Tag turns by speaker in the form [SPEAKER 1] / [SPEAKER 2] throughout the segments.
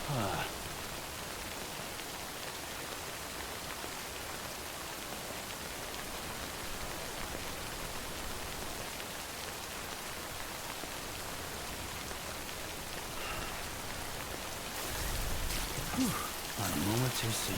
[SPEAKER 1] Huh. Whew. Not a moment too soon.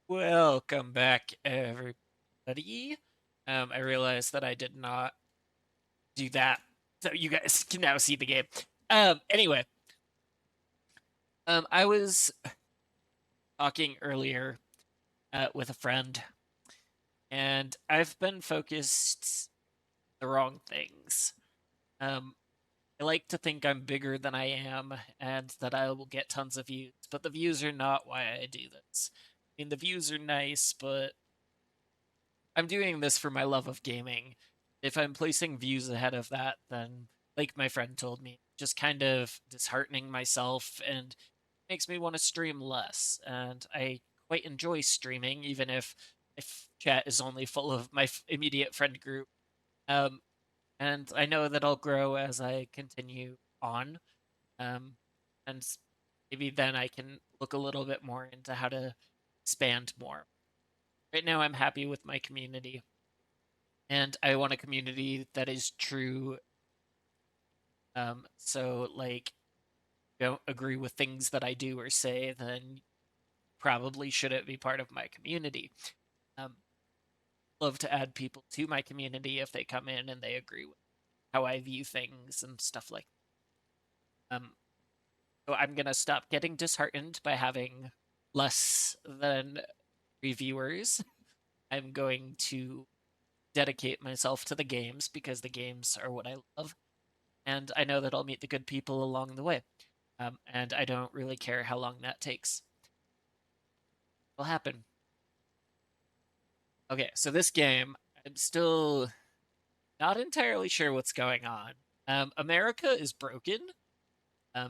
[SPEAKER 1] Welcome back, everybody. I realized that I did not do that, so you guys can now see the game. Anyway, I was talking earlier with a friend, and I've been focused the wrong things. Um, I like to think I'm bigger than I am and that I will get tons of views, but the views are not why I do this. I mean, the views are nice, but I'm doing this for my love of gaming. If I'm placing views ahead of that, then, like my friend told me, just kind of disheartening myself and makes me want to stream less. And I quite enjoy streaming, even if chat is only full of my immediate friend group. Um, and I know that I'll grow as I continue on. Um, and maybe then I can look a little bit more into how to expand more. Right now, I'm happy with my community, and I want a community that is true. So like, don't agree with things that I do or say, then probably shouldn't be part of my community. Um, love to add people to my community if they come in and they agree with how I view things and stuff like that. So I'm gonna stop getting disheartened by having less than reviewers. I'm going to dedicate myself to the games because the games are what I love, and I know that I'll meet the good people along the way. And I don't really care how long that takes. It'll happen. Okay, so this game, I'm still not entirely sure what's going on. America is broken. I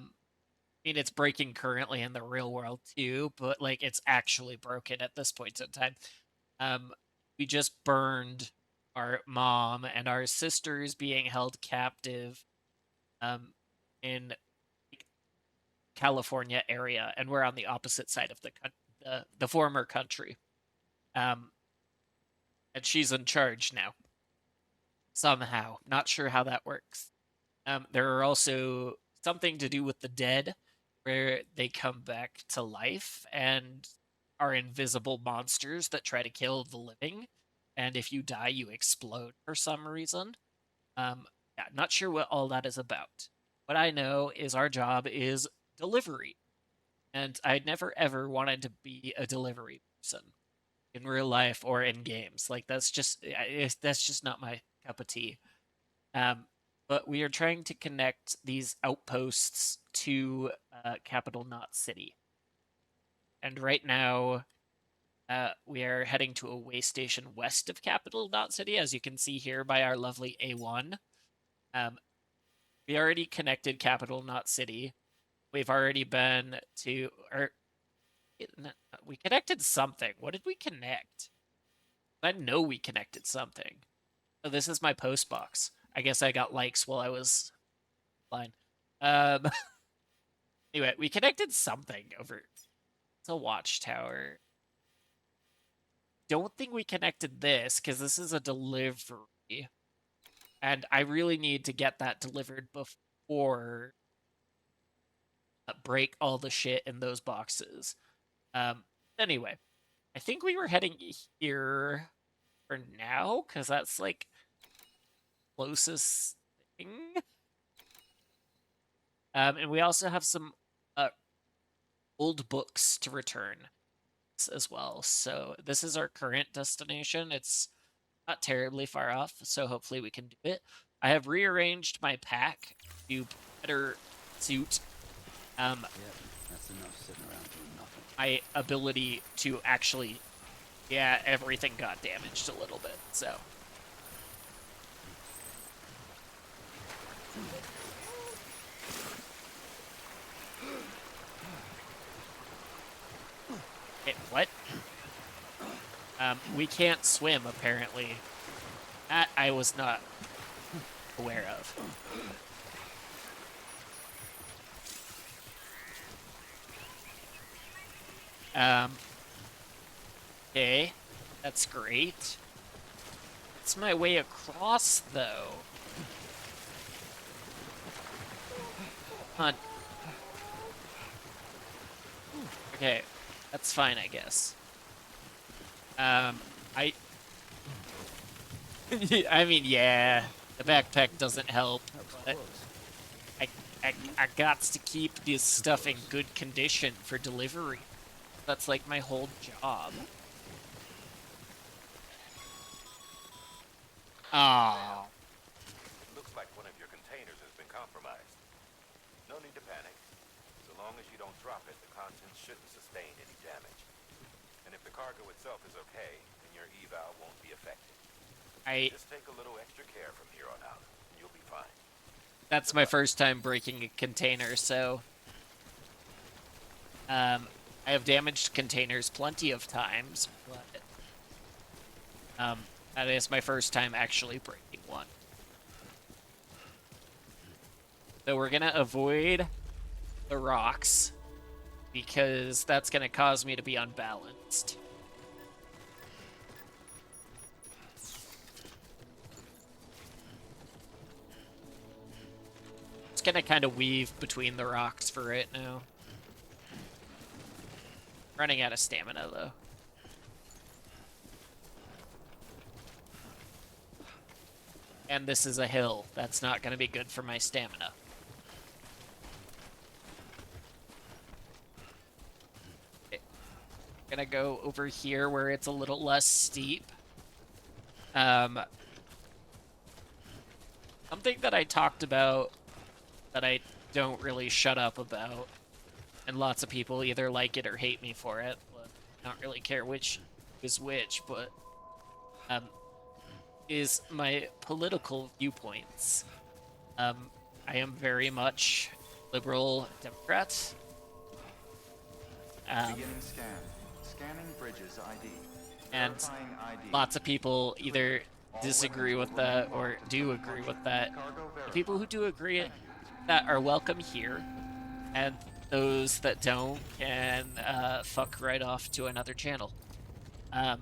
[SPEAKER 1] mean, it's breaking currently in the real world too, but like it's actually broken at this point in time. Um, we just burned our mom, and our sister is being held captive um, in California area, and we're on the opposite side of the former country. Um, and she's in charge now somehow. Not sure how that works. There are also something to do with the dead, where they come back to life and are invisible monsters that try to kill the living. And if you die, you explode for some reason. Um, yeah, not sure what all that is about. What I know is our job is delivery, and I never ever wanted to be a delivery person in real life or in games. Like that's just not my cup of tea. Um, but we are trying to connect these outposts to Capital Knot City, and right now we are heading to a way station west of Capital Knot City, as you can see here by our lovely A1. Um, we already connected Capital Knot City. We've already been to, or we connected something. What did we connect? I know we connected something. Oh, this is my post box. I guess I got likes while I was fine. Um, anyway, we connected something over. It's a watchtower. Don't think we connected this because this is a delivery, and I really need to get that delivered before break all the shit in those boxes. Um, anyway, I think we were heading here for now because that's like closest thing. And we also have some old books to return as well. So this is our current destination. It's not terribly far off, so hopefully we can do it. I have rearranged my pack to better suit
[SPEAKER 2] Yeah, that's enough sitting around doing nothing.
[SPEAKER 1] my ability to actually, yeah, everything got damaged a little bit. So what? We can't swim apparently. That I was not aware of. Um, okay, that's great. It's my way across, though. Huh. Okay, that's fine, I guess. I, I mean, yeah, the backpack doesn't help,
[SPEAKER 2] That was
[SPEAKER 1] but
[SPEAKER 2] close.
[SPEAKER 1] I got to keep this stuff in good condition for delivery. That's like my whole job. Oh,
[SPEAKER 3] Looks like one of your containers has been compromised. No need to panic. So long as you don't drop it, the contents shouldn't sustain any damage. And if the cargo itself is okay, then your eval won't be affected.
[SPEAKER 1] I
[SPEAKER 3] Just take a little extra care from here on out, and you'll be fine.
[SPEAKER 1] that's
[SPEAKER 3] Good
[SPEAKER 1] my
[SPEAKER 3] luck.
[SPEAKER 1] first time breaking a container, so I have damaged containers plenty of times, but that is my first time actually breaking one. So we're gonna avoid the rocks because that's gonna cause me to be unbalanced. It's gonna kind of weave between the rocks for right now. Running out of stamina though. And this is a hill. That's not gonna be good for my stamina. Okay. Gonna go over here where it's a little less steep. Something that I talked about that I don't really shut up about, and lots of people either like it or hate me for it, but I don't really care which is which, but um, is my political viewpoints. I am very much liberal Democrat.
[SPEAKER 4] Beginning scan. Scanning bridges ID.
[SPEAKER 1] And
[SPEAKER 4] Verifying ID.
[SPEAKER 1] lots of people
[SPEAKER 4] Clear.
[SPEAKER 1] either
[SPEAKER 4] All
[SPEAKER 1] disagree
[SPEAKER 4] weapons will
[SPEAKER 1] with
[SPEAKER 4] remain
[SPEAKER 1] that or
[SPEAKER 4] locked
[SPEAKER 1] do
[SPEAKER 4] until
[SPEAKER 1] agree with
[SPEAKER 4] departure.
[SPEAKER 1] that.
[SPEAKER 4] Cargo
[SPEAKER 1] The people who
[SPEAKER 4] verified.
[SPEAKER 1] do agree
[SPEAKER 4] Thank you.
[SPEAKER 1] that are welcome here, and those that don't can fuck right off to another channel. Um,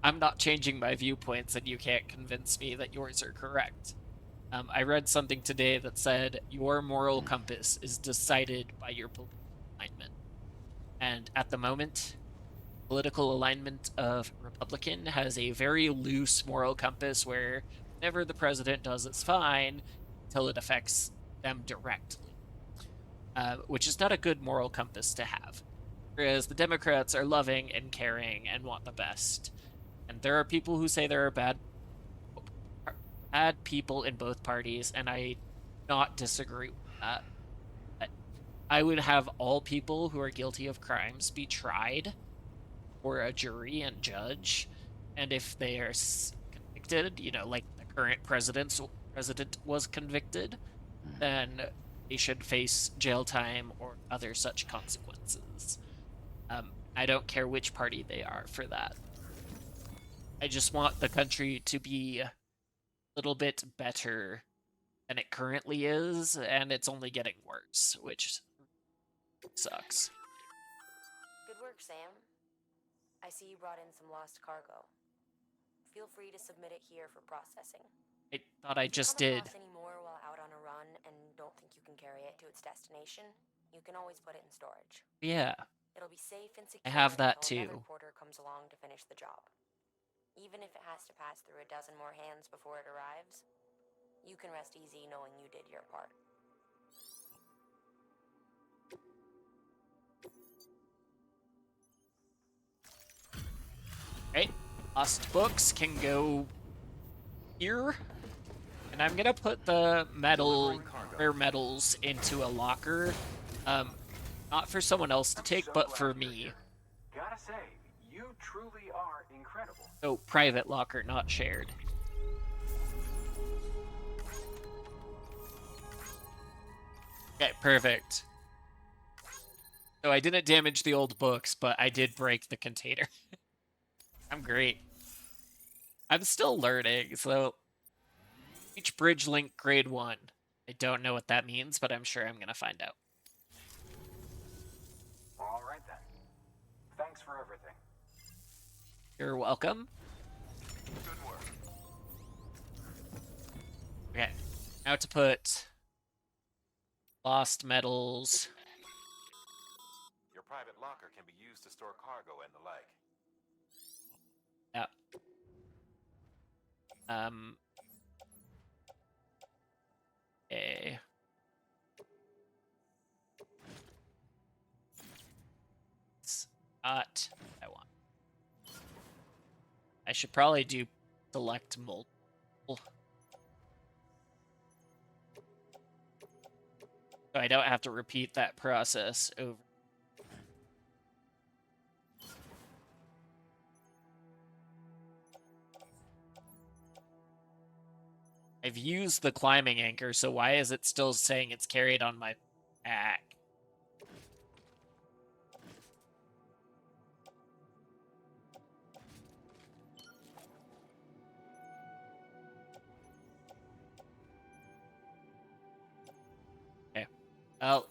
[SPEAKER 1] I'm not changing my viewpoints, and you can't convince me that yours are correct. I read something today that said your moral compass is decided by your political alignment. And at the moment, political alignment of Republican has a very loose moral compass where whatever the president does is fine until it affects them directly, which is not a good moral compass to have. Whereas the Democrats are loving and caring and want the best. And there are people who say there are bad people in both parties, and I not disagree with that. But I would have all people who are guilty of crimes be tried for a jury and judge, and if they are convicted, like the current president was convicted, then they should face jail time or other such consequences. I don't care which party they are for that. I just want the country to be a little bit better than it currently is, and it's only getting worse, which sucks.
[SPEAKER 5] Good work, Sam. I see you brought in some lost cargo. Feel free to submit it here for processing.
[SPEAKER 1] I thought I
[SPEAKER 5] If you
[SPEAKER 1] just
[SPEAKER 5] come
[SPEAKER 1] did.
[SPEAKER 5] across any more while out on a run and don't think you can carry it to its destination, you can always put it in storage.
[SPEAKER 1] Yeah,
[SPEAKER 5] It'll be safe and
[SPEAKER 1] I
[SPEAKER 5] secure
[SPEAKER 1] have that
[SPEAKER 5] until another
[SPEAKER 1] too.
[SPEAKER 5] porter comes along to finish the job. Even if it has to pass through a dozen more hands before it arrives, you can rest easy knowing you did your part.
[SPEAKER 1] Okay, lost books can go here. And I'm gonna put the rare metals into a locker. Um, Not for someone else to
[SPEAKER 6] I'm
[SPEAKER 1] take,
[SPEAKER 6] so
[SPEAKER 1] but
[SPEAKER 6] glad
[SPEAKER 1] for
[SPEAKER 6] you're
[SPEAKER 1] me.
[SPEAKER 6] here. Gotta say, you truly are incredible.
[SPEAKER 1] Oh, private locker, not shared. Okay, perfect. So I didn't damage the old books, but I did break the container. I'm great. I'm still learning, so each bridge link grade 1. I don't know what that means, but I'm sure I'm gonna find out.
[SPEAKER 6] All right then. Thanks for everything.
[SPEAKER 1] You're welcome.
[SPEAKER 3] Good work.
[SPEAKER 1] Okay, now to put lost metals.
[SPEAKER 3] Your private locker can be used to store cargo and the like.
[SPEAKER 1] Yeah. Okay. It's not what I want. I should probably do select multiple. So I don't have to repeat that process over. I've used the climbing anchor, so why is it still saying it's carried on my back? Okay. Oh.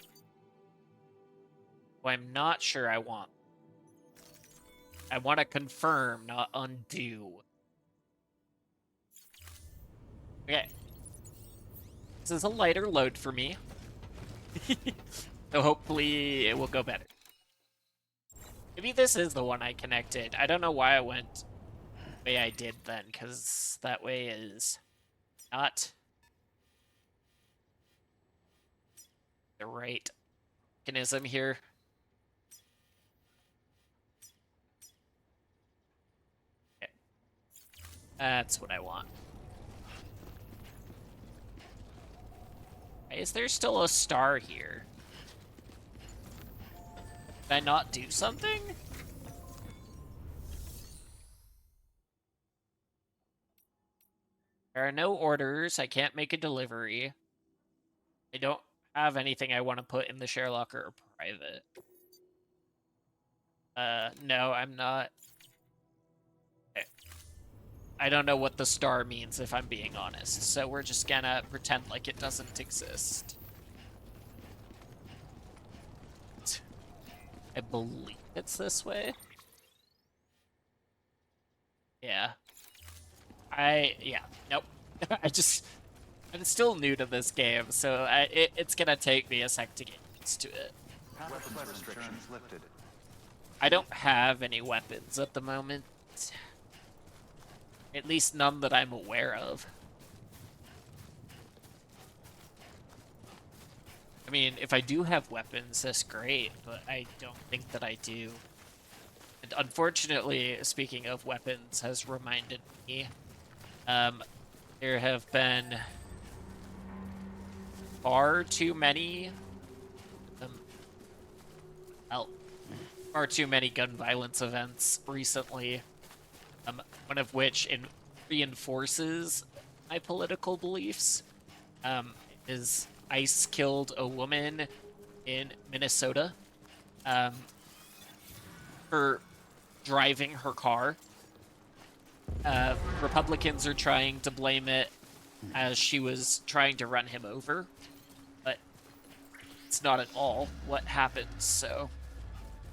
[SPEAKER 1] Well, I'm not sure I want. I want to confirm, not undo. Okay. This is a lighter load for me. So hopefully it will go better. Maybe this is the one I connected. I don't know why I went the way I did then, because that way is not the right mechanism here. Okay. That's what I want. Is there still a star here? Did I not do something? There are no orders. I can't make a delivery. I don't have anything I want to put in the share locker or private. No, I'm not. I don't know what the star means, if I'm being honest, so we're just gonna pretend like it doesn't exist. I believe it's this way. Yeah. Yeah, nope. I'm still new to this game, so it's gonna take me a sec to get used to it.
[SPEAKER 4] Weapons restrictions lifted.
[SPEAKER 1] I don't have any weapons at the moment. At least none that I'm aware of. I mean, if I do have weapons, that's great, but I don't think that I do. And unfortunately, speaking of weapons, has reminded me, there have been far too many, far too many gun violence events recently. One of which reinforces my political beliefs. Is ICE killed a woman in Minnesota for driving her car. Republicans are trying to blame it as she was trying to run him over, but it's not at all what happened, so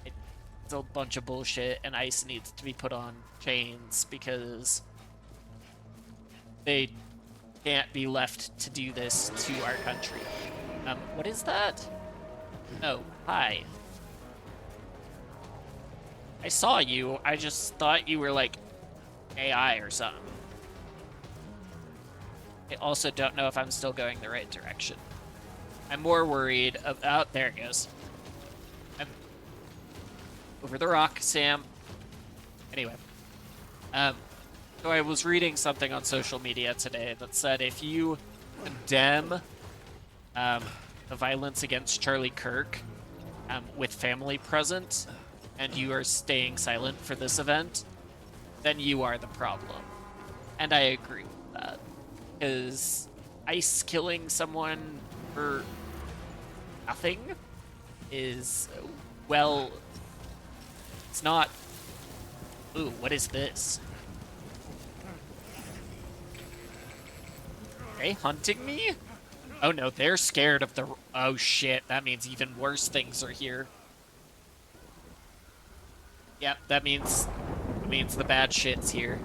[SPEAKER 1] it's a bunch of bullshit, and ICE needs to be put on chains because they can't be left to do this to our country. What is that? Oh, hi. I saw you. I just thought you were like AI or something. I also don't know if I'm still going the right direction. I'm more worried about... there it goes. I'm over the rock, Sam. Anyway. So I was reading something on social media today that said if you condemn the violence against Charlie Kirk with family present and you are staying silent for this event, then you are the problem. And I agree with that. Because ICE killing someone for nothing is, well, it's not... Ooh, what is this? Are they hunting me? Oh no, they're scared of the... Oh shit, that means even worse things are here. Yep, that means the bad shit's here.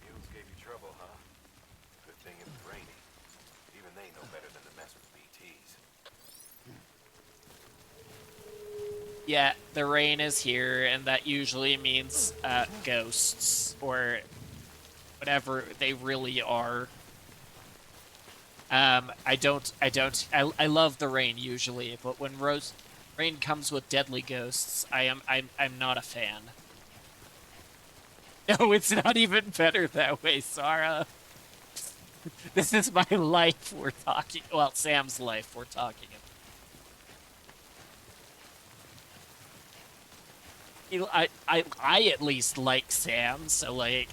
[SPEAKER 3] Mules gave you trouble, huh? Good thing it was rainy. Even they know better than to mess with BTs.
[SPEAKER 1] Yeah, the rain is here, and that usually means ghosts, or whatever they really are. I love the rain usually, but when Rain comes with deadly ghosts. I'm not a fan. No, it's not even better that way, Sarah. This is my life we're talking. Well, Sam's life we're talking about. I at least like Sam, so like.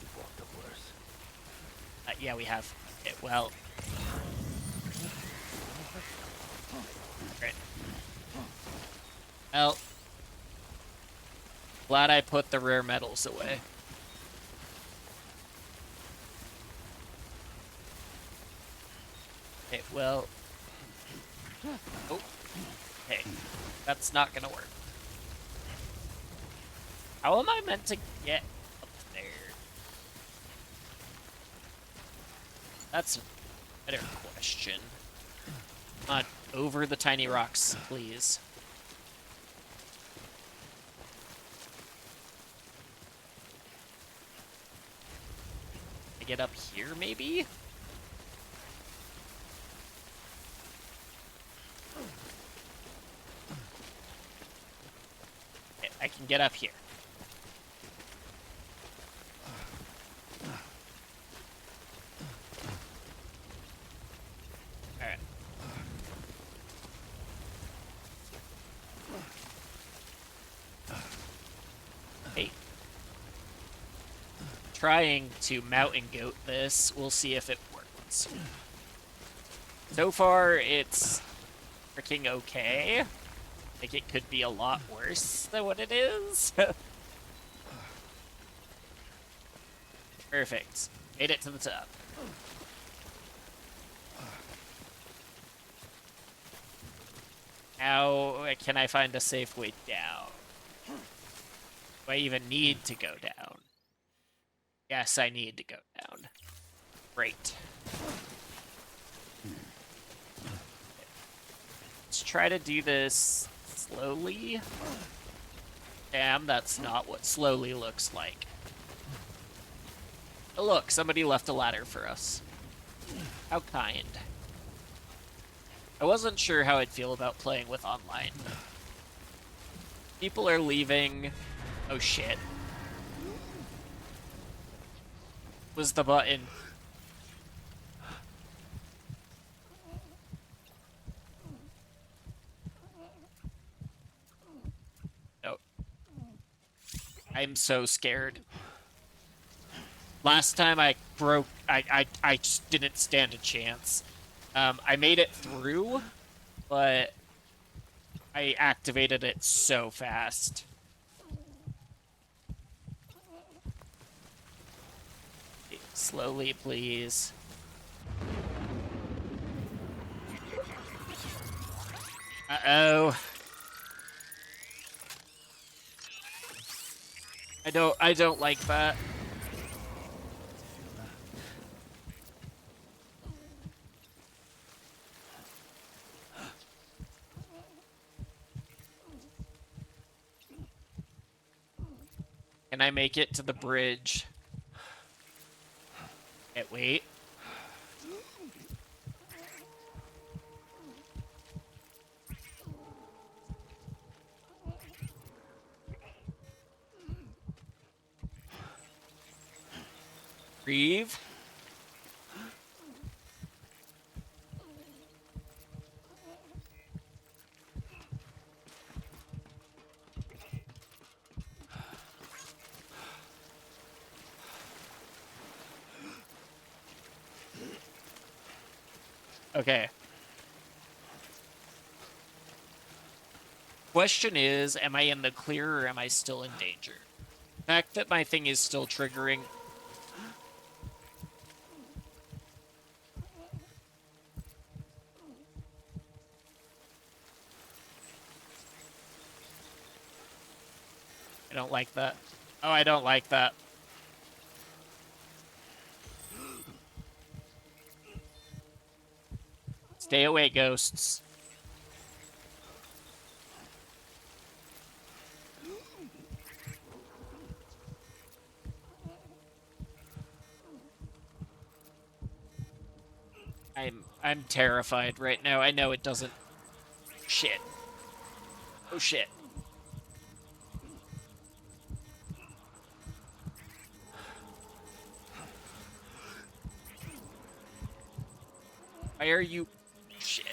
[SPEAKER 2] You've walked up worse.
[SPEAKER 1] Yeah, we have. Okay, well. Right. Well. Glad I put the rare metals away. Okay, well. Oh. Okay. That's not gonna work. How am I meant to get up there? That's a better question. Not over the tiny rocks, please. I get up here, maybe? Okay, I can get up here. Alright. Hey. Trying to mountain goat this. We'll see if it works. So far, it's freaking okay. I think it could be a lot worse than what it is. Perfect. Made it to the top. How can I find a safe way down? Do I even need to go down? Yes, I need to go down. Great. Let's try to do this slowly. Damn, that's not what slowly looks like. Oh, look, somebody left a ladder for us. How kind. I wasn't sure how I'd feel about playing with online. People are leaving. Oh shit. Was the button. No. I'm so scared. Last time I broke, I just didn't stand a chance. I made it through, but I activated it so fast. Slowly, please. Uh-oh. I don't like that. Can I make it to the bridge? Wait. Reeve? Okay. Question is, am I in the clear or am I still in danger? The fact that my thing is still triggering. I don't like that. Oh, I don't like that. Stay away, ghosts. I'm terrified right now. I know it doesn't. Shit. Oh shit. Why are you? Shit.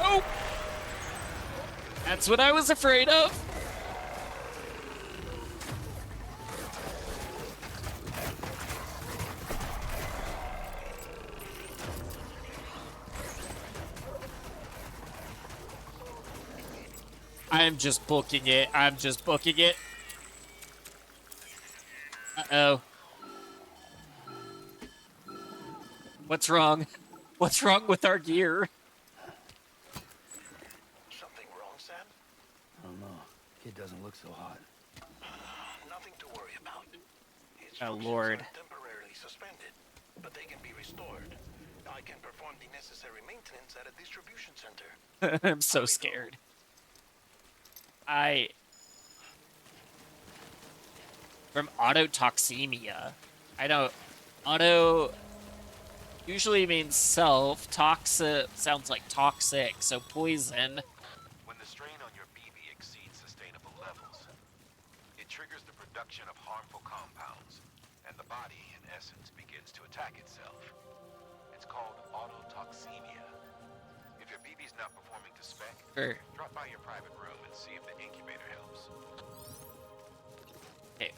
[SPEAKER 1] Nope. That's what I was afraid of. I'm just booking it. I'm just booking it. Uh-oh. What's wrong? What's wrong with our gear?
[SPEAKER 7] Something wrong, Sam?
[SPEAKER 2] I don't know. Kid doesn't look so hot.
[SPEAKER 7] Nothing to worry about. His
[SPEAKER 1] Oh,
[SPEAKER 7] functions
[SPEAKER 1] Lord.
[SPEAKER 7] are temporarily suspended, but they can be restored. I can perform the necessary maintenance at a distribution center.
[SPEAKER 1] I'm so scared. From autotoxemia. I don't. Auto usually means self. Toxic sounds like toxic, so poison.
[SPEAKER 3] When the strain on your BB exceeds sustainable levels, it triggers the production of harmful compounds, and the body, in essence, begins to attack itself. It's called autotoxemia. If your BB's not performing to spec,
[SPEAKER 1] Sure.
[SPEAKER 3] drop by your private room and see if the incubator helps.
[SPEAKER 1] Okay.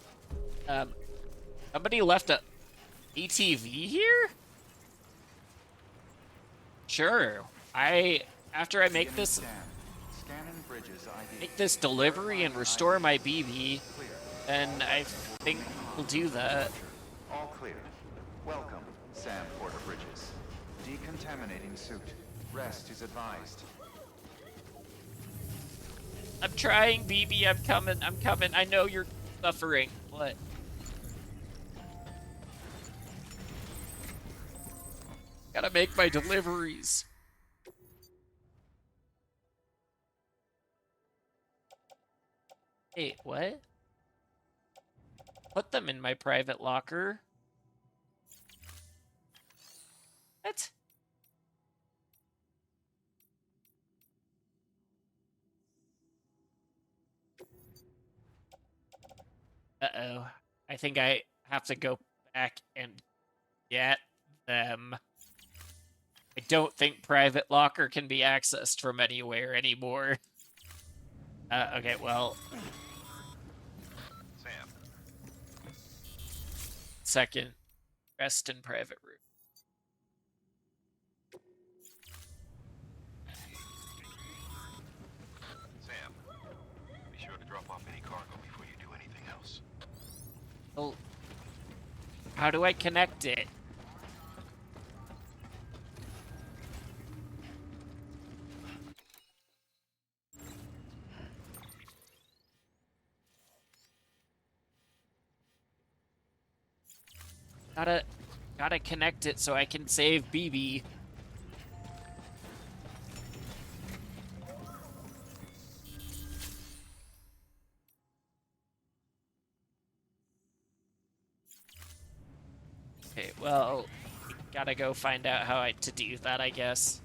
[SPEAKER 1] Somebody left a ATV here? Sure. After I make this
[SPEAKER 4] Scanning Bridges ID.
[SPEAKER 1] make this delivery and restore my BB,
[SPEAKER 4] Clear.
[SPEAKER 1] then I think we'll do that.
[SPEAKER 4] All clear. Welcome, Sam Porter Bridges. Decontaminating suit. Rest is advised.
[SPEAKER 1] I'm trying, BB. I'm coming. I'm coming. I know you're suffering. What? Gotta make my deliveries. Wait, what? Put them in my private locker. What? Uh-oh. I think I have to go back and get them. I don't think private locker can be accessed from anywhere anymore. Okay, well,
[SPEAKER 3] Sam,
[SPEAKER 1] second, rest in private room.
[SPEAKER 3] Sam, be sure to drop off any cargo before you do anything else.
[SPEAKER 1] Well, how do I connect it? Gotta connect it so I can save BB. Okay, well, gotta go find out how to do that, I guess.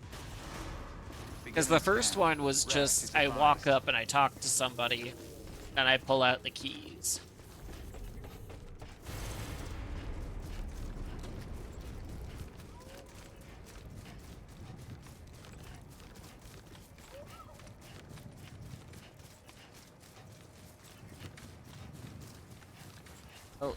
[SPEAKER 1] Because the first one was just, I walk up and I talk to somebody, and I pull out the keys. Oh.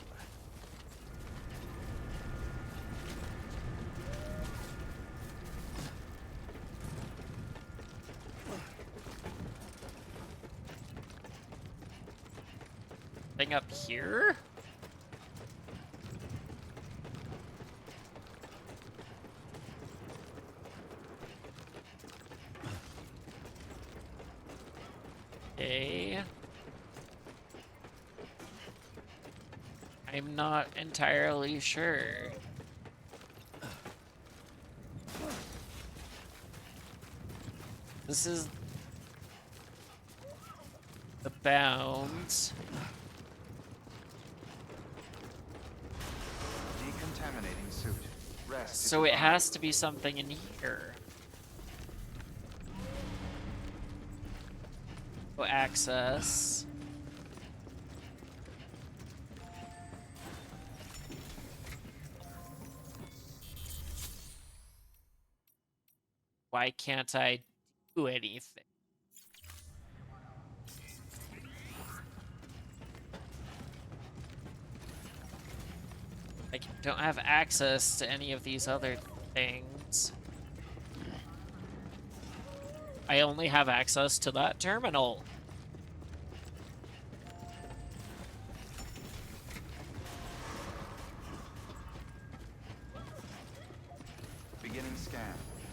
[SPEAKER 1] Thing up here? Okay. I'm not entirely sure. This is the bounds.
[SPEAKER 4] Decontaminating suit. Rest Rest is
[SPEAKER 1] So it has
[SPEAKER 4] advised.
[SPEAKER 1] to be something in here. So access. Why can't I do anything? I don't have access to any of these other things. I only have access to that terminal.
[SPEAKER 4] Beginning scan.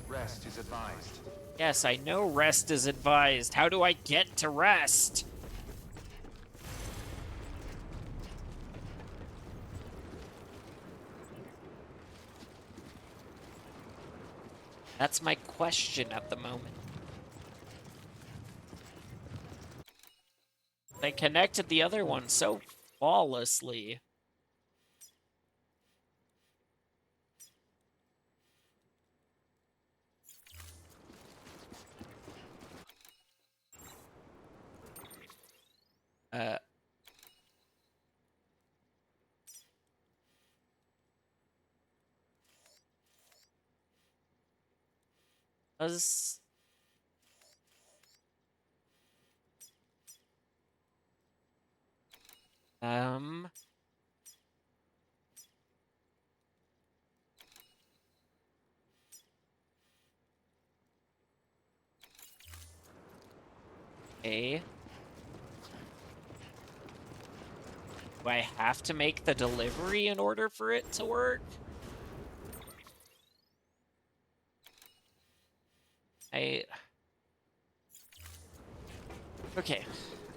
[SPEAKER 4] Rest is advised.
[SPEAKER 1] Yes, I know rest is advised. How do I get to rest? That's my question at the moment. They connected the other one so flawlessly. Uh, does um A. Do I have to make the delivery in order for it to work? Okay.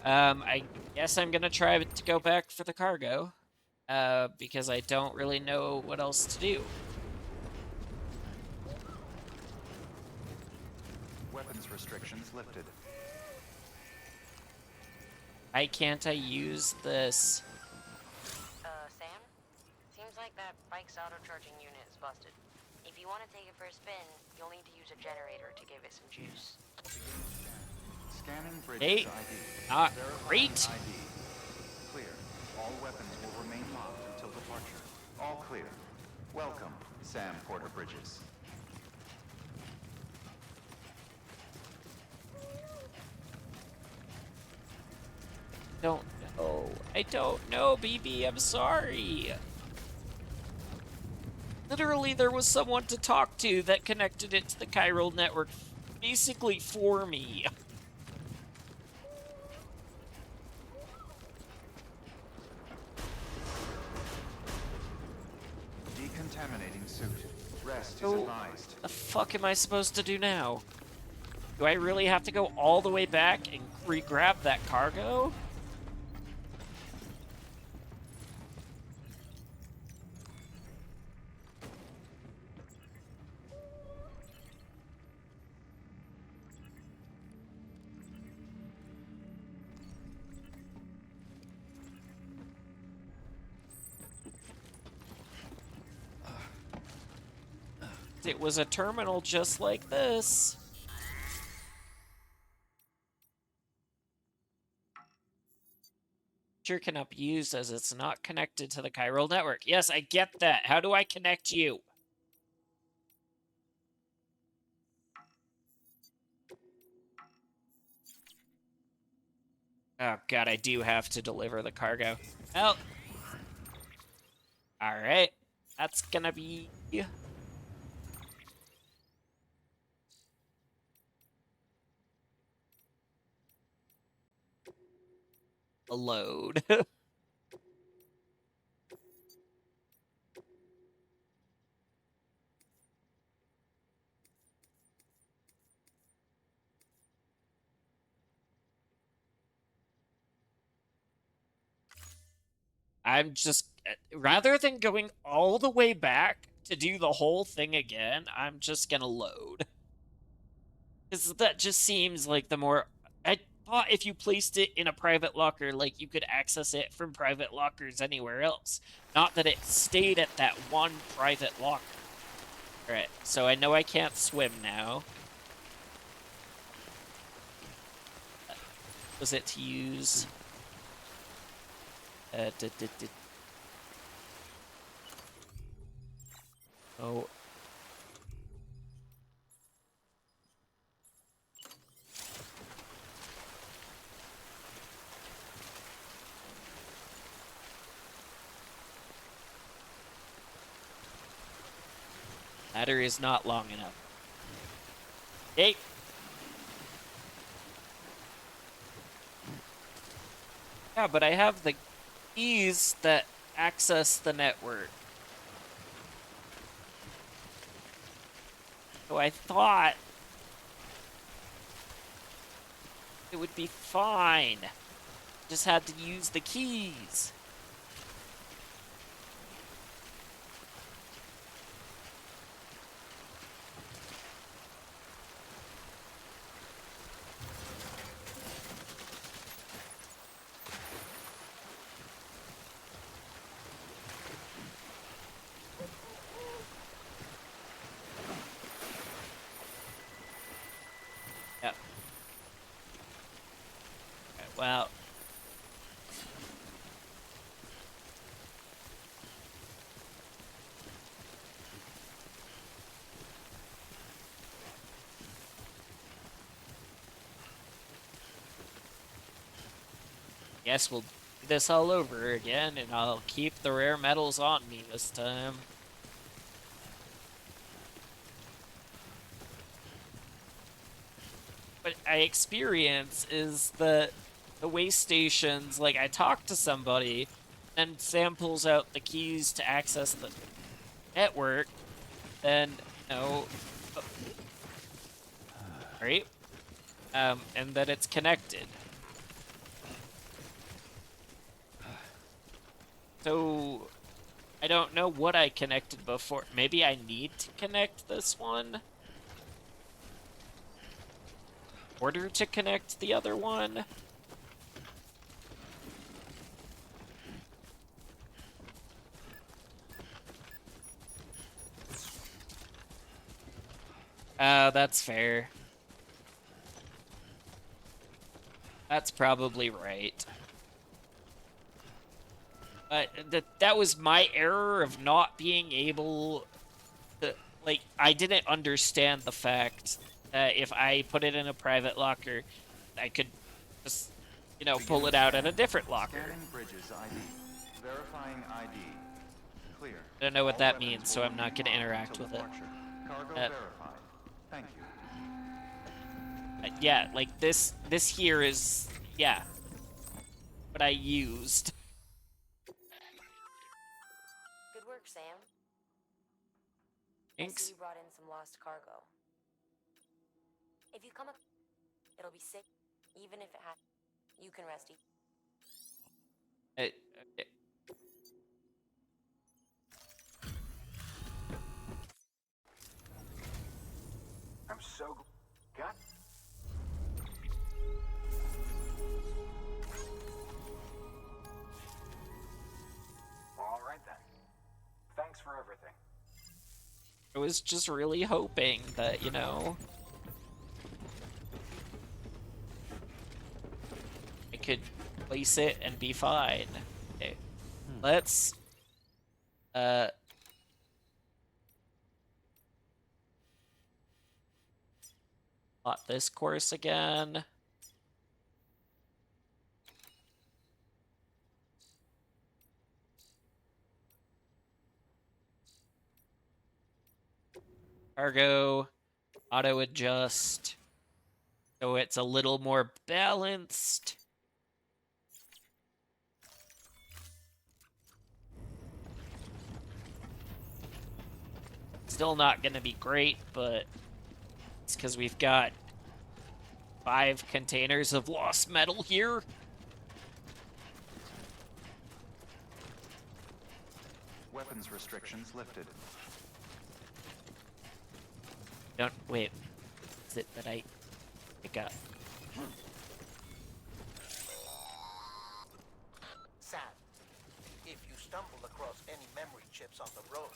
[SPEAKER 1] I guess I'm gonna try to go back for the cargo. Because I don't really know what else to do.
[SPEAKER 4] Weapons restrictions lifted.
[SPEAKER 1] Why can't I use this?
[SPEAKER 5] Sam? Seems like that bike's auto-charging unit is busted. If you want to take it for a spin, you'll need to use a generator to give it some juice.
[SPEAKER 4] Scanning bridges
[SPEAKER 1] Hey,
[SPEAKER 4] ID.
[SPEAKER 1] not
[SPEAKER 4] Verifying
[SPEAKER 1] great.
[SPEAKER 4] ID. Clear. All weapons will remain locked until departure. All clear. Welcome, Sam Porter Bridges.
[SPEAKER 1] Don't know. I don't know, BB. I'm sorry. Literally, there was someone to talk to that connected it to the chiral network basically for me.
[SPEAKER 4] Decontaminating suit. Rest is
[SPEAKER 1] So,
[SPEAKER 4] advised.
[SPEAKER 1] the fuck am I supposed to do now? Do I really have to go all the way back and re-grab that cargo? It was a terminal just like this. Feature cannot be used as it's not connected to the chiral network. Yes, I get that. How do I connect you? Oh god, I do have to deliver the cargo. Well, alright. That's gonna be... a load. I'm just... rather than going all the way back to do the whole thing again, I'm just gonna load. Because that just seems like the more... I thought if you placed it in a private locker, like, you could access it from private lockers anywhere else. Not that it stayed at that one private locker. Alright, so I know I can't swim now. Was it to use... Oh. Ladder is not long enough. Hey! Yeah, but I have the keys that access the network. So I thought it would be fine. Just had to use the keys. Yep. Okay, well. Guess we'll do this all over again, and I'll keep the rare metals on me this time. What I experience is that the waste stations, like, I talk to somebody, and Sam pulls out the keys to access the network, then, you know, right? And that it's connected. So, I don't know what I connected before. Maybe I need to connect this one? In order to connect the other one? That's fair. That's probably right. That was my error of not being able to, like, I didn't understand the fact that if I put it in a private locker, I could just, you know, pull it out at a different locker.
[SPEAKER 4] Scanning bridges ID. Verifying ID. Clear.
[SPEAKER 1] I don't know what
[SPEAKER 4] All
[SPEAKER 1] that
[SPEAKER 4] weapons
[SPEAKER 1] means,
[SPEAKER 4] will
[SPEAKER 1] so I'm not
[SPEAKER 4] remain
[SPEAKER 1] going to
[SPEAKER 4] locked
[SPEAKER 1] interact
[SPEAKER 4] until
[SPEAKER 1] with it.
[SPEAKER 4] departure. Cargo
[SPEAKER 1] Uh,
[SPEAKER 4] verified. Thank you.
[SPEAKER 1] Yeah, like this here is, yeah, what I used.
[SPEAKER 5] Good work, Sam. I see
[SPEAKER 1] Thanks.
[SPEAKER 5] you brought in some lost cargo. If you come up, it'll be sick, even if it has. You can rest.
[SPEAKER 1] Okay.
[SPEAKER 6] I'm so got. All right then. Thanks for everything.
[SPEAKER 1] I was just really hoping that, you know, I could place it and be fine. Okay. Let's plot this course again. Cargo, auto adjust, so it's a little more balanced. Still not gonna be great, but it's because we've got 5 containers of lost metal here.
[SPEAKER 4] Weapons restrictions lifted.
[SPEAKER 1] Don't wait. Is it that I got?
[SPEAKER 7] Sam, if you stumble across any memory chips on the road,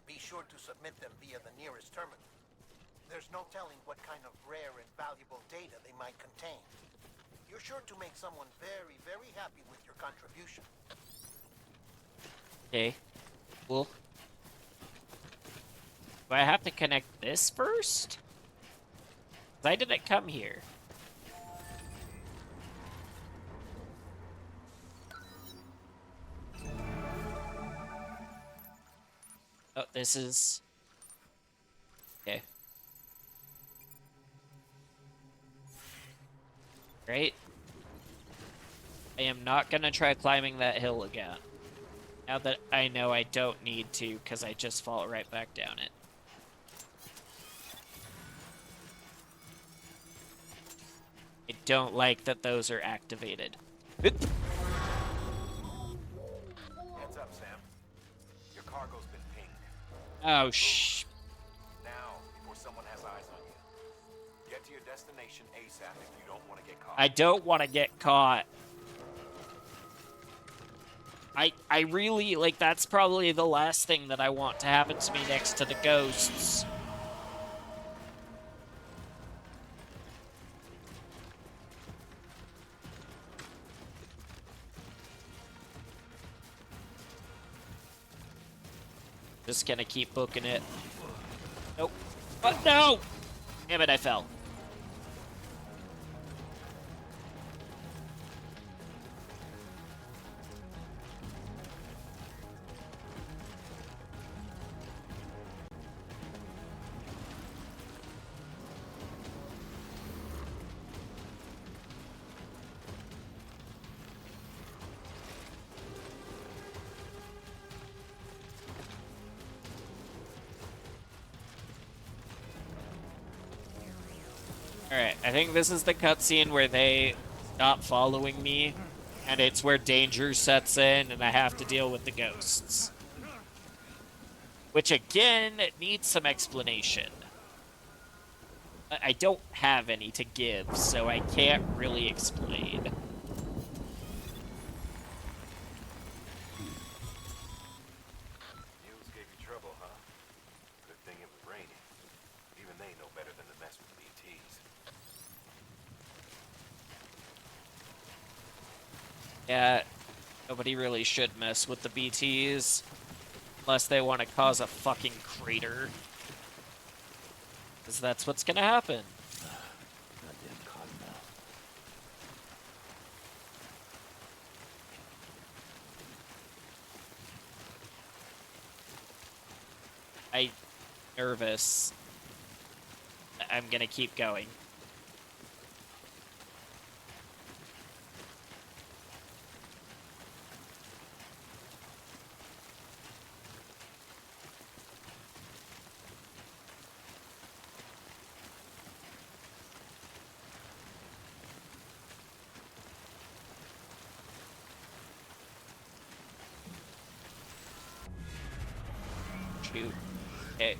[SPEAKER 7] Be sure to submit them via the nearest terminal. There's no telling what kind of rare and valuable data they might contain. You're sure to make someone very, very happy with your contribution.
[SPEAKER 1] Okay. Cool. Do I have to connect this first? 'Cause I didn't come here. Oh, this is... Okay. Great. I am not gonna try climbing that hill again. Now that I know I don't need to, because I just fall right back down it. I don't like that those are activated.
[SPEAKER 3] Heads up, Sam. Your cargo's been pinged.
[SPEAKER 1] Oh, shh.
[SPEAKER 3] Now, before someone has eyes on you. Get to your destination ASAP if you don't want to get caught.
[SPEAKER 1] I don't want to get caught. I really, like, that's probably the last thing that I want to happen to me next to the ghosts. Just gonna keep booking it. Nope. Oh, no! Damn it, I fell. Alright, I think this is the cutscene where they stop following me, and it's where danger sets in, and I have to deal with the ghosts. Which, again, needs some explanation. I don't have any to give, so I can't really explain.
[SPEAKER 3] Mules gave you trouble, huh? Good thing it was raining. Even they know better than to mess with BTs.
[SPEAKER 1] Yeah, nobody really should mess with the BTs. Unless they want to cause a fucking crater. Because that's what's gonna happen.
[SPEAKER 2] Goddamn cottonmouth.
[SPEAKER 1] I'm nervous. I'm gonna keep going. Shoot. Okay.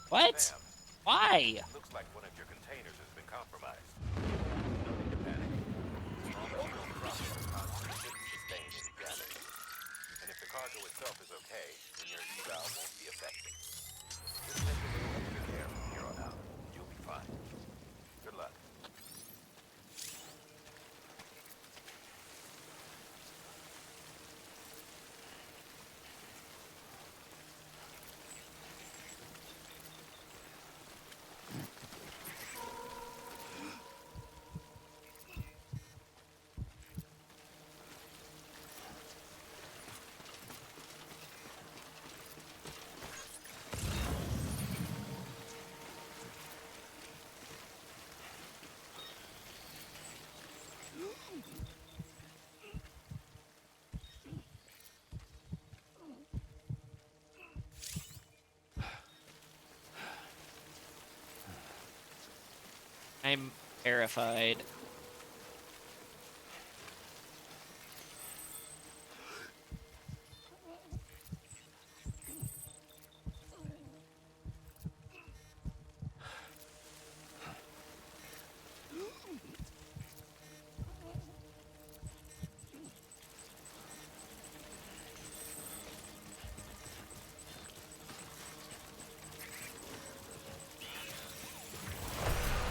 [SPEAKER 1] What?
[SPEAKER 3] Sam,
[SPEAKER 1] Why?
[SPEAKER 3] looks like one of your containers has been compromised. No need to panic. As long as you don't drop it, the contents shouldn't sustain any damage. And if the cargo itself is okay, then your eval won't be affected. Just take a little extra care from here on out. You'll be fine. Good luck.
[SPEAKER 1] I'm terrified.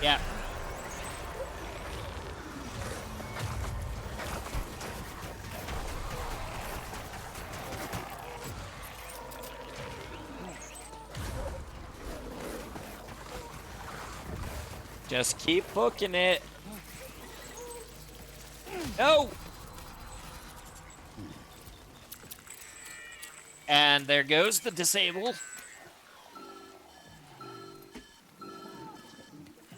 [SPEAKER 1] Yeah. Just keep hooking it. No! And there goes the disable.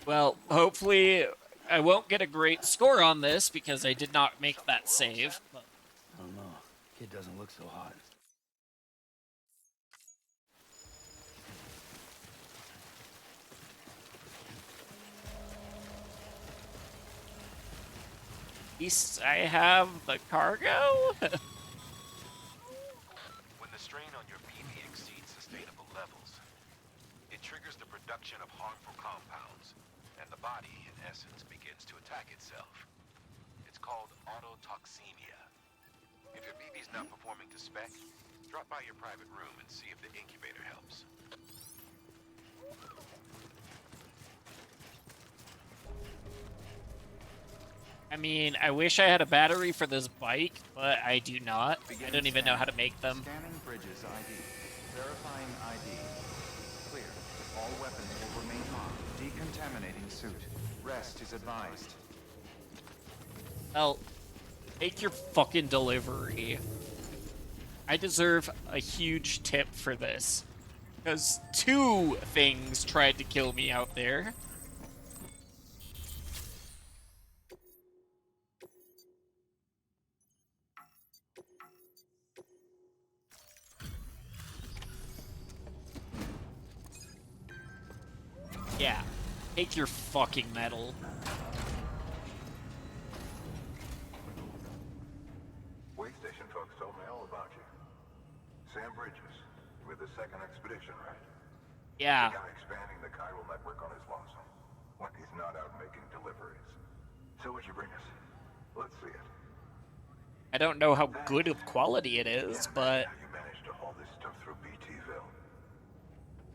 [SPEAKER 1] Well, hopefully I won't get a great score on this because I did not make that save. But
[SPEAKER 2] I don't know. Kid doesn't look so hot.
[SPEAKER 1] at least I have the cargo.
[SPEAKER 3] When the strain on your BB exceeds sustainable levels, it triggers the production of harmful compounds, and the body, in essence, begins to attack itself. It's called autotoxemia. If your BB's not performing to spec, drop by your private room and see if the incubator helps.
[SPEAKER 1] I mean, I wish I had a battery for this bike, but I do not. I don't even know how to make them.
[SPEAKER 4] Scanning bridges ID. Verifying ID. Clear. All weapons will remain on. Decontaminating suit. Rest is advised.
[SPEAKER 1] Well, take your fucking delivery. I deserve a huge tip for this. Because 2 things tried to kill me out there. Yeah. Take your fucking medal.
[SPEAKER 8] Way station folks told me all about you. Sam Bridges, with the second expedition, right?
[SPEAKER 1] Yeah.
[SPEAKER 8] The guy expanding the chiral network on his lonesome, when he's not out making deliveries. So what'd you bring us? Let's see it.
[SPEAKER 1] I don't know how good of quality it is, but
[SPEAKER 8] How you managed to haul this stuff through BTville.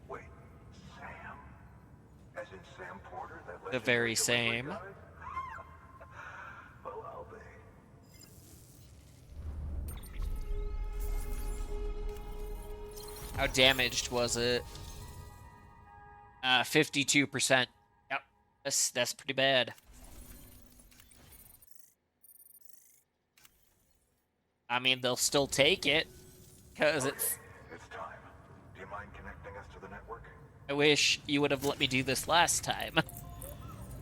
[SPEAKER 8] Wait, Sam? As in Sam Porter, that
[SPEAKER 1] the
[SPEAKER 8] legendary
[SPEAKER 1] very
[SPEAKER 8] delivery
[SPEAKER 1] same.
[SPEAKER 8] guy? Well, I'll be.
[SPEAKER 1] How damaged was it? 52%. Yep. That's pretty bad. I mean, they'll still take it because it's.
[SPEAKER 8] It's time. Do you mind connecting us to the network?
[SPEAKER 1] I wish you would have let me do this last time.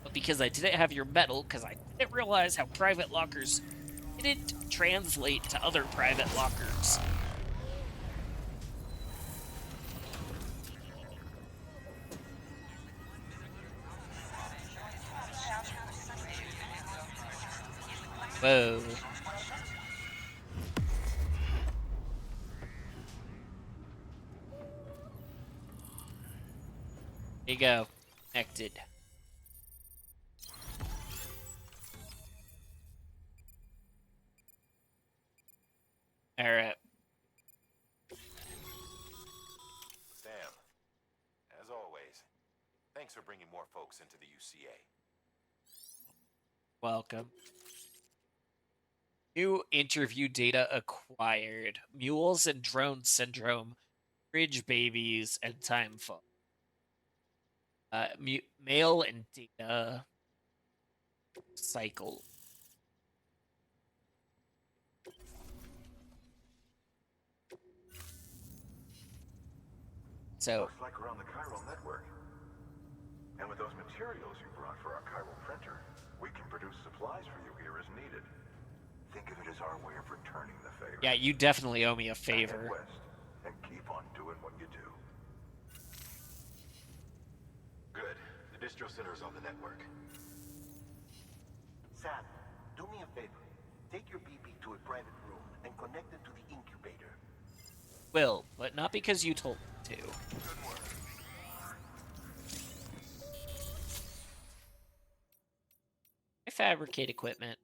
[SPEAKER 1] But because I didn't have your medal, because I didn't realize how private lockers didn't translate to other private lockers. Whoa. There you go. Connected. Alright.
[SPEAKER 3] Sam, as always, thanks for bringing more folks into the UCA.
[SPEAKER 1] Welcome. New interview data acquired. Mules and drone syndrome. Bridge babies and time fall. Mail and data cycle. So,
[SPEAKER 8] Looks like we're on the chiral network. And with those materials you brought for our chiral printer, we can produce supplies for you here as needed. Think of it as our way of returning the favor.
[SPEAKER 1] yeah, you definitely owe me a
[SPEAKER 8] Head
[SPEAKER 1] favor.
[SPEAKER 8] west and keep on doing what you do.
[SPEAKER 3] Good. The distro center is on the network.
[SPEAKER 7] Sam, do me a favor. Take your BB to a private room and connect it to the incubator.
[SPEAKER 1] Will, but not because you told me to.
[SPEAKER 3] Good work.
[SPEAKER 1] I fabricate equipment.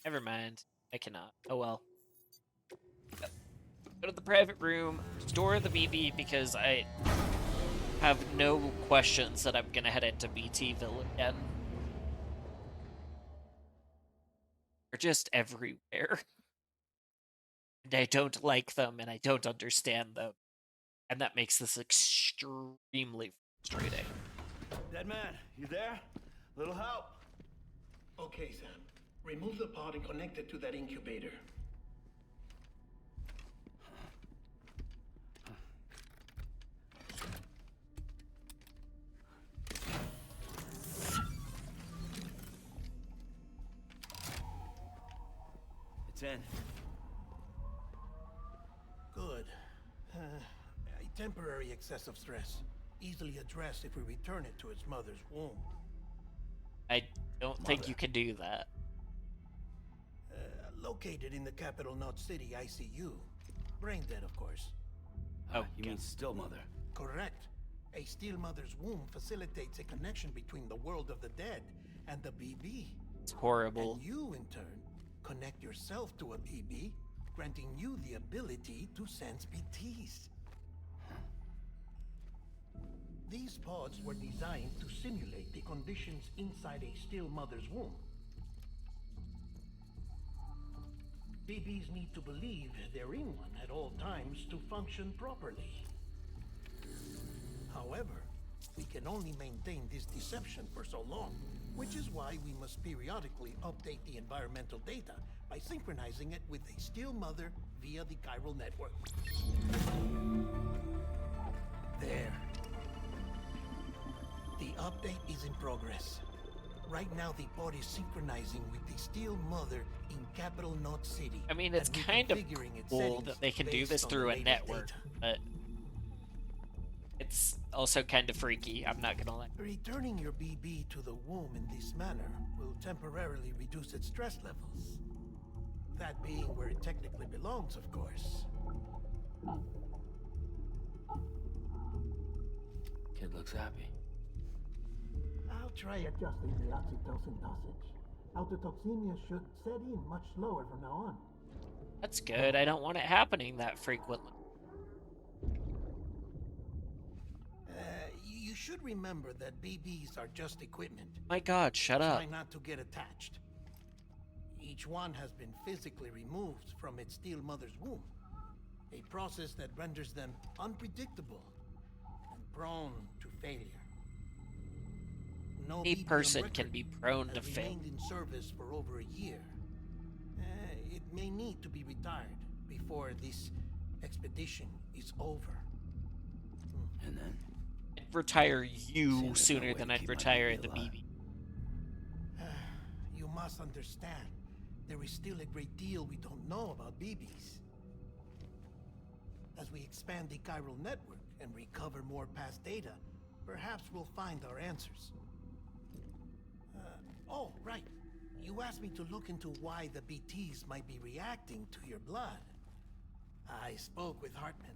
[SPEAKER 1] Never mind. I cannot. Oh well. Go to the private room, store the BB because have no questions that I'm gonna head into BTville again. They're just everywhere. And I don't like them and I don't understand them. And that makes this extremely frustrating.
[SPEAKER 9] Dead man, you there? Little help.
[SPEAKER 7] Okay, Sam. Remove the pod and connect it to that incubator.
[SPEAKER 9] It's in.
[SPEAKER 7] Good. A temporary excessive stress. Easily addressed if we return it to its mother's womb.
[SPEAKER 1] I don't think
[SPEAKER 7] Mother.
[SPEAKER 1] you can do that.
[SPEAKER 7] Located in the capital Knot City ICU. Brain dead, of course.
[SPEAKER 1] Oh,
[SPEAKER 9] You mean still mother?
[SPEAKER 7] Correct. A steel mother's womb facilitates a connection between the world of the dead and the BB.
[SPEAKER 1] it's horrible.
[SPEAKER 7] And you, in turn, connect yourself to a BB, granting you the ability to sense BTs. These pods were designed to simulate the conditions inside a still mother's womb. BBs need to believe they're in one at all times to function properly. However, we can only maintain this deception for so long, which is why we must periodically update the environmental data by synchronizing it with a still mother via the chiral network. There. The update is in progress. Right now, the pod is synchronizing with the steel mother in capital Knot City.
[SPEAKER 1] I mean, it's
[SPEAKER 7] and
[SPEAKER 1] kind of
[SPEAKER 7] reconfiguring its
[SPEAKER 1] cool
[SPEAKER 7] settings
[SPEAKER 1] that they can do
[SPEAKER 7] based
[SPEAKER 1] this
[SPEAKER 7] on
[SPEAKER 1] through
[SPEAKER 7] the
[SPEAKER 1] a
[SPEAKER 7] latest
[SPEAKER 1] network,
[SPEAKER 7] data.
[SPEAKER 1] but it's also kind of freaky, I'm not gonna lie.
[SPEAKER 7] Returning your BB to the womb in this manner will temporarily reduce its stress levels. That being where it technically belongs, of course.
[SPEAKER 9] Kid looks happy.
[SPEAKER 7] I'll try adjusting the oxytocin dosage. Autotoxemia should set in much slower from now on.
[SPEAKER 1] That's good, I don't want it happening that frequently.
[SPEAKER 7] You should remember that BBs are just equipment.
[SPEAKER 1] My god, shut up.
[SPEAKER 7] Try not to get attached. Each one has been physically removed from its steel mother's womb. A process that renders them unpredictable and prone to failure. No
[SPEAKER 1] A
[SPEAKER 7] BB on
[SPEAKER 1] person
[SPEAKER 7] record
[SPEAKER 1] can be prone to
[SPEAKER 7] has
[SPEAKER 1] fail.
[SPEAKER 7] remained in service for over a year. It may need to be retired before this expedition is over.
[SPEAKER 9] And then?
[SPEAKER 1] I'd retire
[SPEAKER 9] See,
[SPEAKER 1] you
[SPEAKER 9] there's no
[SPEAKER 1] sooner
[SPEAKER 9] way
[SPEAKER 1] than
[SPEAKER 9] to
[SPEAKER 1] I'd
[SPEAKER 9] keep my
[SPEAKER 1] retire
[SPEAKER 9] BB
[SPEAKER 1] the
[SPEAKER 9] alive.
[SPEAKER 1] BB.
[SPEAKER 7] You must understand, there is still a great deal we don't know about BBs. As we expand the chiral network and recover more past data, perhaps we'll find our answers. Oh, right. You asked me to look into why the BTs might be reacting to your blood. I spoke with Hartman.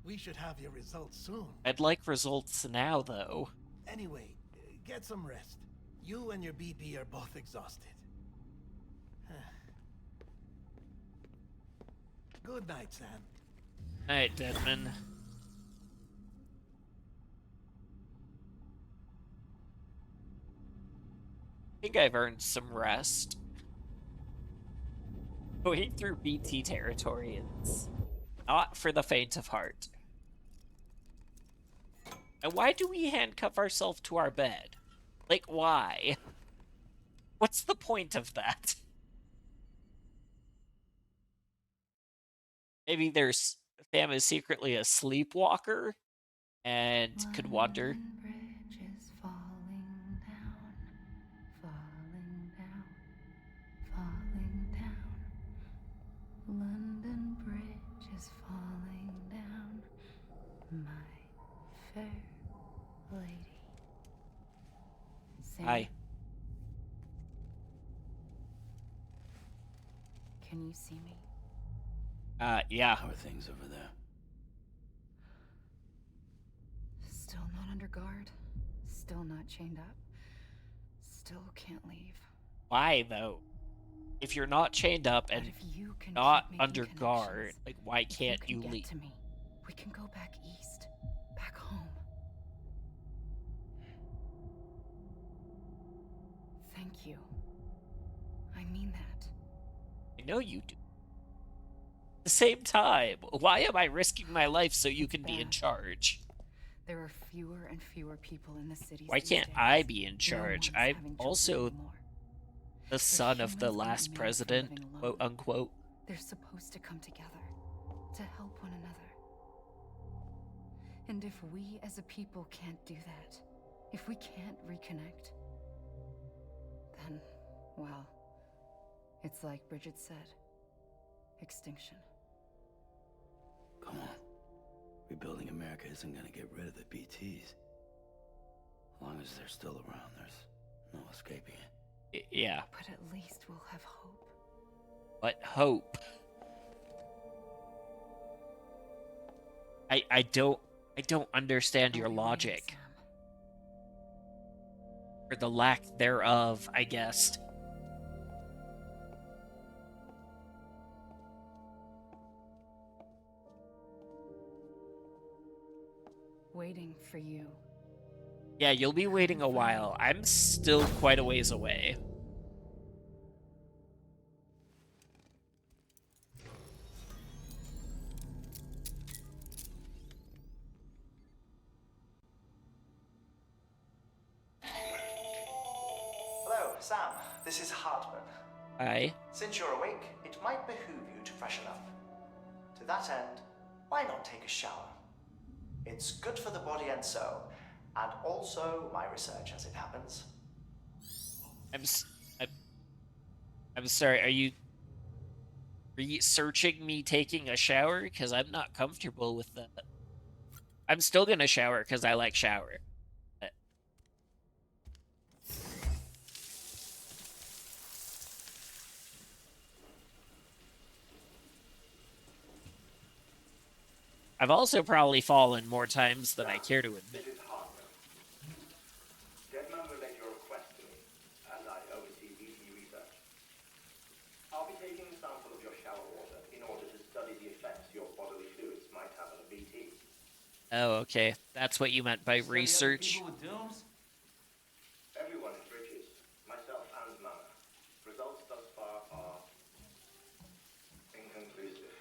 [SPEAKER 7] We should have your results soon.
[SPEAKER 1] I'd like results now, though.
[SPEAKER 7] Anyway, get some rest. You and your BB are both exhausted. Good night, Sam.
[SPEAKER 1] Alright, Deadman. I think I've earned some rest. Going through BT territory is not for the faint of heart. And why do we handcuff ourselves to our bed? Like, why? What's the point of that? Maybe Sam is secretly a sleepwalker and could wander.
[SPEAKER 10] London Bridge is falling down, falling down, falling down. London Bridge is falling down, my fair lady. Sam,
[SPEAKER 1] Hi.
[SPEAKER 10] can you see me?
[SPEAKER 1] Yeah.
[SPEAKER 9] How are things over there?
[SPEAKER 10] Still not under guard, still not chained up, still can't leave.
[SPEAKER 1] Why, though? If you're not chained up
[SPEAKER 10] But
[SPEAKER 1] and
[SPEAKER 10] if you can
[SPEAKER 1] not
[SPEAKER 10] keep making
[SPEAKER 1] under guard,
[SPEAKER 10] connections,
[SPEAKER 1] like, why
[SPEAKER 10] if
[SPEAKER 1] can't
[SPEAKER 10] can
[SPEAKER 1] you
[SPEAKER 10] get
[SPEAKER 1] leave?
[SPEAKER 10] to me, we can go back east, back home. Thank you. I mean that.
[SPEAKER 1] I know you do. At the same time, why am I risking my life so you can be in
[SPEAKER 10] Bad.
[SPEAKER 1] charge?
[SPEAKER 10] There are fewer and fewer people in the cities
[SPEAKER 1] Why
[SPEAKER 10] these
[SPEAKER 1] can't
[SPEAKER 10] days.
[SPEAKER 1] I be in
[SPEAKER 10] No
[SPEAKER 1] charge?
[SPEAKER 10] one's
[SPEAKER 1] I'm
[SPEAKER 10] having children
[SPEAKER 1] also
[SPEAKER 10] anymore.
[SPEAKER 1] the son of the
[SPEAKER 10] humans aren't
[SPEAKER 1] last
[SPEAKER 10] made for
[SPEAKER 1] president,
[SPEAKER 10] living alone.
[SPEAKER 1] quote unquote.
[SPEAKER 10] They're supposed to come together, to help one another. And if we as a people can't do that, if we can't reconnect, then, well, it's like Bridget said. Extinction.
[SPEAKER 2] Come on. Rebuilding America isn't gonna get rid of the BTs. As long as they're still around, there's no escaping it.
[SPEAKER 1] Yeah.
[SPEAKER 10] But at least we'll have hope.
[SPEAKER 1] But hope. I don't understand your
[SPEAKER 10] Are we waiting,
[SPEAKER 1] logic.
[SPEAKER 10] Sam?
[SPEAKER 1] Or the lack thereof, I guess.
[SPEAKER 10] Waiting for you.
[SPEAKER 1] Yeah, you'll be waiting a while. I'm still quite a ways away.
[SPEAKER 11] Hello, Sam. This is Hartman.
[SPEAKER 1] Hi.
[SPEAKER 11] Since you're awake, it might behoove you to freshen up. To that end, why not take a shower? It's good for the body and soul, and also my research as it happens.
[SPEAKER 1] I'm sorry, are you researching me taking a shower? Because I'm not comfortable with that. I'm still gonna shower because I like shower. But I've also probably fallen more times than I care to admit.
[SPEAKER 8] This is Hartman. Deadman relayed your request to me, as I oversee VT research. I'll be taking a sample of your shower water in order to study the effects your bodily fluids might have on a VT.
[SPEAKER 1] Oh, okay. That's what you meant by research.
[SPEAKER 9] People with dooms?
[SPEAKER 8] Everyone is Bridges, myself and Mama. Results thus far are inconclusive.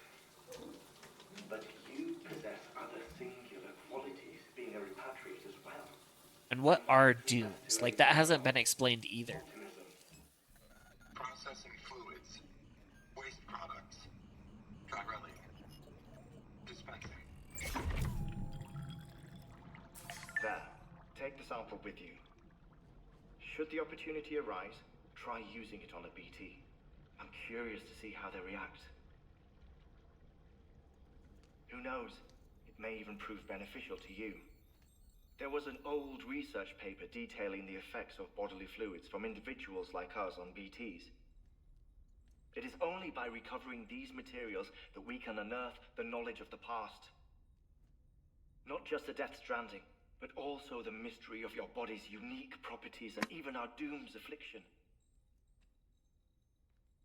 [SPEAKER 8] But you possess other singular qualities, being a repatriate as well.
[SPEAKER 1] And what are dooms? Like, that hasn't been explained either.
[SPEAKER 8] Optimism.
[SPEAKER 12] Processing fluids. Waste products. Direlli. Dispensing.
[SPEAKER 8] There. Take the sample with you. Should the opportunity arise, try using it on a BT. I'm curious to see how they react. Who knows? It may even prove beneficial to you. There was an old research paper detailing the effects of bodily fluids from individuals like us on BTs. It is only by recovering these materials that we can unearth the knowledge of the past. Not just the Death Stranding, but also the mystery of your body's unique properties and even our doom's affliction.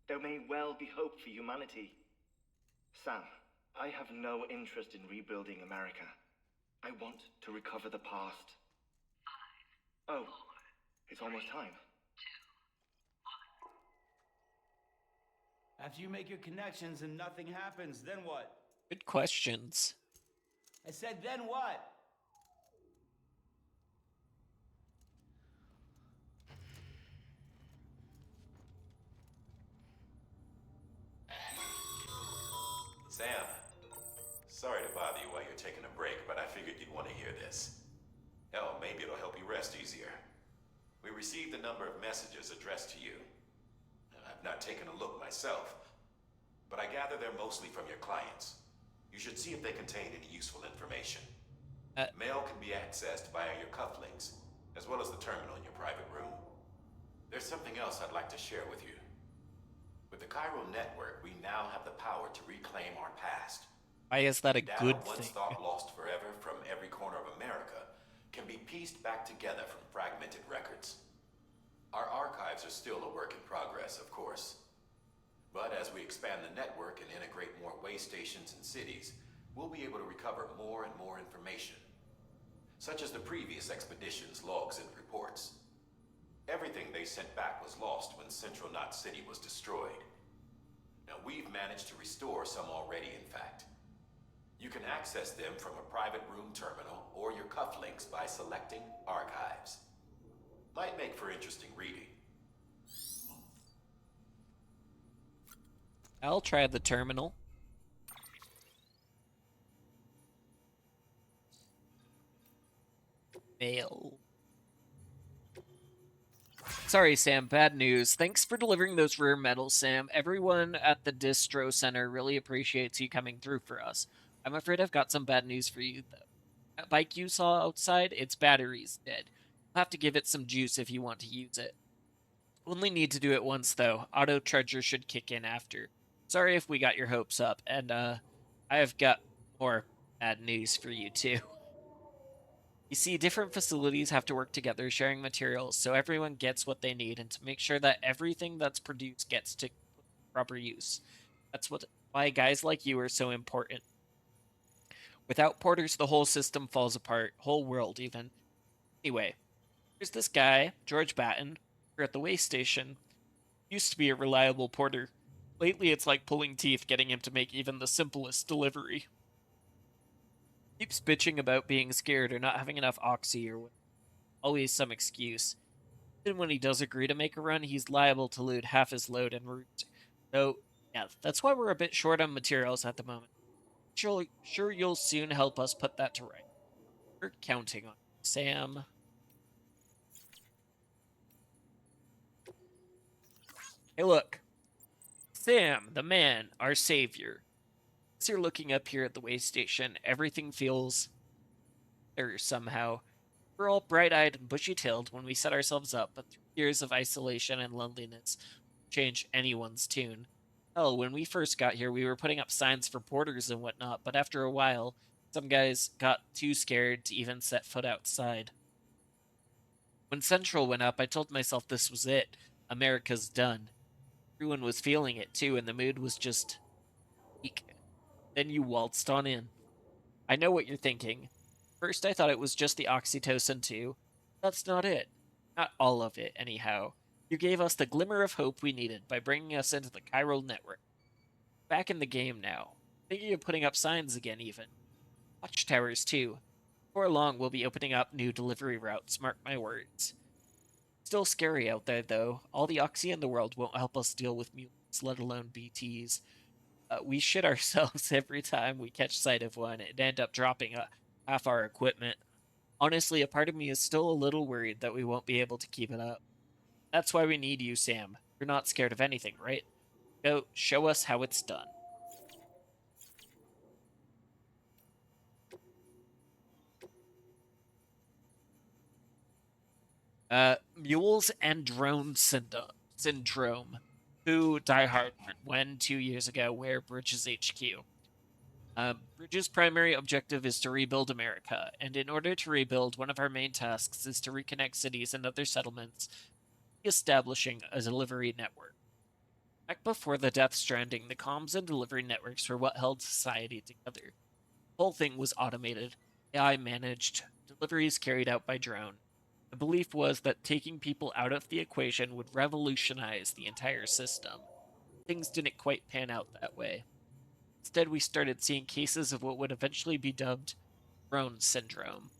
[SPEAKER 8] There may well be hope for humanity. Sam, I have no interest in rebuilding America. I want to recover the past. Oh, it's almost time.
[SPEAKER 9] After you make your connections and nothing happens, then what?
[SPEAKER 1] Good questions.
[SPEAKER 9] I said, then what?
[SPEAKER 3] Sam, sorry to bother you while you're taking a break, but I figured you'd want to hear this. Hell, maybe it'll help you rest easier. We received a number of messages addressed to you. I've not taken a look myself, but I gather they're mostly from your clients. You should see if they contain any useful information. Mail can be accessed via your cufflinks, as well as the terminal in your private room. There's something else I'd like to share with you. With the Chiral Network, we now have the power to reclaim our past.
[SPEAKER 1] Why is that a
[SPEAKER 3] Data
[SPEAKER 1] good
[SPEAKER 3] once
[SPEAKER 1] thing?
[SPEAKER 3] thought lost forever from every corner of America can be pieced back together from fragmented records. Our archives are still a work in progress, of course. But as we expand the network and integrate more way stations and cities, we'll be able to recover more and more information, such as the previous expedition's logs and reports. Everything they sent back was lost when Central Knot City was destroyed. Now, we've managed to restore some already, in fact. You can access them from a private room terminal or your cufflinks by selecting Archives. Might make for interesting reading.
[SPEAKER 1] I'll try the terminal. Mail. Sorry, Sam, bad news. Thanks for delivering those rare medals, Sam. Everyone at the distro center really appreciates you coming through for us. I'm afraid I've got some bad news for you, though. That bike you saw outside, its battery's dead. You'll have to give it some juice if you want to use it. Only need to do it once, though. Auto charger should kick in after. Sorry if we got your hopes up, and, I have got more bad news for you, too. You see, different facilities have to work together, sharing materials, so everyone gets what they need, and to make sure that everything that's produced gets to proper use. Why guys like you are so important. Without porters, the whole system falls apart, whole world even. Anyway, there's this guy, George Batten, here at the way station. Used to be a reliable porter. Lately, it's like pulling teeth getting him to make even the simplest delivery. Keeps bitching about being scared or not having enough oxy or always some excuse. Even when he does agree to make a run, he's liable to lose half his load en route. So, yeah, that's why we're a bit short on materials at the moment. Sure you'll soon help us put that to right. We're counting on you, Sam. Hey, look. Sam, the man, our savior. As you're looking up here at the way station, everything feels there somehow. We're all bright-eyed and bushy-tailed when we set ourselves up, but 3 years of isolation and loneliness change anyone's tune. Hell, when we first got here, we were putting up signs for porters and whatnot, but after a while, some guys got too scared to even set foot outside. When Central went up, I told myself this was it. America's done. Everyone was feeling it too, and the mood was just weak. Then you waltzed on in. I know what you're thinking. First, I thought it was just the oxytocin, too. That's not it. Not all of it, anyhow. You gave us the glimmer of hope we needed by bringing us into the chiral network. Back in the game now. Thinking of putting up signs again, even. Watchtowers, too. Before long, we'll be opening up new delivery routes, mark my words. Still scary out there, though. All the oxy in the world won't help us deal with mutants, let alone BTs. We shit ourselves every time we catch sight of one and end up dropping half our equipment. Honestly, a part of me is still a little worried that we won't be able to keep it up. That's why we need you, Sam. You're not scared of anything, right? Go, show us how it's done. Mules and Drone Syndrome. Who Die Hard when 2 years ago, where Bridges HQ. Bridges' primary objective is to rebuild America, and in order to rebuild, one of our main tasks is to reconnect cities and other settlements, establishing a delivery network. Back before the Death Stranding, the comms and delivery networks were what held society together. The whole thing was automated, AI managed, deliveries carried out by drone. The belief was that taking people out of the equation would revolutionize the entire system. Things didn't quite pan out that way. Instead, we started seeing cases of what would eventually be dubbed drone syndrome.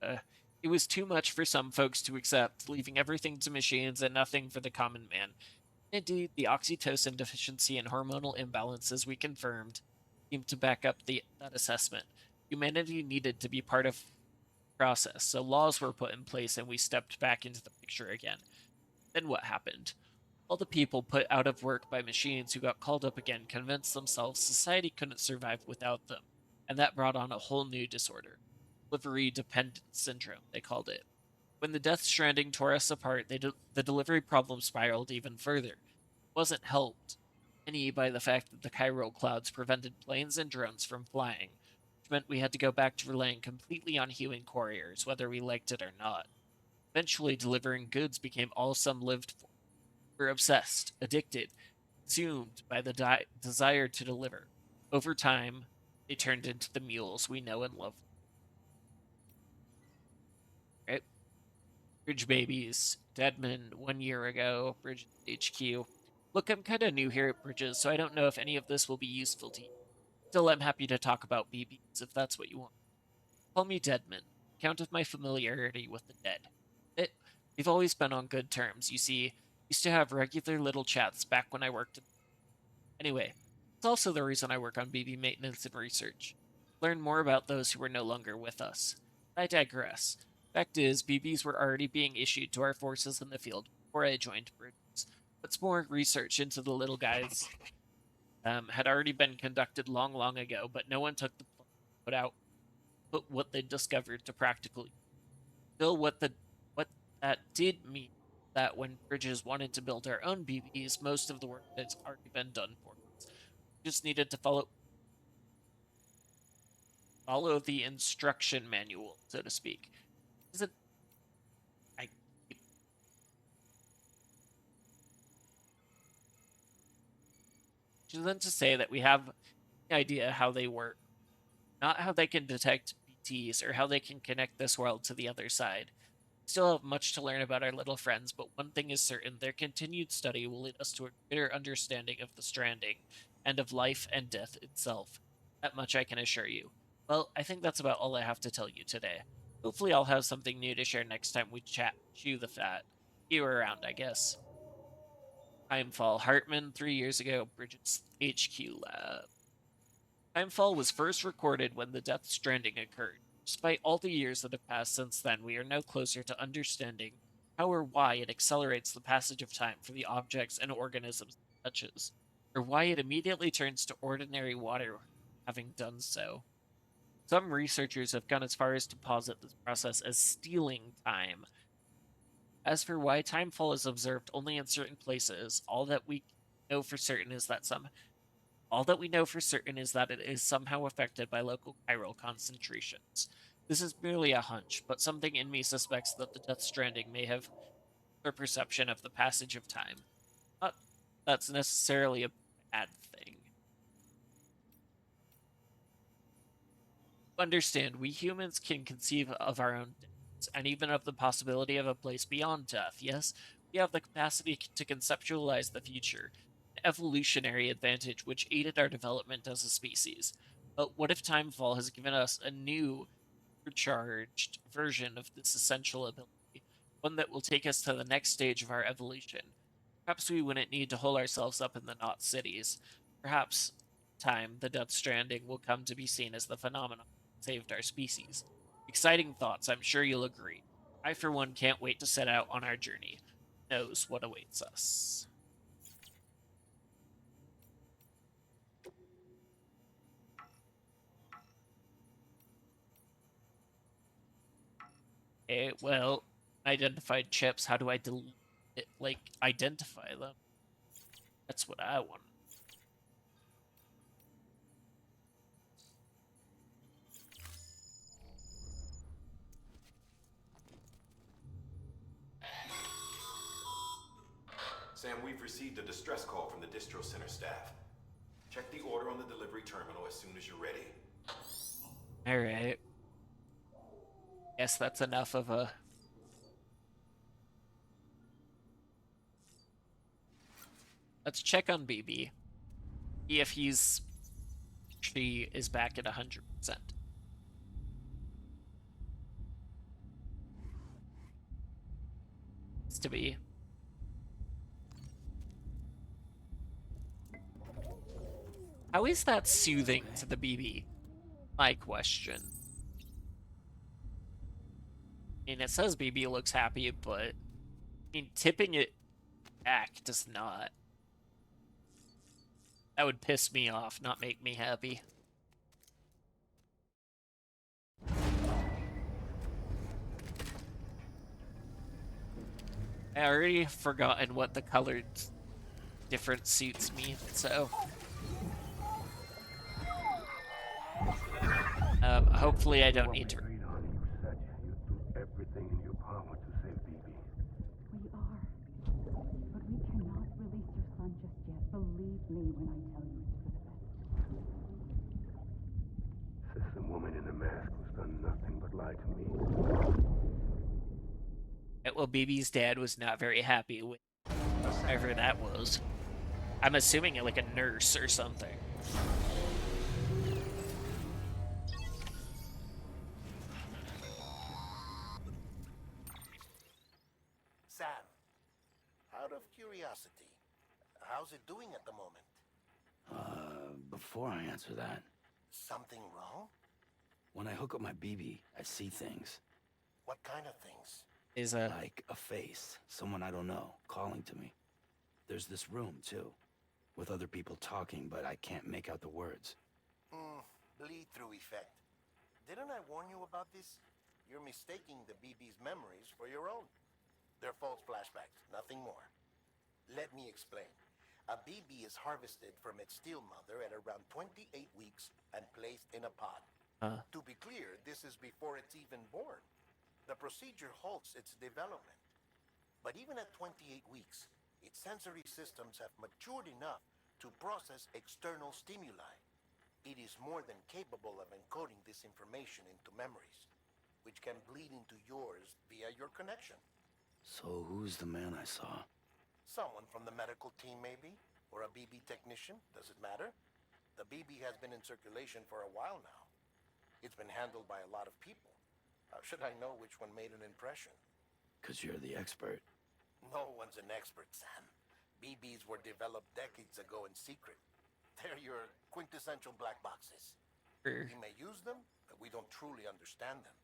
[SPEAKER 1] Uh, it was too much for some folks to accept, leaving everything to machines and nothing for the common man. Indeed, the oxytocin deficiency and hormonal imbalances we confirmed seemed to back up that assessment. Humanity needed to be part of the process, so laws were put in place and we stepped back into the picture again. Then what happened? All the people put out of work by machines who got called up again convinced themselves society couldn't survive without them, and that brought on a whole new disorder. Delivery dependence syndrome, they called it. When the Death Stranding tore us apart, the delivery problem spiraled even further. It wasn't helped any by the fact that the chiral clouds prevented planes and drones from flying, which meant we had to go back to relying completely on human couriers, whether we liked it or not. Eventually, delivering goods became all some lived for. We were obsessed, addicted. consumed by the desire to deliver. Over time, they turned into the mules we know and love. Right? Bridge babies, Deadman 1 year ago, Bridges HQ. Look, I'm kind of new here at Bridges, so I don't know if any of this will be useful to you. Still, I'm happy to talk about BBs if that's what you want. Call me Deadman, account of my familiarity with the dead. We've always been on good terms, you see. Used to have regular little chats back when I worked in. Anyway, it's also the reason I work on BB maintenance and research. Learn more about those who are no longer with us. I digress. Fact is, BBs were already being issued to our forces in the field before I joined Bridges. What's more, research into the little guys had already been conducted long, long ago, but no one took the put out put what they discovered to practical use. Still, what that did mean that when Bridges wanted to build our own BBs, most of the work has already been done for us. We just needed to follow the instruction manual, so to speak. Isn't I which is then to say that we have the idea how they work, not how they can detect BTs or how they can connect this world to the other side. We still have much to learn about our little friends, but one thing is certain: their continued study will lead us to a greater understanding of the Stranding and of life and death itself. That much I can assure you. Well, I think that's about all I have to tell you today. Hopefully, I'll have something new to share next time we chat. Chew the fat. See you around, I guess. Timefall Hartman, 3 years ago, Bridget's HQ lab. Timefall was first recorded when the Death Stranding occurred. Despite all the years that have passed since then, we are no closer to understanding how or why it accelerates the passage of time for the objects and organisms it touches, or why it immediately turns to ordinary water having done so. Some researchers have gone as far as to posit this process as stealing time. As for why timefall is observed only in certain places, know for certain is that some all that we know for certain is that it is somehow affected by local chiral concentrations. This is merely a hunch, but something in me suspects that the Death Stranding may have a perception of the passage of time. Not that's necessarily a bad thing. Understand, we humans can conceive of our own deaths, and even of the possibility of a place beyond death. Yes, we have the capacity to conceptualize the future, an evolutionary advantage which aided our development as a species. But what if Timefall has given us a new, supercharged version of this essential ability, one that will take us to the next stage of our evolution? Perhaps we wouldn't need to hole ourselves up in the Knot Cities. Perhaps, in time, the Death Stranding will come to be seen as the phenomenon that saved our species. Exciting thoughts, I'm sure you'll agree. I, for one, can't wait to set out on our journey. Who knows what awaits us? Okay, well, identified chips. How do I identify them? That's what I want.
[SPEAKER 3] Sam, we've received a distress call from the distro center staff. Check the order on the delivery terminal as soon as you're ready.
[SPEAKER 1] All right. Guess that's enough of a. Let's check on BB. See if she is back at 100%. It's to be. How is that soothing to the BB? My question. I mean, it says BB looks happy, but I mean, tipping it back does not. That would piss me off, not make me happy. I already forgotten what the colored different suits mean, so hopefully I don't need to.
[SPEAKER 13] Everything in your power to save BB.
[SPEAKER 10] We are. But we cannot release your son just yet. Believe me when I tell you it's for the best.
[SPEAKER 13] Says the woman in the mask who's done nothing but lie to me.
[SPEAKER 1] Well, BB's dad was not very happy with whoever that was. I'm assuming like a nurse or something.
[SPEAKER 14] Sam, out of curiosity, how's it doing at the moment?
[SPEAKER 2] Before I answer that,
[SPEAKER 14] Something wrong?
[SPEAKER 2] when I hook up my BB, I see things.
[SPEAKER 14] What kind of things?
[SPEAKER 1] Is a
[SPEAKER 2] Like a face, someone I don't know, calling to me. There's this room, too, with other people talking, but I can't make out the words.
[SPEAKER 14] Bleed-through effect. Didn't I warn you about this? You're mistaking the BB's memories for your own. They're false flashbacks, nothing more. Let me explain. A BB is harvested from its steel mother at around 28 weeks and placed in a pod. To be clear, this is before it's even born. The procedure halts its development. But even at 28 weeks, its sensory systems have matured enough to process external stimuli. It is more than capable of encoding this information into memories, which can bleed into yours via your connection.
[SPEAKER 2] So who's the man I saw?
[SPEAKER 14] Someone from the medical team, maybe? Or a BB technician? Does it matter? The BB has been in circulation for a while now. It's been handled by a lot of people. How should I know which one made an impression?
[SPEAKER 2] 'Cause you're the expert.
[SPEAKER 14] No one's an expert, Sam. BBs were developed decades ago in secret. They're your quintessential black boxes. We may use them, but we don't truly understand them.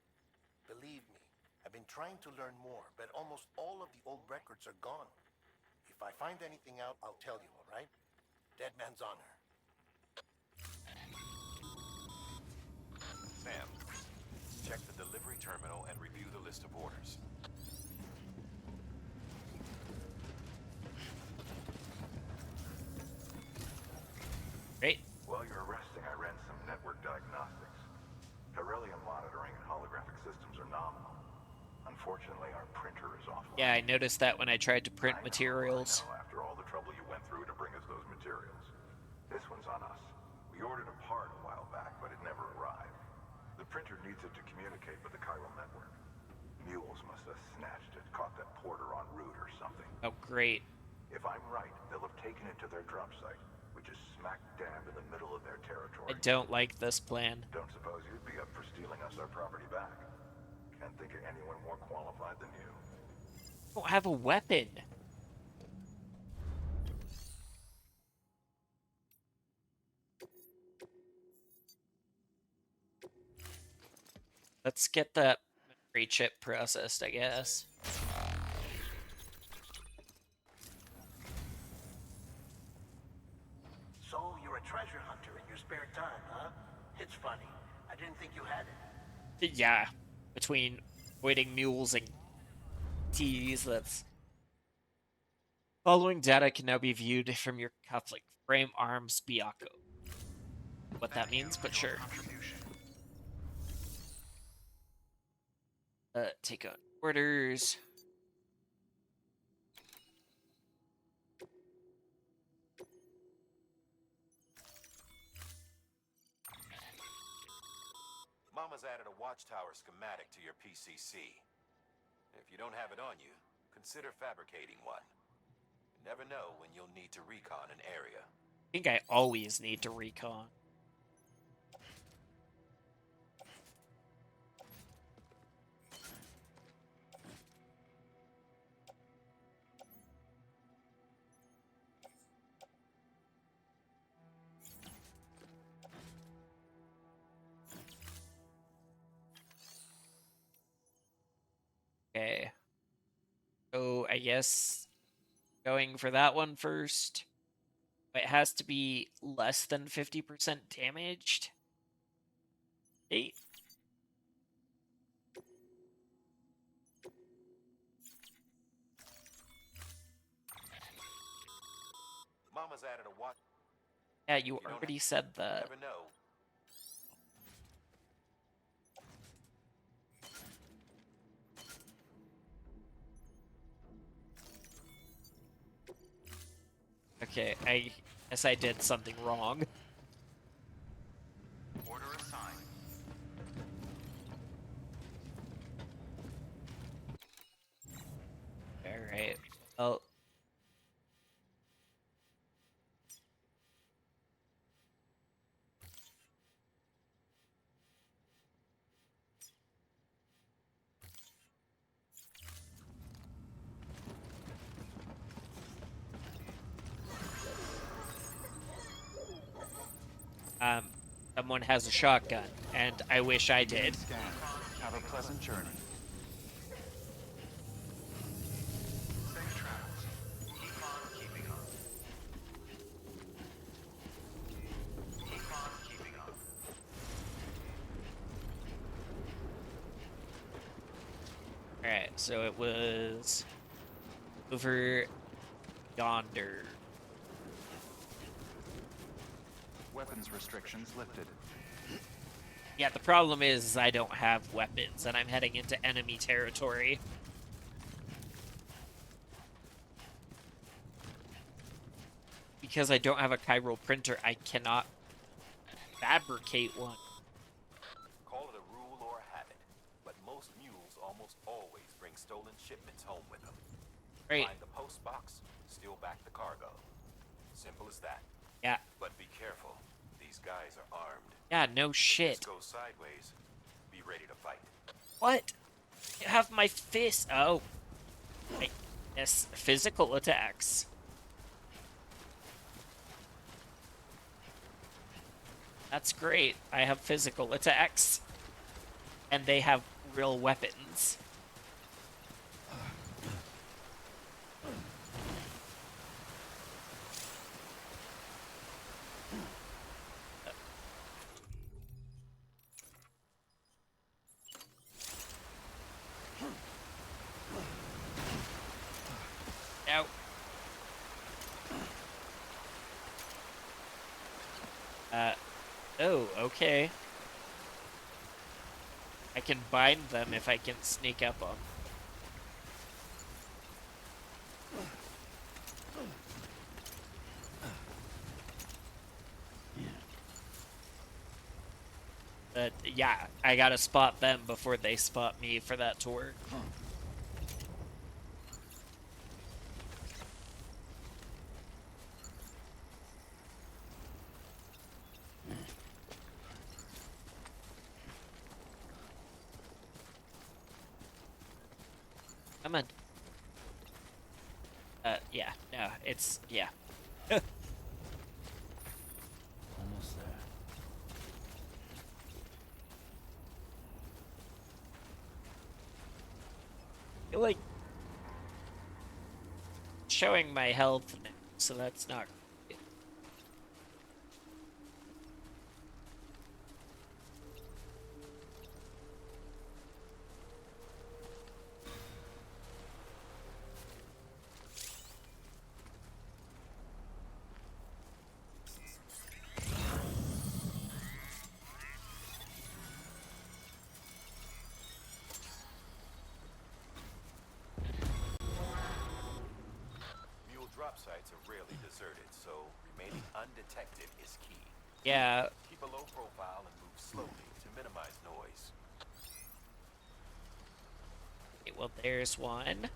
[SPEAKER 14] Believe me, I've been trying to learn more, but almost all of the old records are gone. If I find anything out, I'll tell you, all right? Dead man's honor.
[SPEAKER 3] Sam, check the delivery terminal and review the list of orders.
[SPEAKER 1] great.
[SPEAKER 12] While you're resting, I ran some network diagnostics. Beryllium monitoring and holographic systems are nominal. Unfortunately, our printer is offline.
[SPEAKER 1] Yeah, I noticed that when I tried to print materials.
[SPEAKER 12] I know, after all the trouble you went through to bring us those materials. This one's on us. We ordered a part a while back, but it never arrived. The printer needs it to communicate with the chiral network. Mules must have snatched it, caught that porter en route or something.
[SPEAKER 1] Oh, great.
[SPEAKER 12] If I'm right, they'll have taken it to their drop site, which is smack dab in the middle of their territory.
[SPEAKER 1] I don't like this plan.
[SPEAKER 12] Don't suppose you'd be up for stealing us our property back? Can't think of anyone more qualified than you.
[SPEAKER 1] I don't have a weapon. Let's get that memory chip processed, I guess.
[SPEAKER 14] So, you're a treasure hunter in your spare time, huh? It's funny. I didn't think you had it.
[SPEAKER 1] Yeah, between avoiding mules and T's, that's... Following data can now be viewed from your cufflink. Frame arms Biako. What that means, but sure. Take out orders.
[SPEAKER 3] Mama's added a watchtower schematic to your PCC. If you don't have it on you, consider fabricating one. You never know when you'll need to recon an area.
[SPEAKER 1] I think I always need to recon. Okay. So I guess going for that one first. It has to be less than 50% damaged. 8.
[SPEAKER 3] Mama's added a watch.
[SPEAKER 1] Yeah, you already said that.
[SPEAKER 3] Never know.
[SPEAKER 1] Okay, I Guess I did something wrong.
[SPEAKER 4] Order assigned.
[SPEAKER 1] Alright. Well. Someone has a shotgun, and I wish I did.
[SPEAKER 4] Scan. Have a pleasant journey. Safe travels. Keep on keeping on. Keep on keeping on.
[SPEAKER 1] Alright, so it was over yonder.
[SPEAKER 4] Weapons restrictions lifted.
[SPEAKER 1] Yeah, the problem is I don't have weapons, and I'm heading into enemy territory. Because I don't have a chiral printer, I cannot fabricate one.
[SPEAKER 3] Call it a rule or a habit, but most mules almost always bring stolen shipments home with them.
[SPEAKER 1] Right.
[SPEAKER 3] Find the post box, steal back the cargo. Simple as that.
[SPEAKER 1] Yeah.
[SPEAKER 3] But be careful. These guys are armed.
[SPEAKER 1] Yeah, no shit.
[SPEAKER 3] If this goes sideways, be ready to fight.
[SPEAKER 1] What? You have my fist. Oh. Yes, physical attacks. That's great. I have physical attacks. And they have real weapons. Ow. Oh, okay. I can bind them if I can sneak up on them. But yeah, I gotta spot them before they spot me for that to work. Come on. Yeah, no, it's, yeah.
[SPEAKER 2] Almost there.
[SPEAKER 1] I feel like showing my health now, so that's not great.
[SPEAKER 3] Mule drop sites are rarely deserted, so remaining undetected is key.
[SPEAKER 1] Yeah.
[SPEAKER 3] Keep a low profile and move slowly to minimize noise.
[SPEAKER 1] Okay, well, there's one.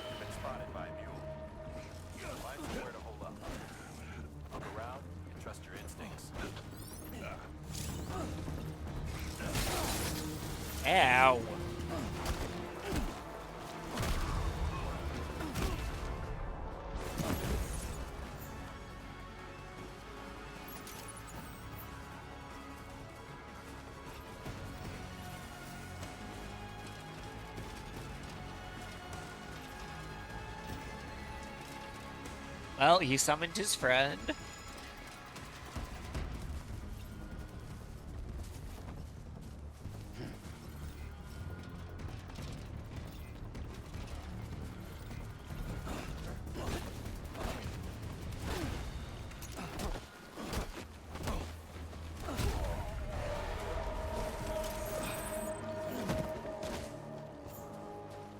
[SPEAKER 3] You've been spotted by a mule. Find somewhere to hold up. Look around and trust your instincts.
[SPEAKER 1] Ow. Well, he summoned his friend.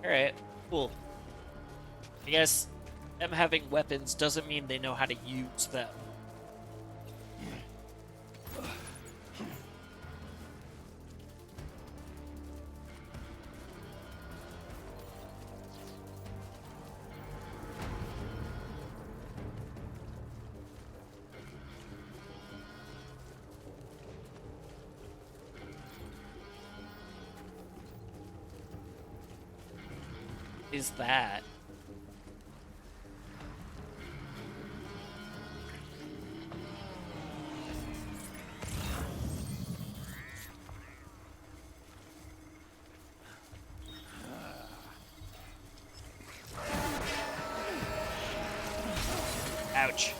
[SPEAKER 1] Alright, cool. I guess them having weapons doesn't mean they know how to use them. Is that? Ouch.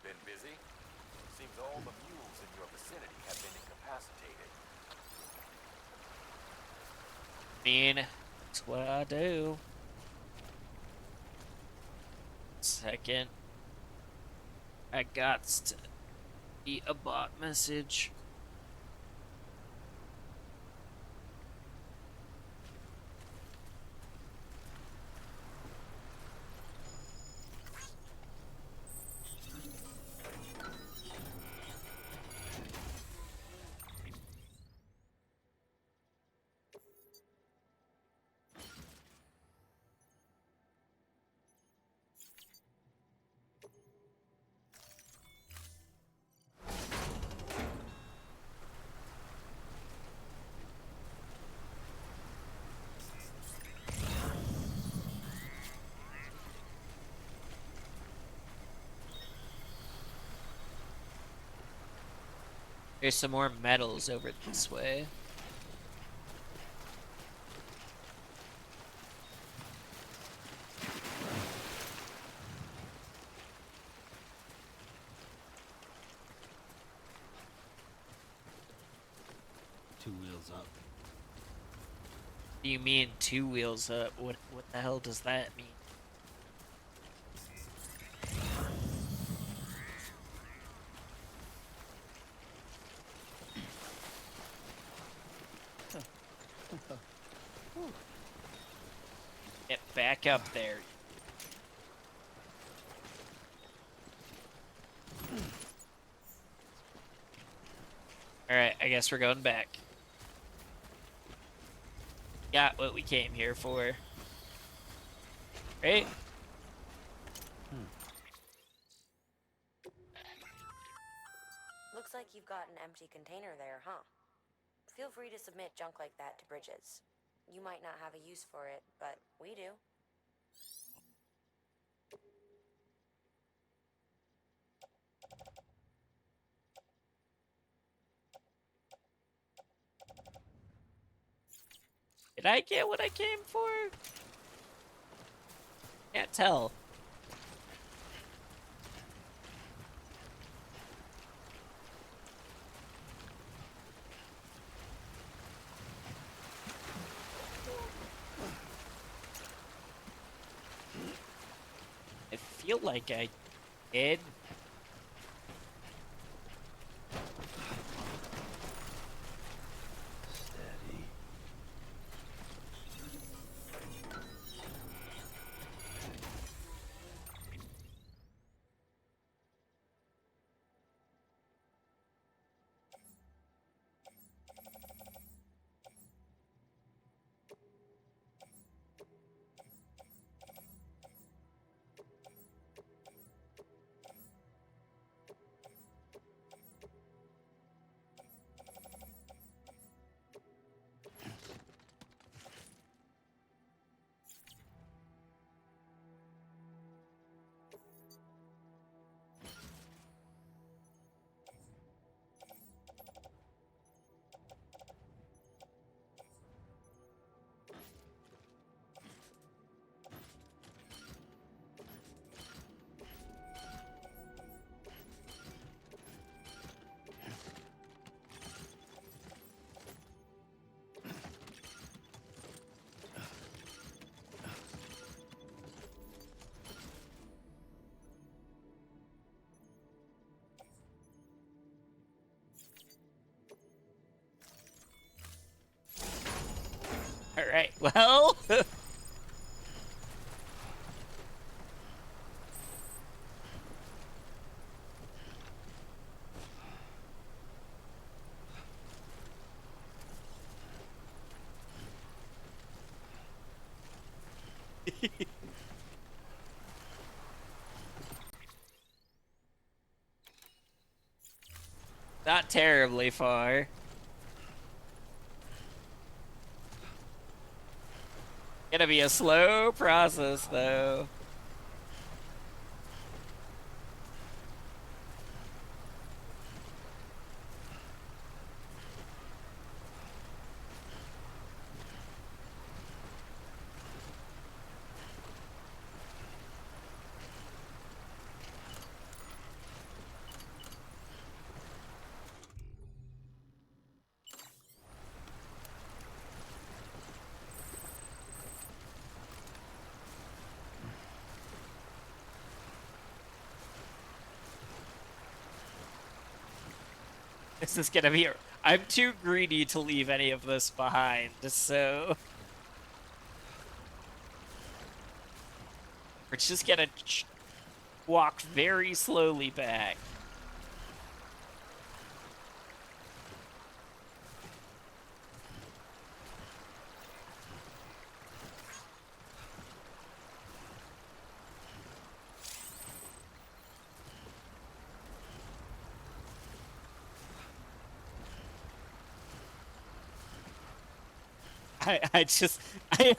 [SPEAKER 3] Been busy? Seems all the mules in your vicinity have been incapacitated.
[SPEAKER 1] I mean, that's what I do. Second. I got to be a bot message. There's some more metals over this way.
[SPEAKER 2] Two wheels up.
[SPEAKER 1] What do you mean 2 wheels up? What the hell does that mean? Get back up there. Alright, I guess we're going back. Got what we came here for. Right?
[SPEAKER 5] Looks like you've got an empty container there, huh? Feel free to submit junk like that to Bridges. You might not have a use for it, but we do.
[SPEAKER 1] Did I get what I came for? Can't tell. I feel like I did.
[SPEAKER 2] Steady.
[SPEAKER 1] Alright, well... Not terribly far. Gonna be a slow process, though. This is gonna be... I'm too greedy to leave any of this behind, so... We're just gonna walk very slowly back.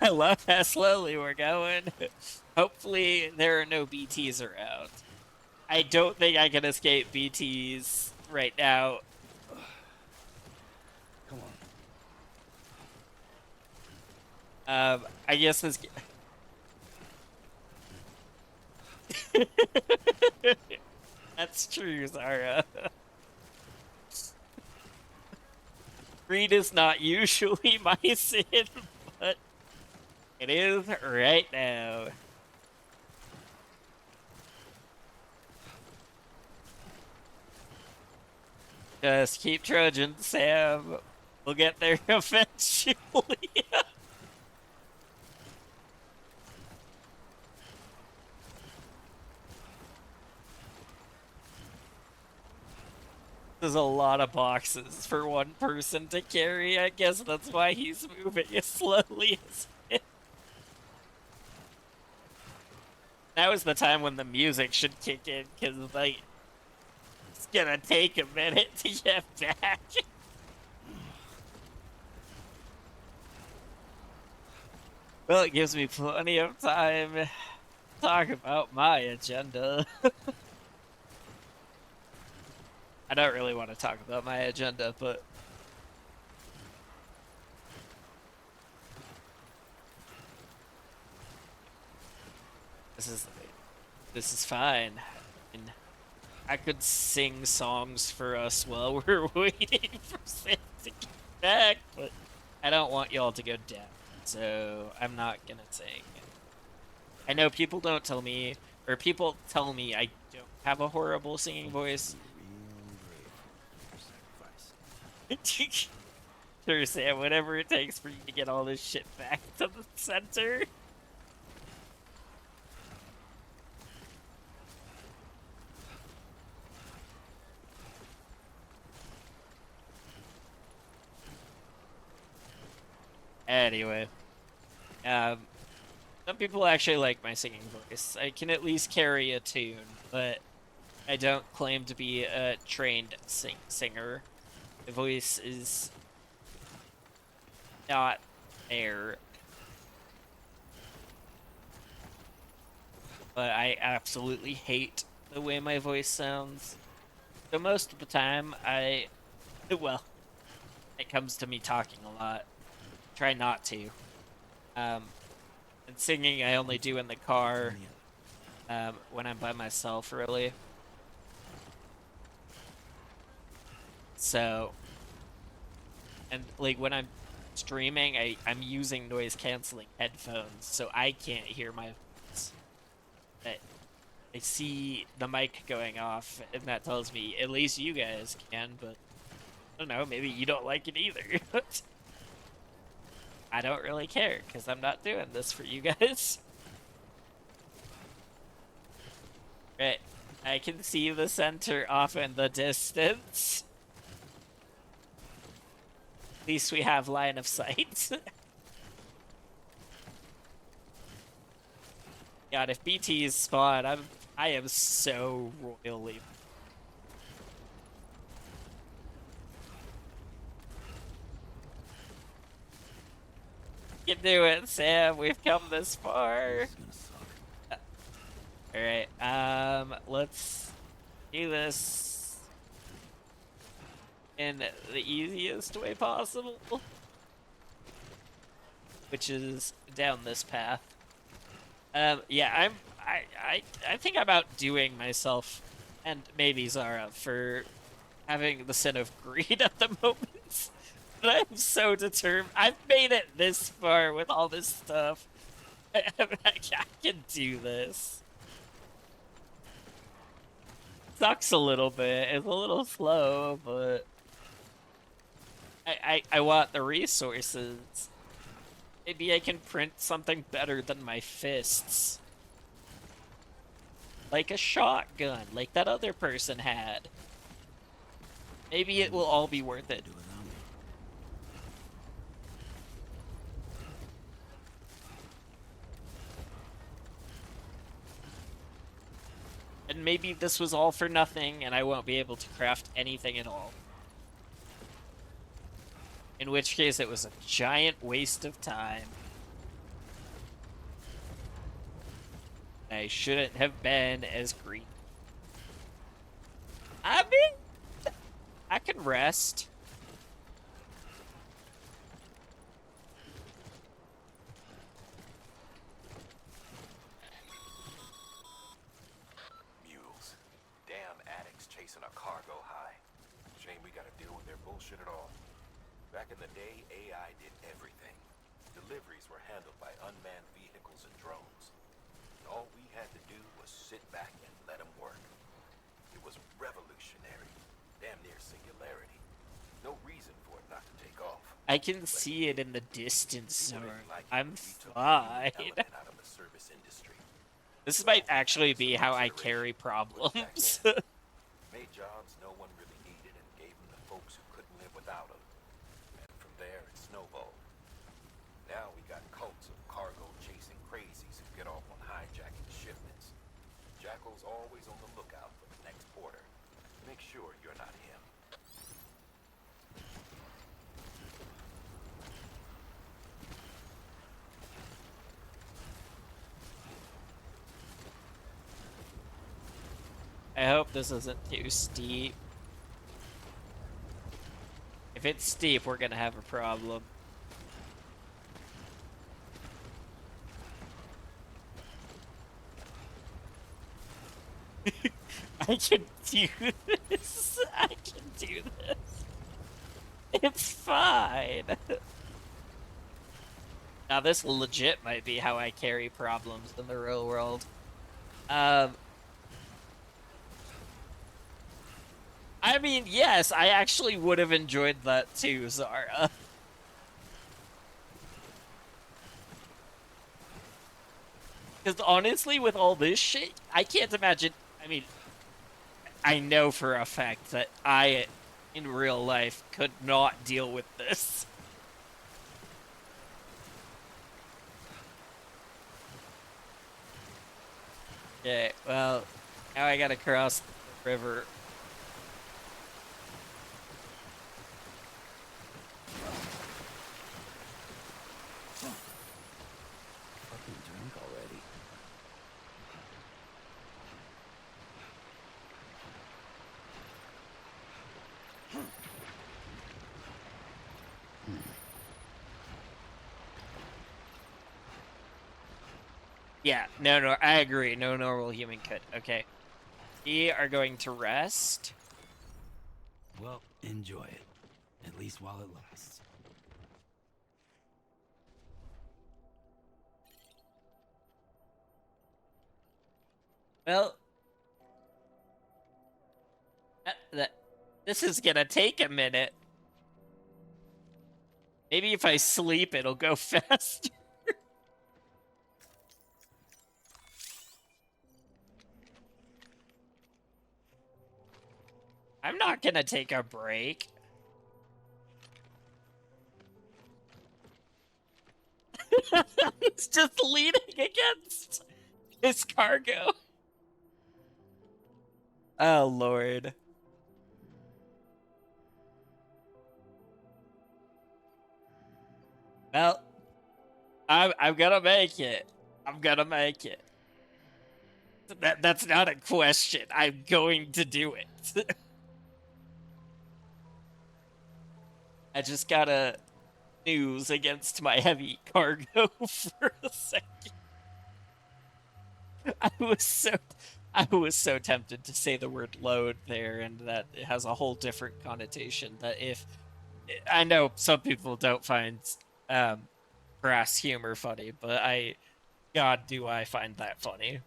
[SPEAKER 1] I love how slowly we're going. Hopefully there are no BTs around. I don't think I can escape BTs right now.
[SPEAKER 2] Come
[SPEAKER 1] on. I guess this... That's true, Zara. Greed is not usually my sin, but it is right now. Just keep trudging, Sam. We'll get there eventually. There's a lot of boxes for one person to carry. I guess that's why he's moving as slowly as he is. Now is the time when the music should kick in, because, like, it's gonna take a minute to get back. Well, it gives me plenty of time to talk about my agenda. I don't really want to talk about my agenda, but... This is fine. And I could sing songs for us while we're waiting for Sam to get back, but I don't want y'all to go down, so I'm not gonna sing. I know people don't tell me, or people tell me I don't have a horrible singing voice. Sure, Sam, whatever it takes for you to get all this shit back to the center. Anyway, some people actually like my singing voice. I can at least carry a tune, but I don't claim to be a trained singer. The voice is not there. But I absolutely hate the way my voice sounds. So most of the time, well, it comes to me talking a lot. Try not to. And singing I only do in the car when I'm by myself, really. So, and like when I'm streaming, I'm using noise-canceling headphones, so I can't hear my voice. But I see the mic going off, and that tells me at least you guys can, but I don't know, maybe you don't like it either. I don't really care, because I'm not doing this for you guys. Right. I can see the center off in the distance. At least we have line of sight. God, if BTs spawn, I am so royally. You can do it, Sam. We've come this far. All right. Let's do this in the easiest way possible, which is down this path. Yeah, I think I'm outdoing myself, and maybe Zara, for having the sin of greed at the moment. But I'm so determined. I've made it this far with all this stuff. I can do this. Sucks a little bit. It's a little slow, but I want the resources. Maybe I can print something better than my fists. Like a shotgun, like that other person had. Maybe it will all be worth it. And maybe this was all for nothing and I won't be able to craft anything at all. In which case it was a giant waste of time. I shouldn't have been as greedy. I mean, I can rest.
[SPEAKER 3] Mules. Damn addicts chasing a cargo high. Shame we gotta deal with their bullshit at all. Back in the day, AI did everything. Deliveries were handled by unmanned vehicles and drones. And all we had to do was sit back and let them work. It was revolutionary. Damn near singularity. No reason for it not to take off.
[SPEAKER 1] I can see it in the distance, Zora. I'm fine. This might actually be how I carry problems.
[SPEAKER 3] Made jobs no one really needed and gave them to folks who couldn't live without them. And from there, it snowballed. Now we got cults of cargo chasing crazies who get off on hijacking shipments. Jackal's always on the lookout for the next porter. Make sure you're not him.
[SPEAKER 1] I hope this isn't too steep. If it's steep, we're gonna have a problem. I can do this. I can do this. It's fine. Now this legit might be how I carry problems in the real world. I mean, yes, I actually would have enjoyed that too, Zara. Because honestly, with all this shit, I can't imagine. I mean, I know for a fact that I, in real life, could not deal with this. Okay, well, now I gotta cross the river.
[SPEAKER 2] Fucking drink already.
[SPEAKER 1] Yeah, no, I agree. No normal human could. Okay. We are going to rest.
[SPEAKER 2] Well, enjoy it. At least while it lasts.
[SPEAKER 1] Well, this is gonna take a minute. Maybe if I sleep, it'll go faster. I'm not gonna take a break. It's just leaning against his cargo. Oh, Lord. Well, I'm gonna make it. I'm gonna make it. That's not a question. I'm going to do it. I just gotta snooze against my heavy cargo for a second. I was so I was so tempted to say the word load there, and that it has a whole different connotation. That if I know some people don't find um crass humor funny, but God, do I find that funny.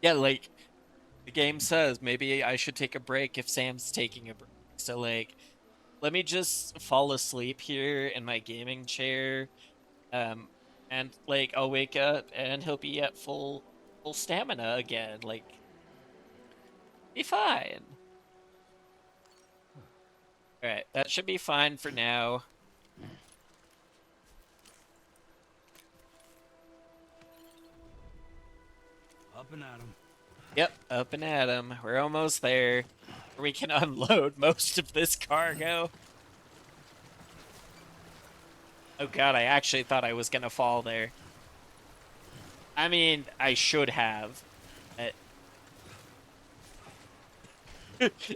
[SPEAKER 1] Yeah, like the game says, maybe I should take a break if Sam's taking a break. So like, let me just fall asleep here in my gaming chair, um, and like I'll wake up and he'll be at full stamina again. Like, be fine. All right, that should be fine for now.
[SPEAKER 9] Up and at 'em.
[SPEAKER 1] Yep, up and at 'em. We're almost there. We can unload most of this cargo. Oh God, I actually thought I was gonna fall there. I mean, I should have. But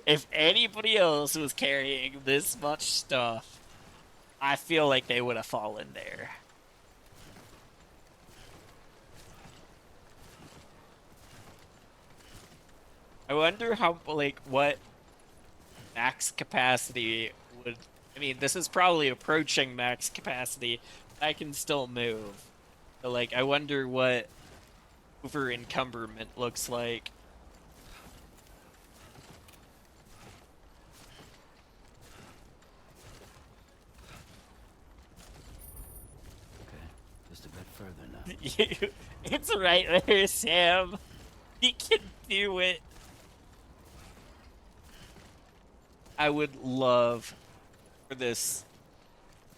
[SPEAKER 1] if anybody else was carrying this much stuff, I feel like they would have fallen there. I wonder how, like, what max capacity would. I mean, this is probably approaching max capacity. I can still move. So, like, I wonder what over encumberment looks like.
[SPEAKER 2] Okay, just a bit further now.
[SPEAKER 1] It's right there, Sam. You can do it. I would love for this.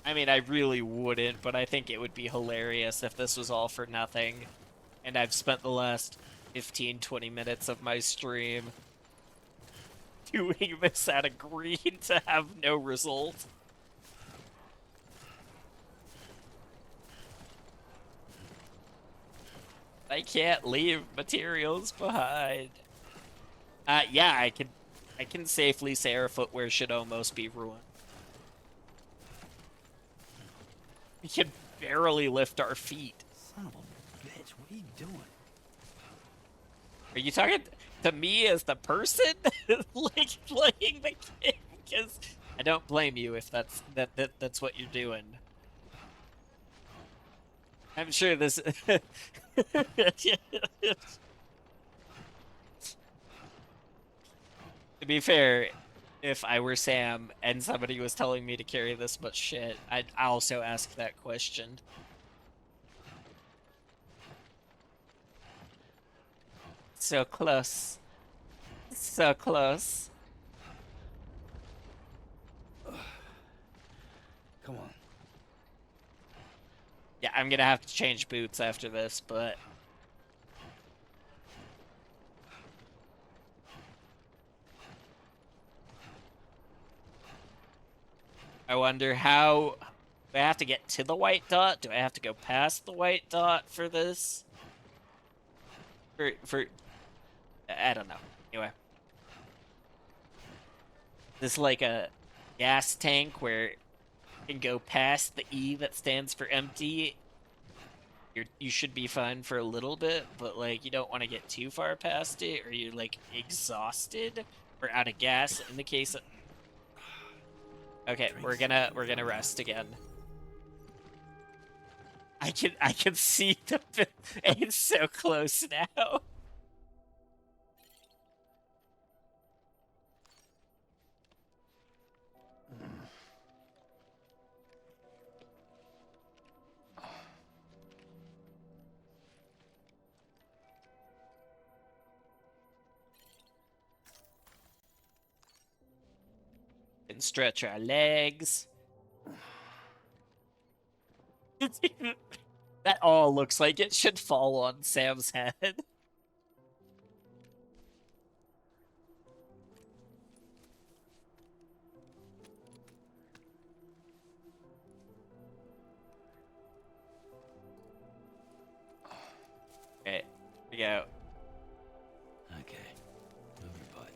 [SPEAKER 1] I mean, I really wouldn't, but I think it would be hilarious if this was all for nothing. And I've spent the last 15, 20 minutes of my stream doing this out of greed to have no result. I can't leave materials behind. Yeah, I can safely say our footwear should almost be ruined. We can barely lift our feet.
[SPEAKER 2] Son of a bitch, what are you doing?
[SPEAKER 1] Are you talking to me as the person, like playing the game? Because I don't blame you if that's what you're doing. I'm sure this. To be fair, if I were Sam and somebody was telling me to carry this much shit, I'd also ask that question. So close. So close.
[SPEAKER 2] Come on.
[SPEAKER 1] Yeah, I'm gonna have to change boots after this, but I wonder how. Do I have to get to the white dot? Do I have to go past the white dot for this? For I don't know. Anyway, this is like a gas tank where you can go past the E that stands for empty. You should be fine for a little bit, but like you don't want to get too far past it, or you're like exhausted or out of gas. In the case of okay, we're gonna rest again. I can see the it's so close now. Can stretch our legs. That all looks like it should fall on Sam's head. Okay, here we go.
[SPEAKER 2] Okay. Move your butt.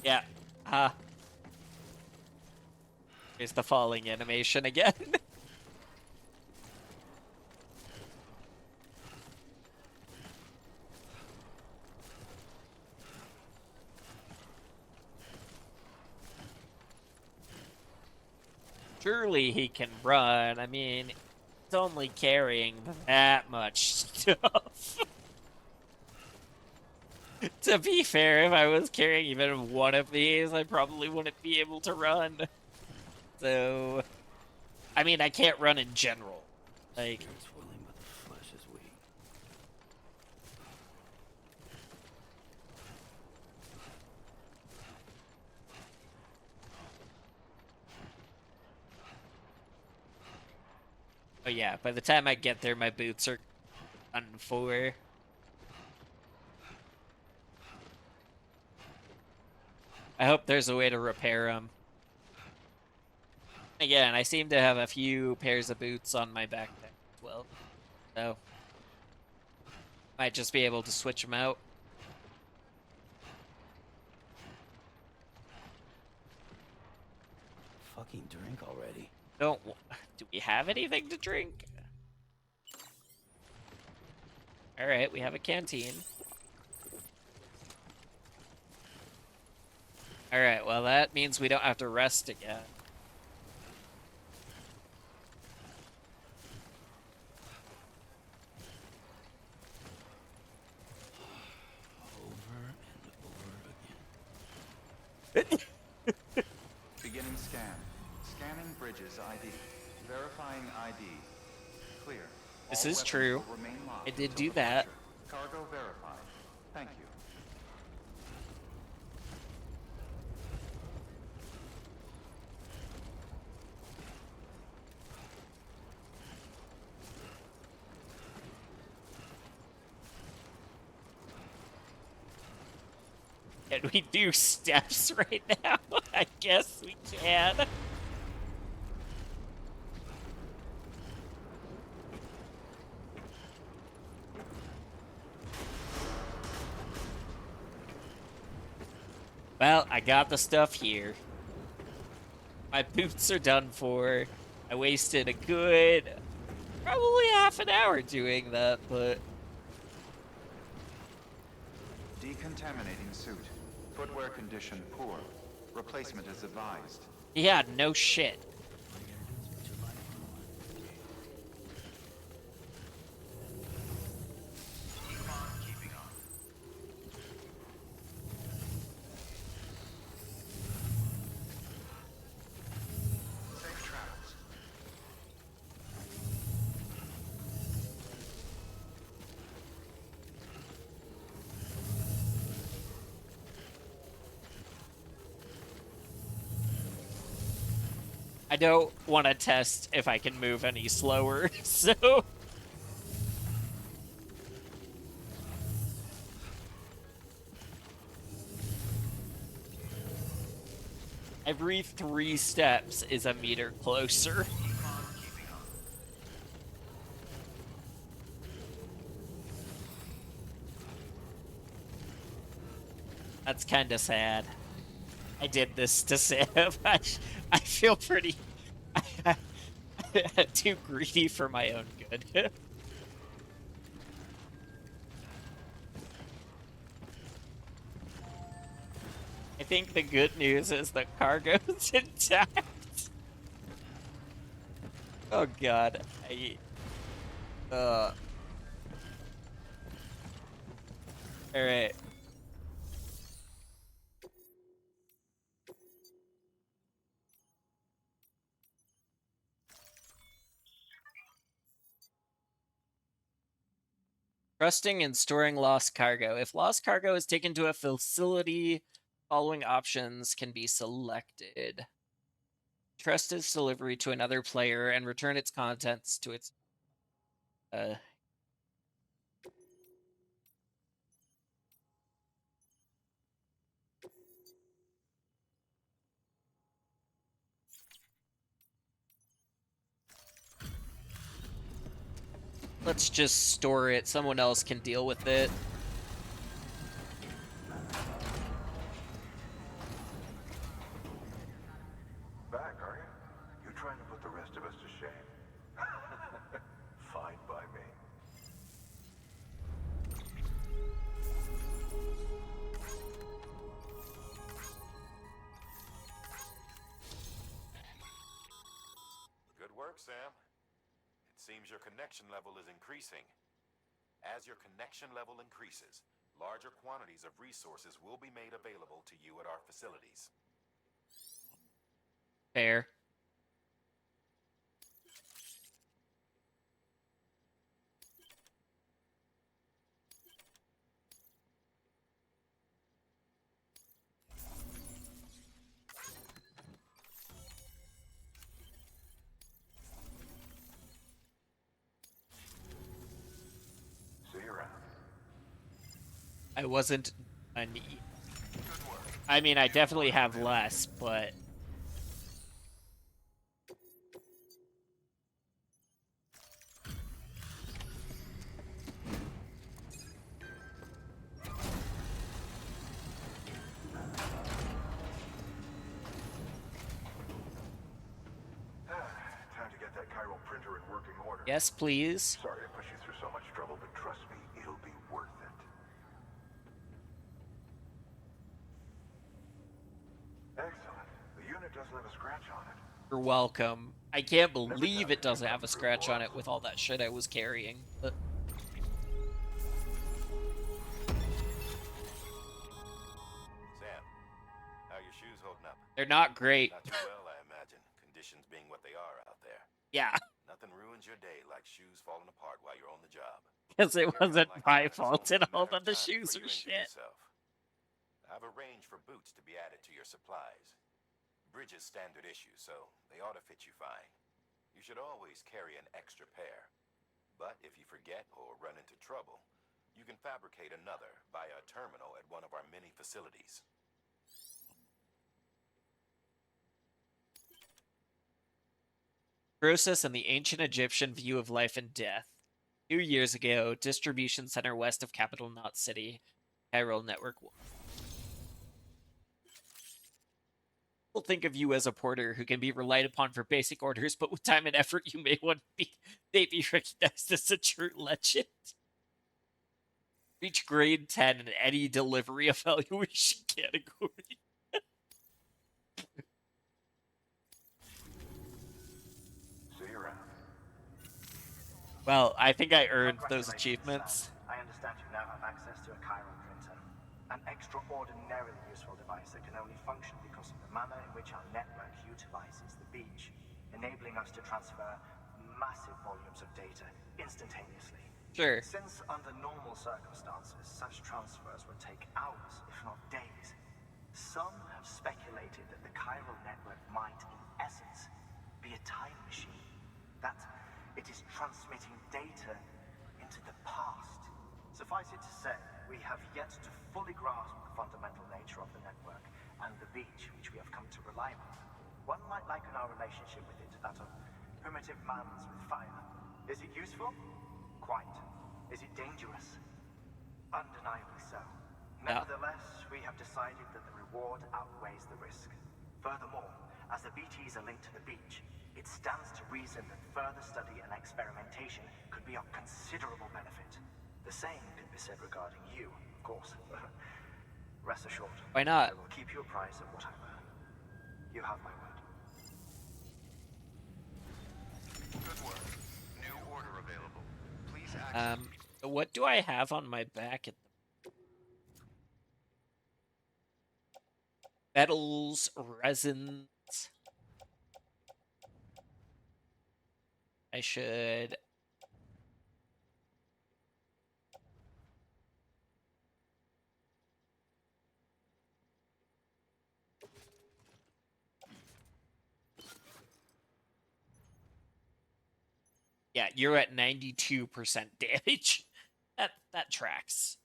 [SPEAKER 1] Yeah. Here's the falling animation again. Surely he can run. I mean, he's only carrying that much stuff. To be fair, if I was carrying even one of these, I probably wouldn't be able to run. So, I mean, I can't run in general. Like,
[SPEAKER 2] Spirit's willing, but the flesh is weak.
[SPEAKER 1] oh yeah, by the time I get there, my boots are done for. I hope there's a way to repair them. Again, I seem to have a few pairs of boots on my backpack as well. So, might just be able to switch them out.
[SPEAKER 2] Fucking drink already.
[SPEAKER 1] Do we have anything to drink? Alright, we have a canteen. Alright, well that means we don't have to rest again.
[SPEAKER 4] Beginning scan. Scanning Bridges ID. Verifying ID. Clear.
[SPEAKER 1] This
[SPEAKER 4] All
[SPEAKER 1] is
[SPEAKER 4] weapons
[SPEAKER 1] true.
[SPEAKER 4] will remain locked
[SPEAKER 1] I did
[SPEAKER 4] until
[SPEAKER 1] do that.
[SPEAKER 4] departure. Cargo verified. Thank you.
[SPEAKER 1] Can we do steps right now? I guess we can. Well, I got the stuff here. My boots are done for. I wasted a good, probably half an hour doing that, but...
[SPEAKER 4] Decontaminating suit. Footwear condition poor. Replacement is advised.
[SPEAKER 1] Yeah, no shit. I don't want to test if I can move any slower, so... Every 3 steps is a meter closer. That's kind of sad. I did this to Sam. I feel pretty... too greedy for my own good. I think the good news is the cargo's intact. Oh god. Alright. Trusting and storing lost cargo. If lost cargo is taken to a facility, following options can be selected. Trust its delivery to another player and return its contents to its... Let's just store it. Someone else can deal with it.
[SPEAKER 12] Back, are you? You trying to put the rest of us to shame? Fine by me.
[SPEAKER 3] Good work, Sam. It seems your connection level is increasing. As your connection level increases, larger quantities of resources will be made available to you at our facilities.
[SPEAKER 1] Fair.
[SPEAKER 12] See you around.
[SPEAKER 1] I wasn't I mean, I definitely have less, but...
[SPEAKER 12] Time to get that chiral printer in working order.
[SPEAKER 1] Yes, please.
[SPEAKER 12] Sorry to push you through so much trouble, but trust me, it'll be worth it. Excellent. The unit doesn't have a scratch on it.
[SPEAKER 1] You're welcome. I can't believe it doesn't have a scratch on it with all that shit I was carrying. But...
[SPEAKER 3] Sam, how are your shoes holding up?
[SPEAKER 1] They're not great.
[SPEAKER 3] Not too well, I imagine. Conditions being what they are out there.
[SPEAKER 1] Yeah.
[SPEAKER 3] Nothing ruins your day like shoes falling apart while you're on the job.
[SPEAKER 1] Because it wasn't my fault at all that the shoes are shit.
[SPEAKER 3] I have arranged for boots to be added to your supplies. Bridges standard issue, so they ought to fit you fine. You should always carry an extra pair. But if you forget or run into trouble, you can fabricate another via a terminal at one of our many facilities.
[SPEAKER 1] Process and the ancient Egyptian view of life and death. 2 years ago, distribution center west of capital Knot City, chiral network. People think of you as a porter who can be relied upon for basic orders, but with time and effort, you may one be recognized as a true legend. Reach grade 10 in any delivery evaluation category.
[SPEAKER 12] See you around.
[SPEAKER 1] Well, I think I earned those achievements.
[SPEAKER 11] I understand you now have access to a chiral printer. An extraordinarily useful device that can only function because of the manner in which our network utilizes the beach, enabling us to transfer massive volumes of data instantaneously.
[SPEAKER 1] Sure.
[SPEAKER 11] Since under normal circumstances, such transfers would take hours, if not days, some have speculated that the chiral network might, in essence, be a time machine. That it is transmitting data into the past. Suffice it to say, we have yet to fully grasp the fundamental nature of the network and the beach which we have come to rely on. One might liken our relationship with it to that of primitive mans with fire. Is it useful? Quite. Is it dangerous? Undeniably so. Nevertheless, we have decided that the reward outweighs the risk. Furthermore, as the BTs are linked to the beach, it stands to reason that further study and experimentation could be of considerable benefit. The same could be said regarding you, of course. Rest assured.
[SPEAKER 1] Why not?
[SPEAKER 11] I will keep you apprised of what I learn. You have my word.
[SPEAKER 4] Good work. New order available. Please act.
[SPEAKER 1] What do I have on my back at the... Metals, resins. I should... Yeah, you're at 92% damage. That tracks.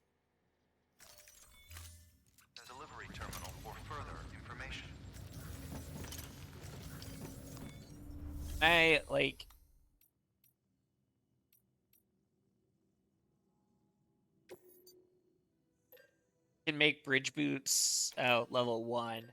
[SPEAKER 4] Delivery terminal for further information.
[SPEAKER 1] I like can make bridge boots level 1.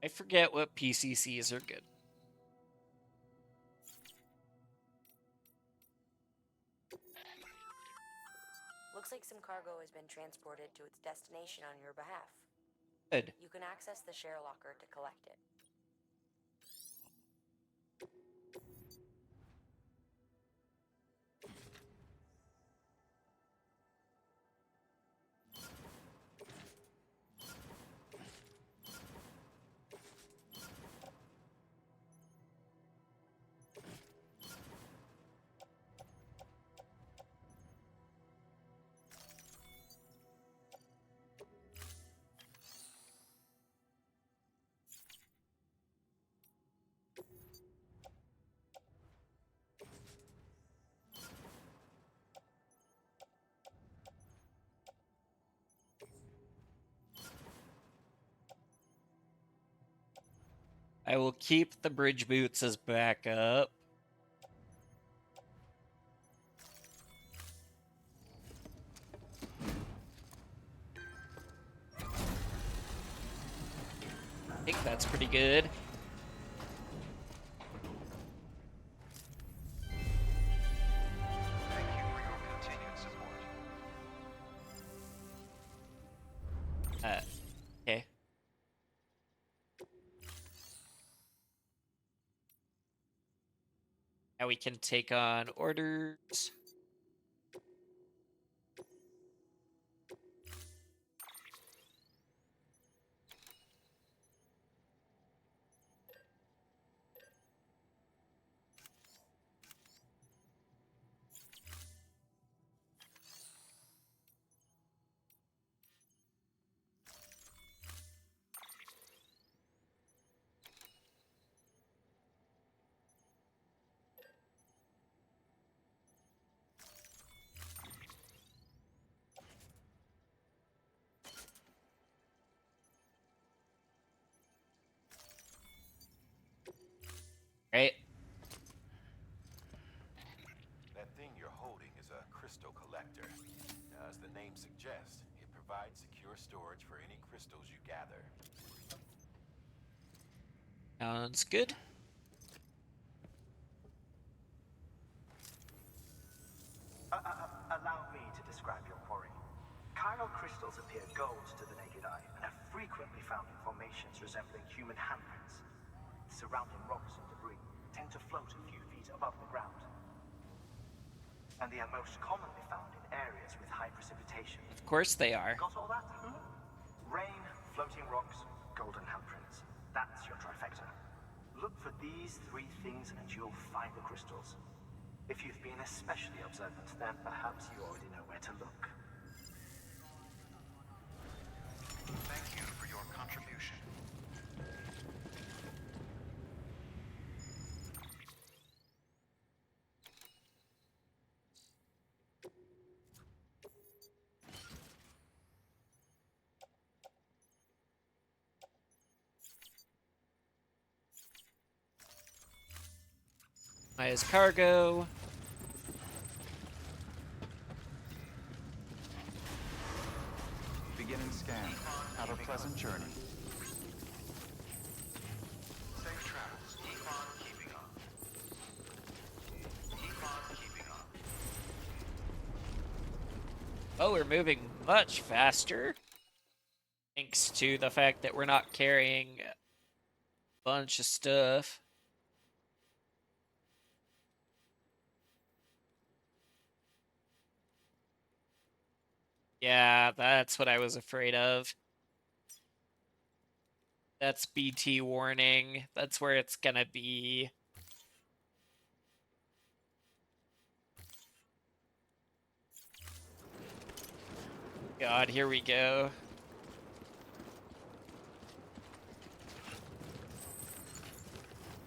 [SPEAKER 1] I forget what PCCs are good.
[SPEAKER 5] Looks like some cargo has been transported to its destination on your behalf.
[SPEAKER 1] Good.
[SPEAKER 5] You can access the share locker to collect it.
[SPEAKER 1] I will keep the bridge boots as backup. I think that's pretty good.
[SPEAKER 4] Thank you for your continued support.
[SPEAKER 1] Okay. Now we can take on orders. Right.
[SPEAKER 3] That thing you're holding is a crystal collector. Now, as the name suggests, it provides secure storage for any crystals you gather.
[SPEAKER 1] Sounds good.
[SPEAKER 11] Allow me to describe your quarry. Chiral crystals appear gold to the naked eye and are frequently found in formations resembling human handprints. Surrounding rocks and debris tend to float a few feet above the ground. And they are most commonly found in areas with high precipitation.
[SPEAKER 1] Of course they are.
[SPEAKER 11] Got all that? Rain, floating rocks, golden handprints. That's your trifecta. Look for these 3 things and you'll find the crystals. If you've been especially observant, then perhaps you already know where to look.
[SPEAKER 4] Thank you for your contribution.
[SPEAKER 1] As cargo.
[SPEAKER 4] Beginning scan. Have a pleasant journey. Safe travels. Keep on keeping up. Keep on keeping up.
[SPEAKER 1] Oh, we're moving much faster. Thanks to the fact that we're not carrying a bunch of stuff. Yeah, that's what I was afraid of. That's BT warning. That's where it's gonna be. God, here we go.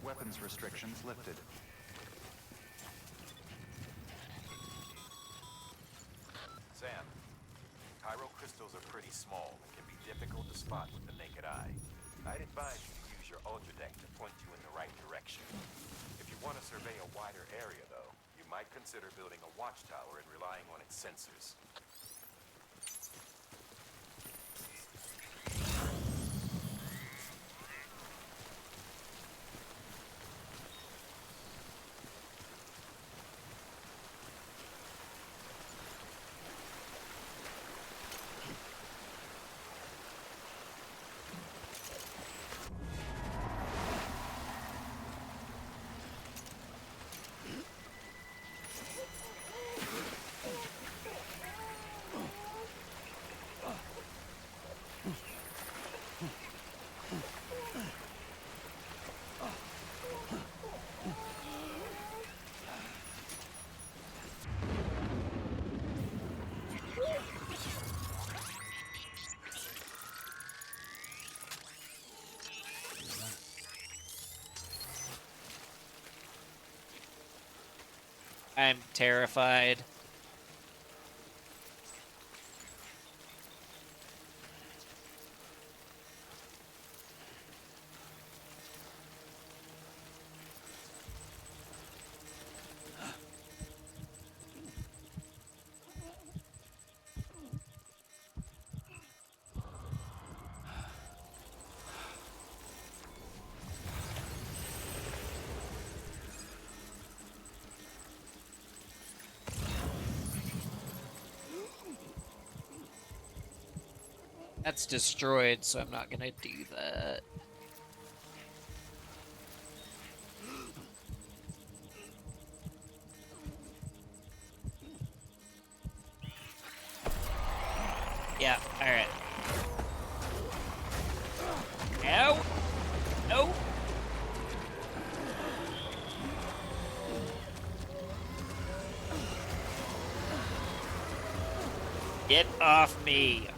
[SPEAKER 4] Weapons restrictions lifted.
[SPEAKER 3] Sam, Cairo crystals are pretty small and can be difficult to spot with the naked eye. I'd advise you to use your ultra deck to point you in the right direction. If you want to survey a wider area, though, you might consider building a watchtower and relying on its sensors.
[SPEAKER 1] I'm terrified. That's destroyed, so I'm not gonna do that. Yeah, alright. Ow! No! Get off me!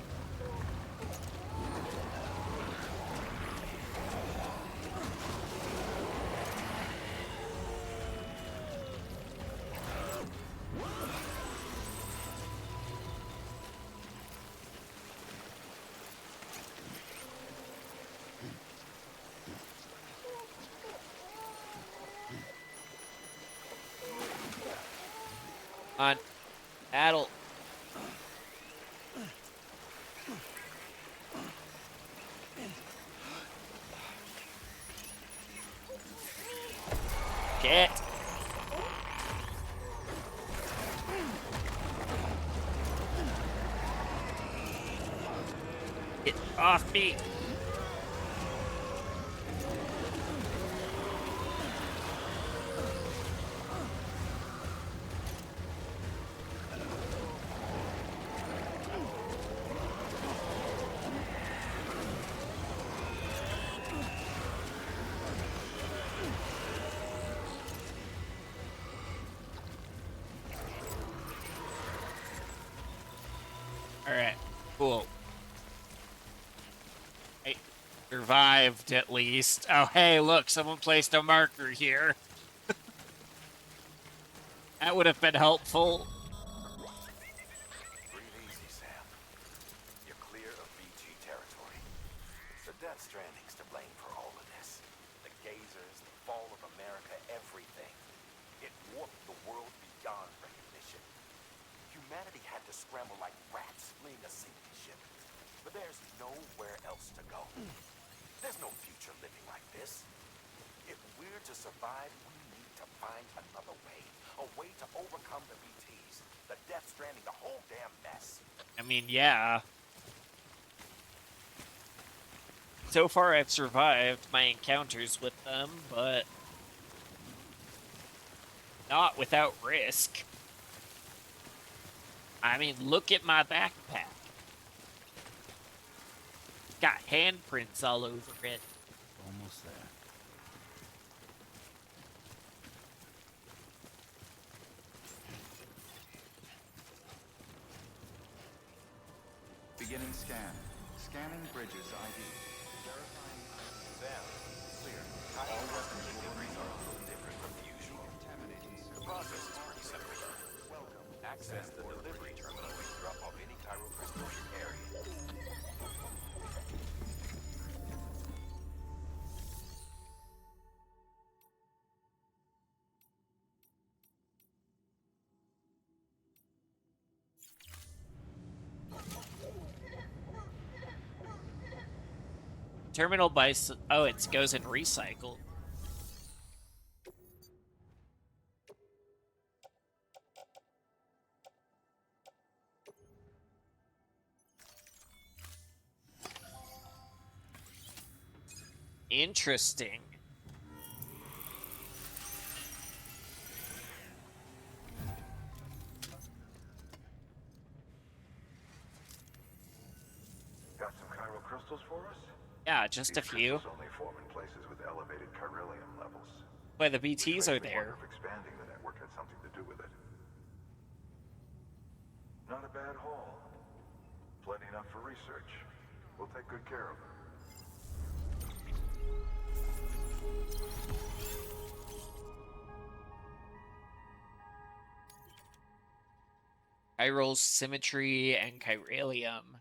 [SPEAKER 1] On battle. Shit. Get off me. Alright, cool. I survived at least. Oh, hey, look, someone placed a marker here. That would have been helpful.
[SPEAKER 3] Breathe easy, Sam. You're clear of BG territory. The Death Stranding's to blame for all of this. The gazers, the fall of America, everything. It warped the world beyond recognition. Humanity had to scramble like rats fleeing a sinking ship. But there's nowhere else to go. There's no future living like this. If we're to survive, we need to find another way. A way to overcome the BTs, the Death Stranding, the whole damn mess.
[SPEAKER 1] I mean, yeah. So far, I've survived my encounters with them, but not without risk. I mean, look at my backpack. Got handprints all over it.
[SPEAKER 2] Almost there.
[SPEAKER 4] Beginning scan. Scanning bridges ID. Verifying ID.
[SPEAKER 3] Sam,
[SPEAKER 4] Clear.
[SPEAKER 3] All
[SPEAKER 4] All weapons will
[SPEAKER 3] deliveries
[SPEAKER 4] remain
[SPEAKER 3] are a
[SPEAKER 4] on.
[SPEAKER 3] little different from the usual.
[SPEAKER 4] Decontaminating
[SPEAKER 3] The
[SPEAKER 4] suit.
[SPEAKER 3] process is pretty simple.
[SPEAKER 4] Welcome.
[SPEAKER 3] Access the delivery terminal and drop off any chiral crystals you carry.
[SPEAKER 1] Terminal buys. Oh, it goes in recycle. Interesting.
[SPEAKER 12] Got some chiral crystals for us?
[SPEAKER 1] Yeah, just a
[SPEAKER 12] These
[SPEAKER 1] few.
[SPEAKER 12] crystals only form in places with elevated chiralium levels.
[SPEAKER 1] Why the
[SPEAKER 12] Which
[SPEAKER 1] BTs
[SPEAKER 12] makes
[SPEAKER 1] are
[SPEAKER 12] me
[SPEAKER 1] there.
[SPEAKER 12] wonder if expanding the network had something to do with it. Not a bad haul. Plenty enough for research. We'll take good care of them.
[SPEAKER 1] Chiral symmetry and chiralium.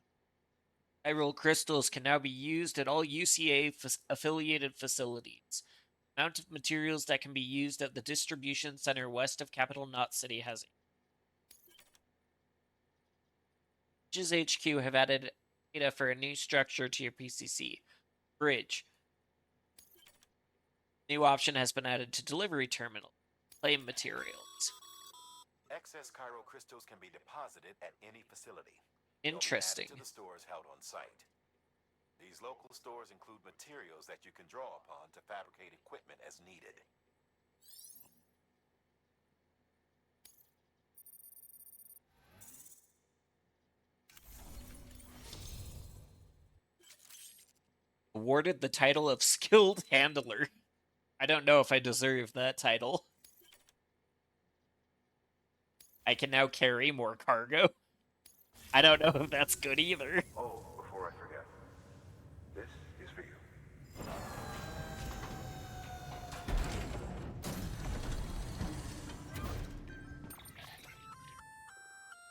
[SPEAKER 1] Chiral crystals can now be used at all UCA affiliated facilities. Amount of materials that can be used at the distribution center west of Capital Knot City has. Bridges HQ have added data for a new structure to your PCC. Bridge. New option has been added to delivery terminal. Claim materials.
[SPEAKER 3] Excess chiral crystals can be deposited at any facility.
[SPEAKER 1] Interesting.
[SPEAKER 3] They'll be added to the stores held on site. These local stores include materials that you can draw upon to fabricate equipment as needed.
[SPEAKER 1] Awarded the title of skilled handler. I don't know if I deserve that title. I can now carry more cargo. I don't know if that's good either.
[SPEAKER 12] Oh, before I forget. This is for you.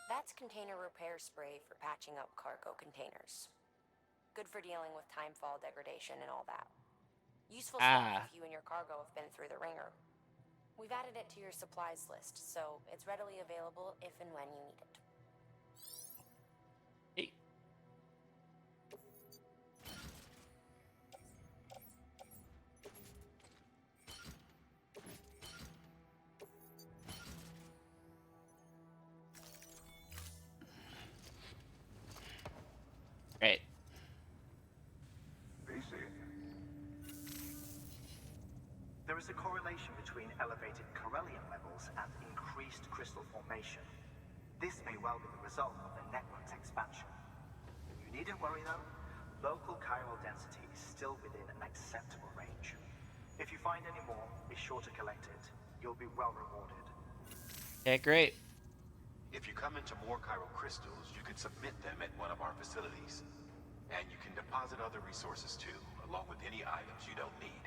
[SPEAKER 5] That's container repair spray for patching up cargo containers. Good for dealing with timefall degradation and all that. Useful stuff if you and your cargo have been through the ringer. We've added it to your supplies list, so it's readily available if and when you need it.
[SPEAKER 1] Hey. Right.
[SPEAKER 11] There is a correlation between elevated chiralium levels and increased crystal formation. This may well be the result of the network's expansion. You needn't worry though. Local chiral density is still within an acceptable range. If you find any more, be sure to collect it. You'll be well rewarded.
[SPEAKER 1] Okay, great.
[SPEAKER 3] If you come into more chiral crystals, you can submit them at one of our facilities. And you can deposit other resources too, along with any items you don't need.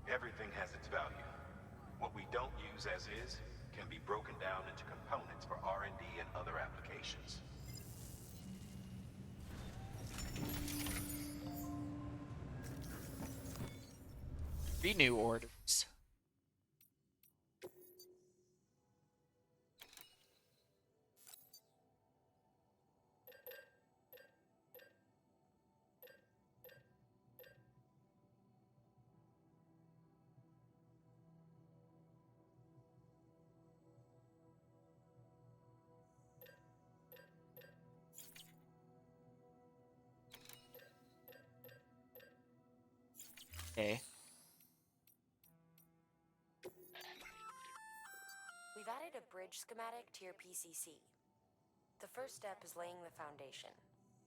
[SPEAKER 3] Everything has its value. What we don't use as is can be broken down into components for R&D and other applications.
[SPEAKER 1] Renew orders. Okay.
[SPEAKER 5] We've added a bridge schematic to your PCC. The first step is laying the foundation,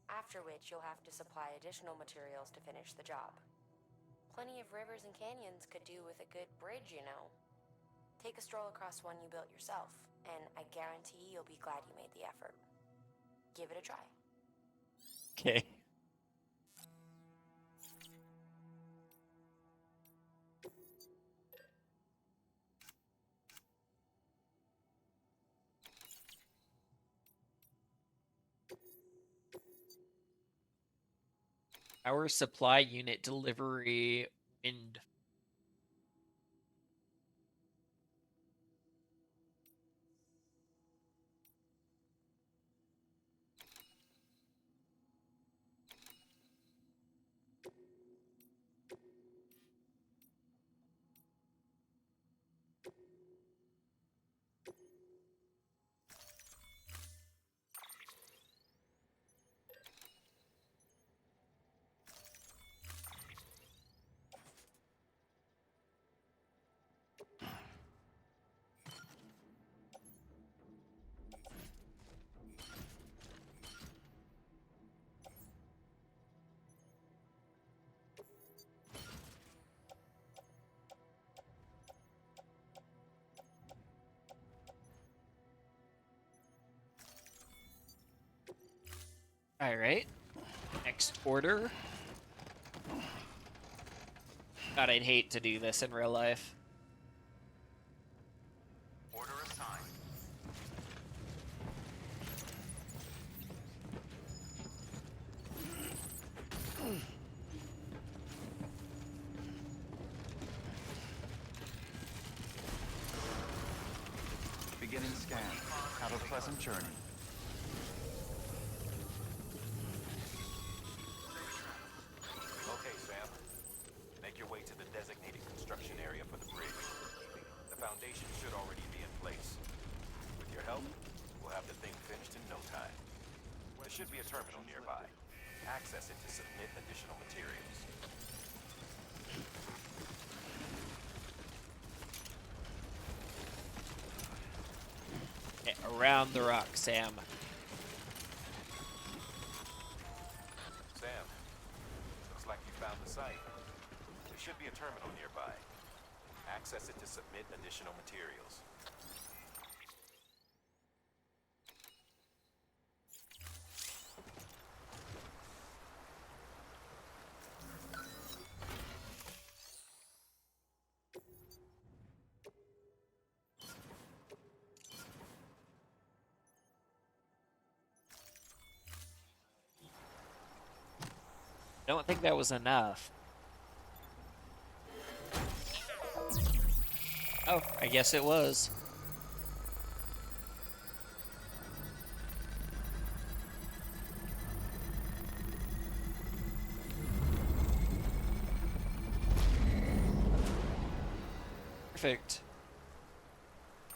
[SPEAKER 5] after which you'll have to supply additional materials to finish the job. Plenty of rivers and canyons could do with a good bridge, you know. Take a stroll across one you built yourself, and I guarantee you'll be glad you made the effort. Give it a try.
[SPEAKER 1] Okay. Power supply unit delivery wind. All right. Next order. God, I'd hate to do this in real life.
[SPEAKER 4] Order assigned. Beginning scan. Have a pleasant journey.
[SPEAKER 3] Okay, Sam. Make your way to the designated construction area for the bridge. The foundation should already be in place. With your help, we'll have the thing finished in no time. There should be a terminal nearby. Access it to submit additional materials.
[SPEAKER 1] Okay, around the rock, Sam.
[SPEAKER 3] Sam, looks like you found the site. There should be a terminal nearby. Access it to submit additional materials.
[SPEAKER 1] Don't think that was enough. Oh, I guess it was. Perfect.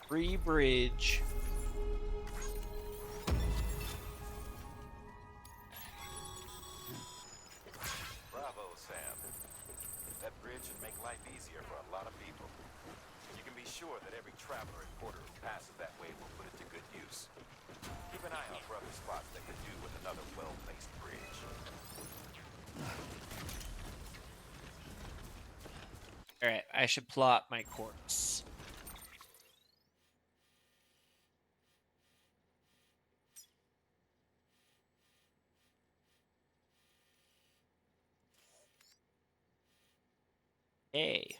[SPEAKER 1] Free bridge.
[SPEAKER 3] Bravo, Sam. That bridge should make life easier for a lot of people. You can be sure that every traveler and porter who passes that way will put it to good use. Keep an eye out for other spots that could do with another well-placed bridge.
[SPEAKER 1] Alright, I should plot my course. Hey.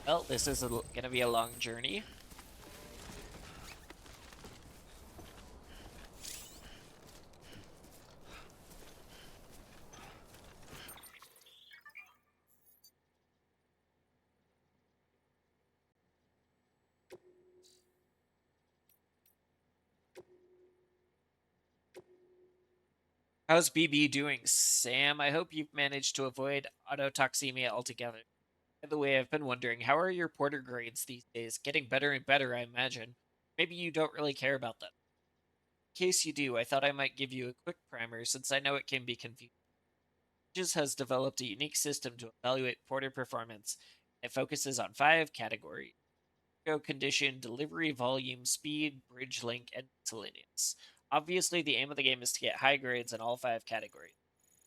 [SPEAKER 1] Well, this is gonna be a long journey. How's BB doing, Sam? I hope you've managed to avoid autotoxemia altogether. By the way, I've been wondering, how are your porter grades these days? Getting better and better, I imagine. Maybe you don't really care about them. In case you do, I thought I might give you a quick primer since I know it can be confusing. Bridges has developed a unique system to evaluate porter performance. It focuses on 5 categories: cargo condition, delivery volume, speed, bridge length, and miscellaneous. Obviously, the aim of the game is to get high grades in all 5 categories.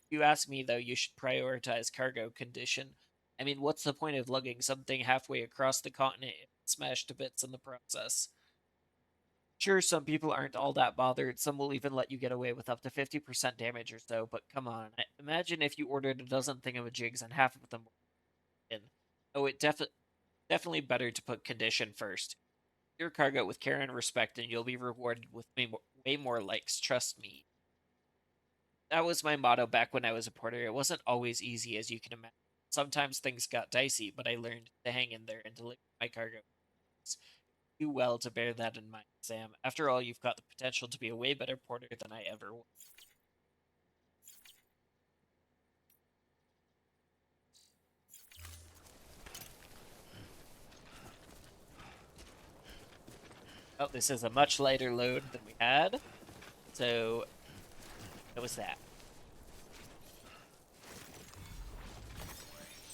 [SPEAKER 1] If you ask me, though, you should prioritize cargo condition. I mean, what's the point of lugging something halfway across the continent and smashed to bits in the process? Sure, some people aren't all that bothered. Some will even let you get away with up to 50% damage or so, but come on. Imagine if you ordered a dozen thingamajigs and half of them were in. Oh, definitely better to put condition first. Your cargo with care and respect, and you'll be rewarded with way more likes, trust me. That was my motto back when I was a porter. It wasn't always easy, as you can imagine. Sometimes things got dicey, but I learned to hang in there and deliver my cargo. Do well to bear that in mind, Sam. After all, you've got the potential to be a way better porter than I ever was. Oh, this is a much lighter load than we had. So, that was that.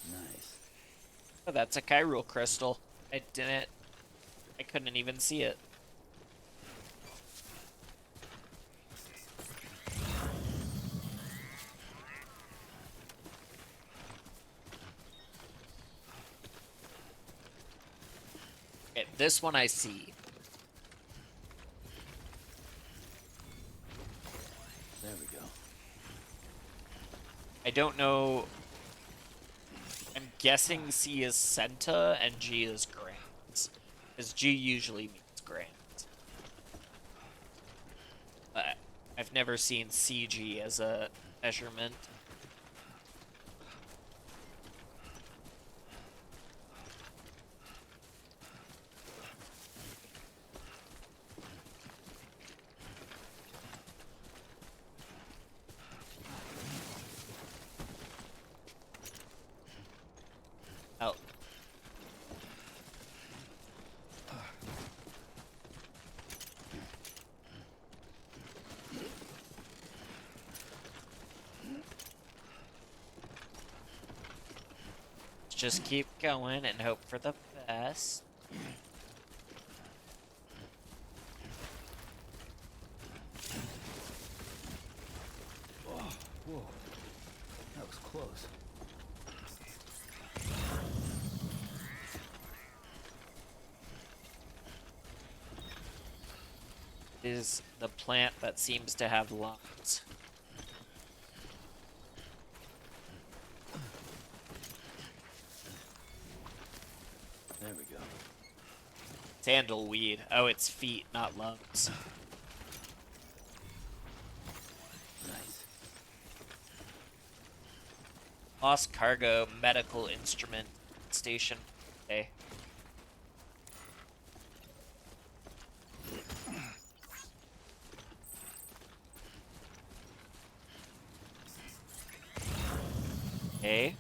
[SPEAKER 2] Nice.
[SPEAKER 1] Oh, that's a chiral crystal. I couldn't even see it. Okay, this one I see.
[SPEAKER 2] There we go.
[SPEAKER 1] I don't know. I'm guessing C is Senta and G is Grant. Because G usually means Grant. But I've never seen CG as a measurement. Oh. Just keep going and hope for the best.
[SPEAKER 2] Oh, whoa. That was close.
[SPEAKER 1] Is the plant that seems to have lungs.
[SPEAKER 2] There we go.
[SPEAKER 1] Sandalweed. Oh, it's feet, not lungs.
[SPEAKER 2] Nice.
[SPEAKER 1] Lost cargo medical instrument station. Okay. Okay.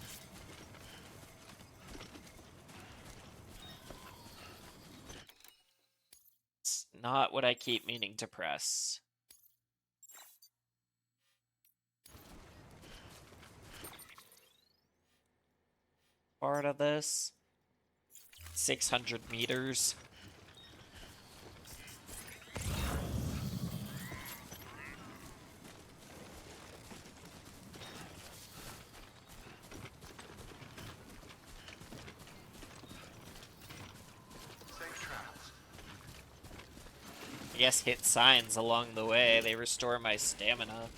[SPEAKER 1] It's not what I keep meaning to press. Part of this. 600 meters.
[SPEAKER 4] Safe travels.
[SPEAKER 1] I guess hit signs along the way. They restore my stamina.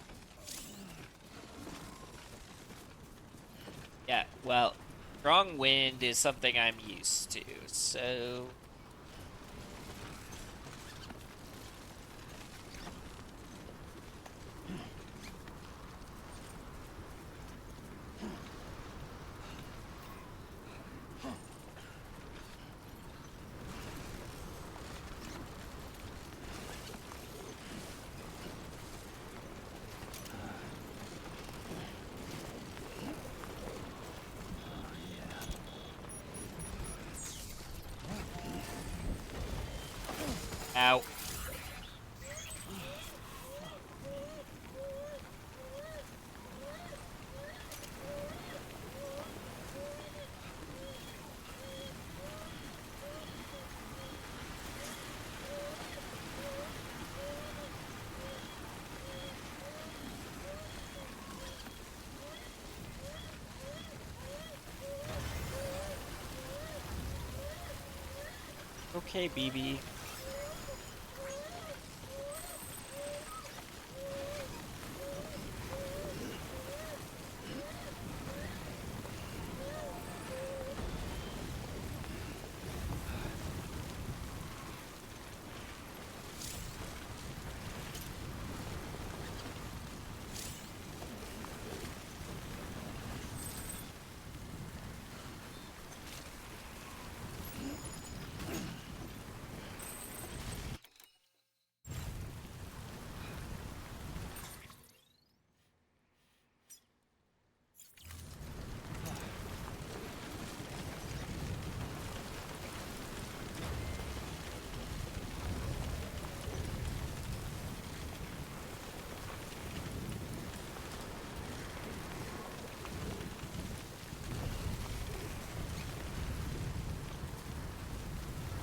[SPEAKER 1] Yeah, well, strong wind is something I'm used to, so... Ow. okay, BB.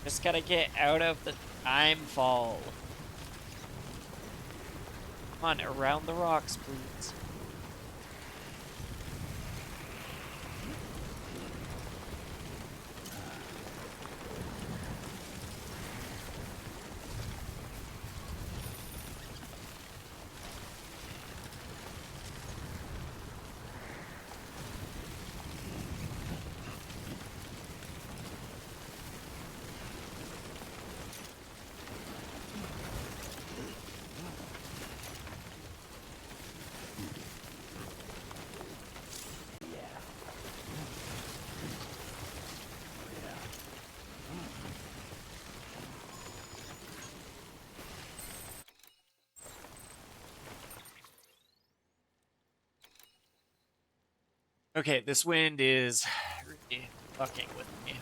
[SPEAKER 1] Just gotta get out of the time fall. Come on, around the rocks, please. Okay, this wind is really fucking with me.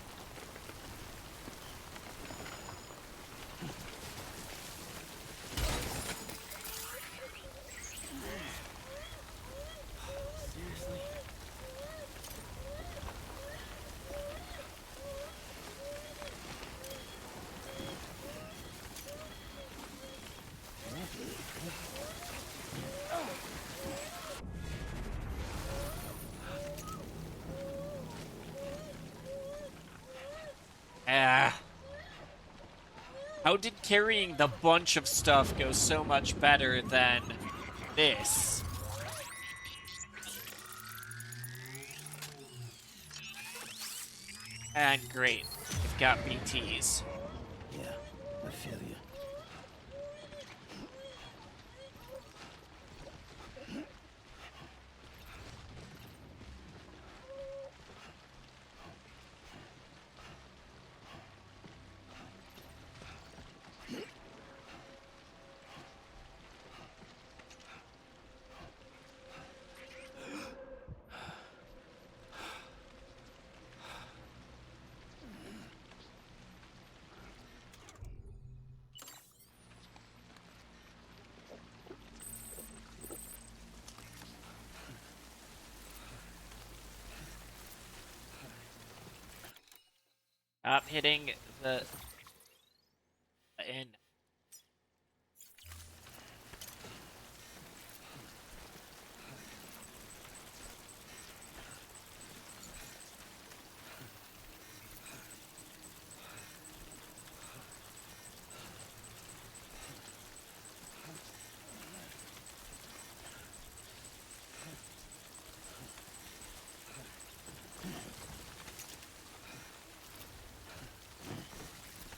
[SPEAKER 2] Seriously?
[SPEAKER 1] Ah. How did carrying the bunch of stuff go so much better than this? And great, we've got BTs.
[SPEAKER 2] Yeah, I feel you.
[SPEAKER 1] Stop hitting the end.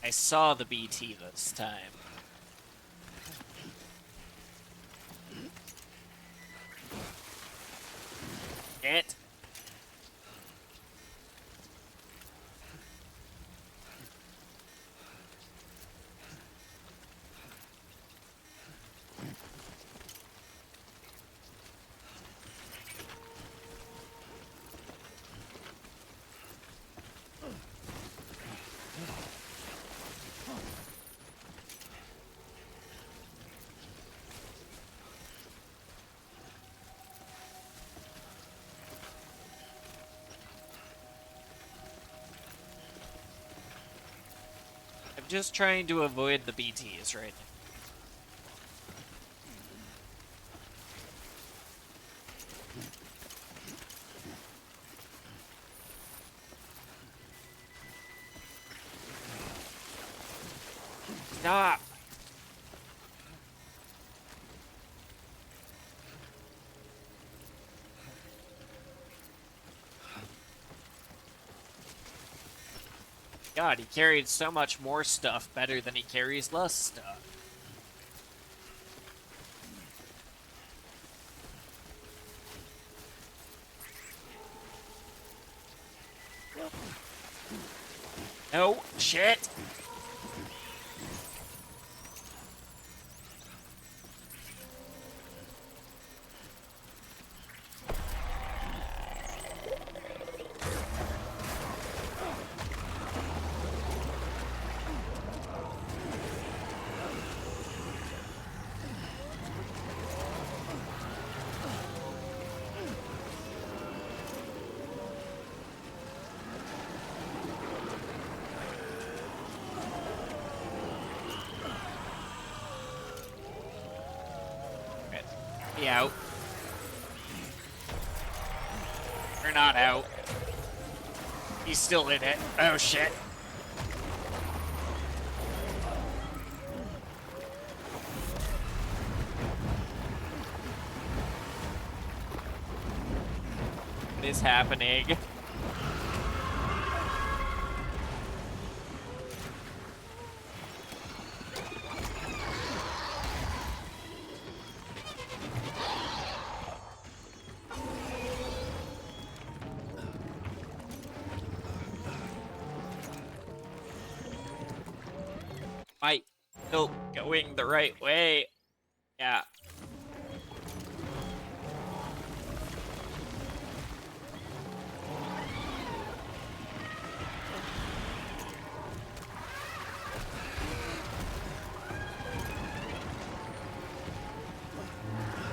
[SPEAKER 1] I saw the BT this time. It. I'm just trying to avoid the BTs right now. Stop. God, he carried so much more stuff better than he carries less stuff. No, shit. Be out. You're not out. He's still in it. Oh shit. What is happening? Might still going the right way. Yeah.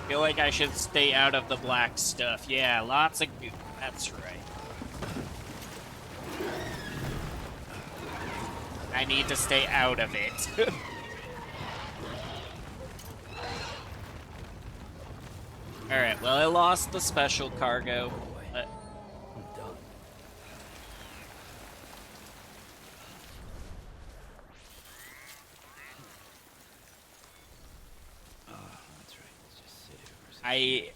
[SPEAKER 1] Feel like I should stay out of the black stuff. Yeah, lots of goo. That's right. I need to stay out of it. Alright, well, I lost the special cargo. But...
[SPEAKER 2] I'm done. That's right. Let's just sit here for a second.
[SPEAKER 1] I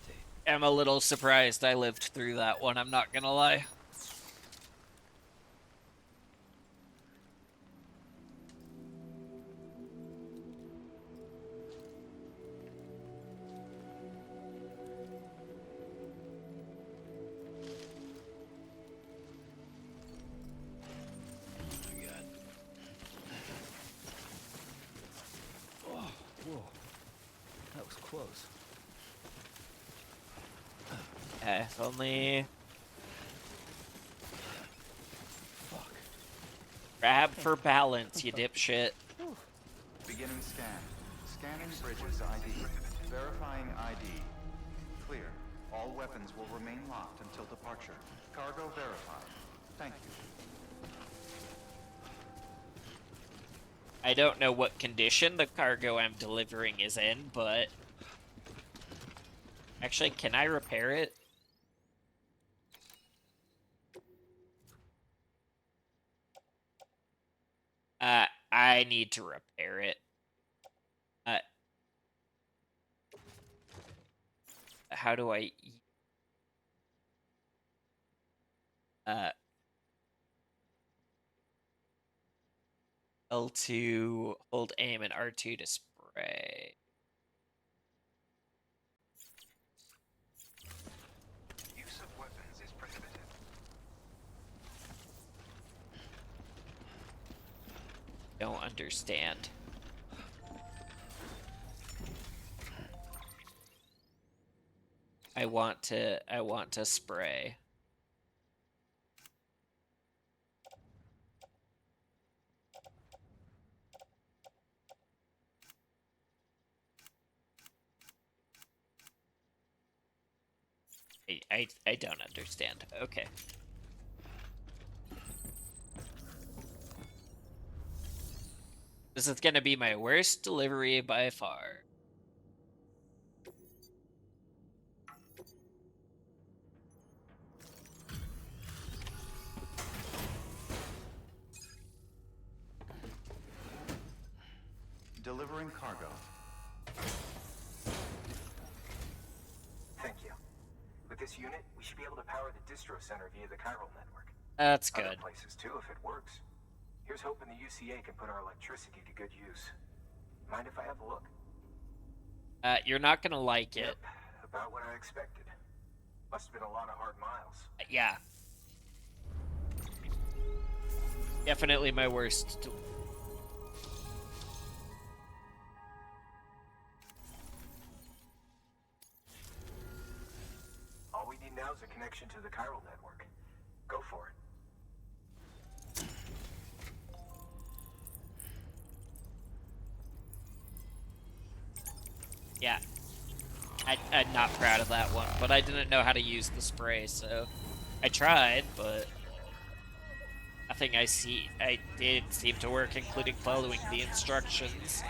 [SPEAKER 1] am a little surprised I lived through that one, I'm not gonna lie.
[SPEAKER 2] Whoa. That was close.
[SPEAKER 1] If only...
[SPEAKER 2] Fuck.
[SPEAKER 1] Grab for balance, you dipshit.
[SPEAKER 4] Beginning scan. Scanning bridges ID. Verifying ID. Clear. All weapons will remain locked until departure. Cargo verified. Thank you.
[SPEAKER 1] I don't know what condition the cargo I'm delivering is in, but... Actually, can I repair it? I need to repair it. How do I... L2, hold aim, and R2 to spray.
[SPEAKER 4] Use of weapons is prohibited.
[SPEAKER 1] Don't understand. I want to spray. I don't understand. Okay. This is gonna be my worst delivery by far.
[SPEAKER 4] Delivering cargo.
[SPEAKER 6] Thank you. With this unit, we should be able to power the distro center via the chiral network.
[SPEAKER 1] That's
[SPEAKER 6] Other
[SPEAKER 1] good.
[SPEAKER 6] places too, if it works. Here's hoping the UCA can put our electricity to good use. Mind if I have a look?
[SPEAKER 1] You're not gonna like it.
[SPEAKER 6] Yep, about what I expected. Must have been a lot of hard miles.
[SPEAKER 1] Yeah. Definitely my worst.
[SPEAKER 6] All we need now is a connection to the chiral network. Go for it.
[SPEAKER 1] Yeah. I'm not proud of that one, but I didn't know how to use the spray, so I tried, but nothing I did seem to work, including following the instructions.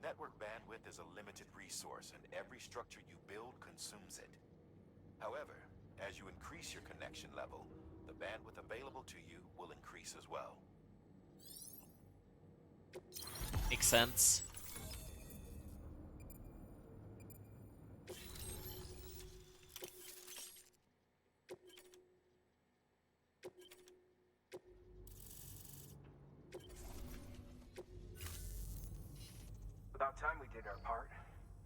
[SPEAKER 3] Network bandwidth is a limited resource, and every structure you build consumes it. However, as you increase your connection level, the bandwidth available to you will increase as well.
[SPEAKER 1] Makes sense.
[SPEAKER 6] About time we did our part.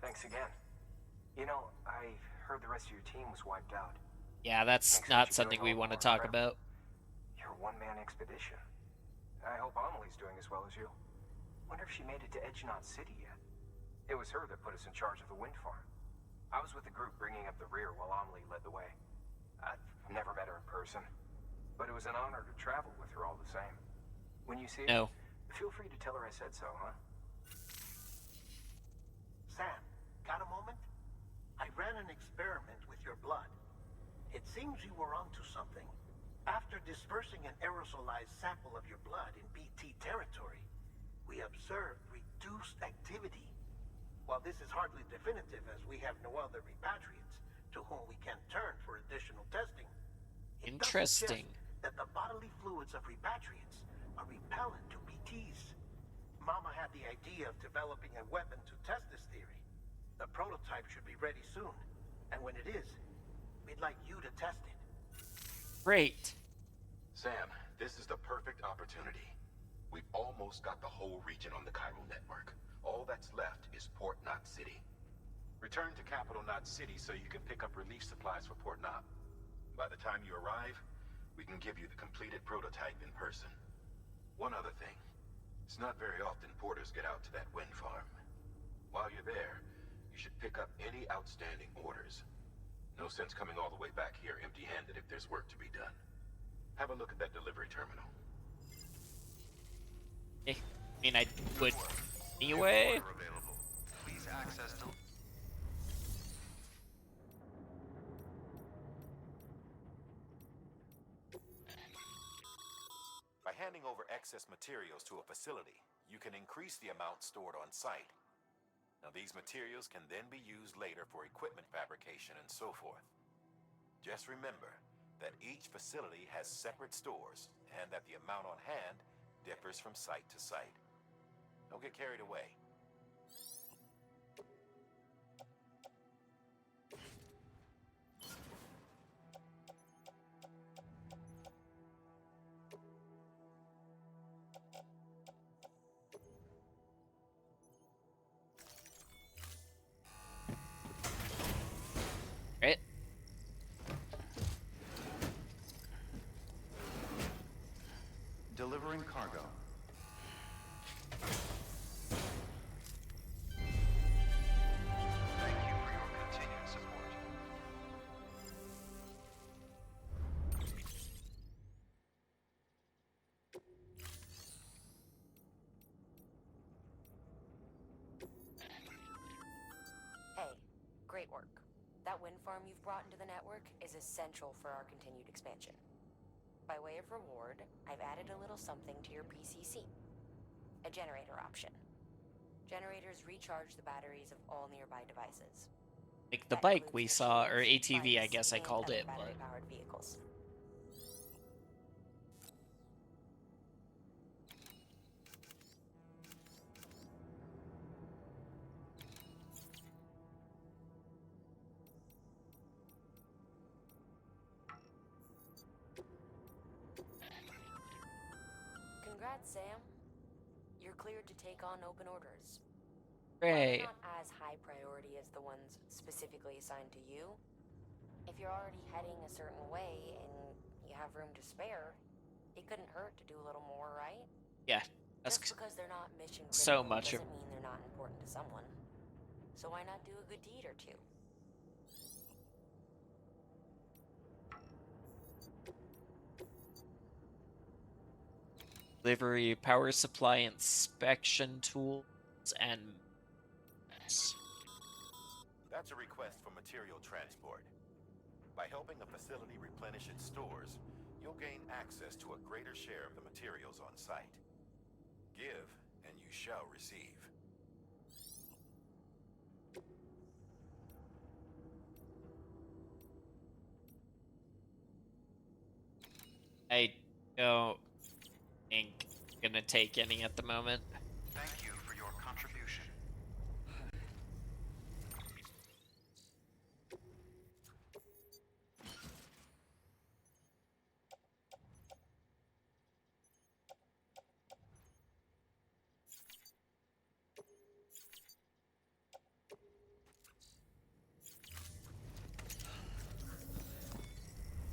[SPEAKER 6] Thanks again. You know, I heard the rest of your team was wiped out.
[SPEAKER 1] Yeah, that's not something we want to talk about.
[SPEAKER 6] Your one-man expedition. I hope Amelie's doing as well as you. Wonder if she made it to Edgenot City yet. It was her that put us in charge of the wind farm. I was with the group bringing up the rear while Amelie led the way. I've never met her in person, but it was an honor to travel with her all the same. When you see her, feel free to tell her I said so, huh?
[SPEAKER 7] Sam, got a moment? I ran an experiment with your blood. It seems you were onto something. After dispersing an aerosolized sample of your blood in BT territory, we observed reduced activity. While this is hardly definitive as we have no other repatriates to whom we can turn for additional testing, it does
[SPEAKER 1] Interesting.
[SPEAKER 7] suggest that the bodily fluids of repatriates are repellent to BTs. Mama had the idea of developing a weapon to test this theory. The prototype should be ready soon, and when it is, we'd like you to test it.
[SPEAKER 1] Great.
[SPEAKER 3] Sam, this is the perfect opportunity. We've almost got the whole region on the chiral network. All that's left is Port Knot City. Return to Capital Knot City so you can pick up relief supplies for Port Knot. By the time you arrive, we can give you the completed prototype in person. One other thing. It's not very often porters get out to that wind farm. While you're there, you should pick up any outstanding orders. No sense coming all the way back here empty-handed if there's work to be done. Have a look at that delivery terminal.
[SPEAKER 1] I mean, I would anyway.
[SPEAKER 4] Please access to...
[SPEAKER 3] By handing over excess materials to a facility, you can increase the amount stored on site. Now, these materials can then be used later for equipment fabrication and so forth. Just remember that each facility has separate stores and that the amount on hand differs from site to site. Don't get carried away.
[SPEAKER 1] Right.
[SPEAKER 4] Delivering cargo. Thank you for your continued support.
[SPEAKER 5] Hey, great work. That wind farm you've brought into the network is essential for our continued expansion. By way of reward, I've added a little something to your PCC. A generator option. Generators recharge the batteries of all nearby devices.
[SPEAKER 1] Like the
[SPEAKER 5] That
[SPEAKER 1] bike we
[SPEAKER 5] includes
[SPEAKER 1] saw, or
[SPEAKER 5] machines,
[SPEAKER 1] ATV, I
[SPEAKER 5] bikes,
[SPEAKER 1] guess I
[SPEAKER 5] and
[SPEAKER 1] called
[SPEAKER 5] other
[SPEAKER 1] it, but
[SPEAKER 5] battery-powered vehicles. Congrats, Sam. You're cleared to take on open orders. While
[SPEAKER 1] hooray.
[SPEAKER 5] they're not as high priority as the ones specifically assigned to you, if you're already heading a certain way and you have room to spare, it couldn't hurt to do a little more, right?
[SPEAKER 1] Yeah, that's
[SPEAKER 5] Just because they're not mission
[SPEAKER 1] so
[SPEAKER 5] critical
[SPEAKER 1] much of
[SPEAKER 5] doesn't mean they're not important to someone. So why not do a good deed or two?
[SPEAKER 1] delivery, power supply inspection tools, and
[SPEAKER 3] That's a request for material transport. By helping a facility replenish its stores, you'll gain access to a greater share of the materials on site. Give, and you shall receive.
[SPEAKER 1] I don't think I'm gonna take any at the moment.
[SPEAKER 4] Thank you for your contribution.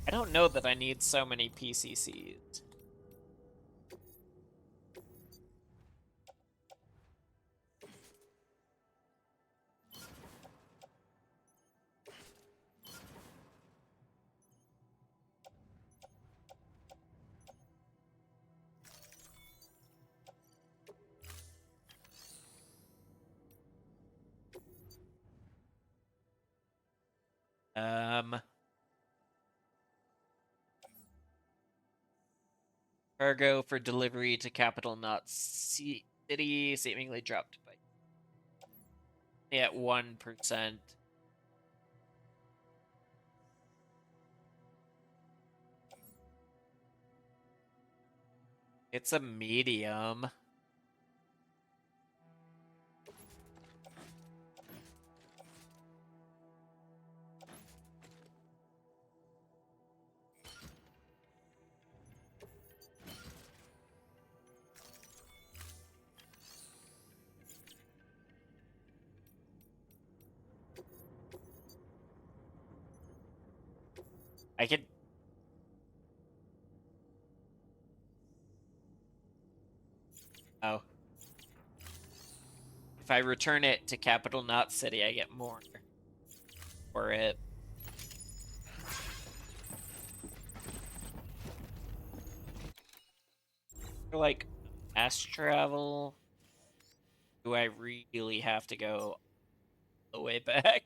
[SPEAKER 1] I don't know that I need so many PCCs. Cargo for delivery to Capital Knot City seemingly dropped by at 1%. It's a medium. I could. Oh. If I return it to Capital Knot City, I get more for it. For like fast travel, do I really have to go the way back?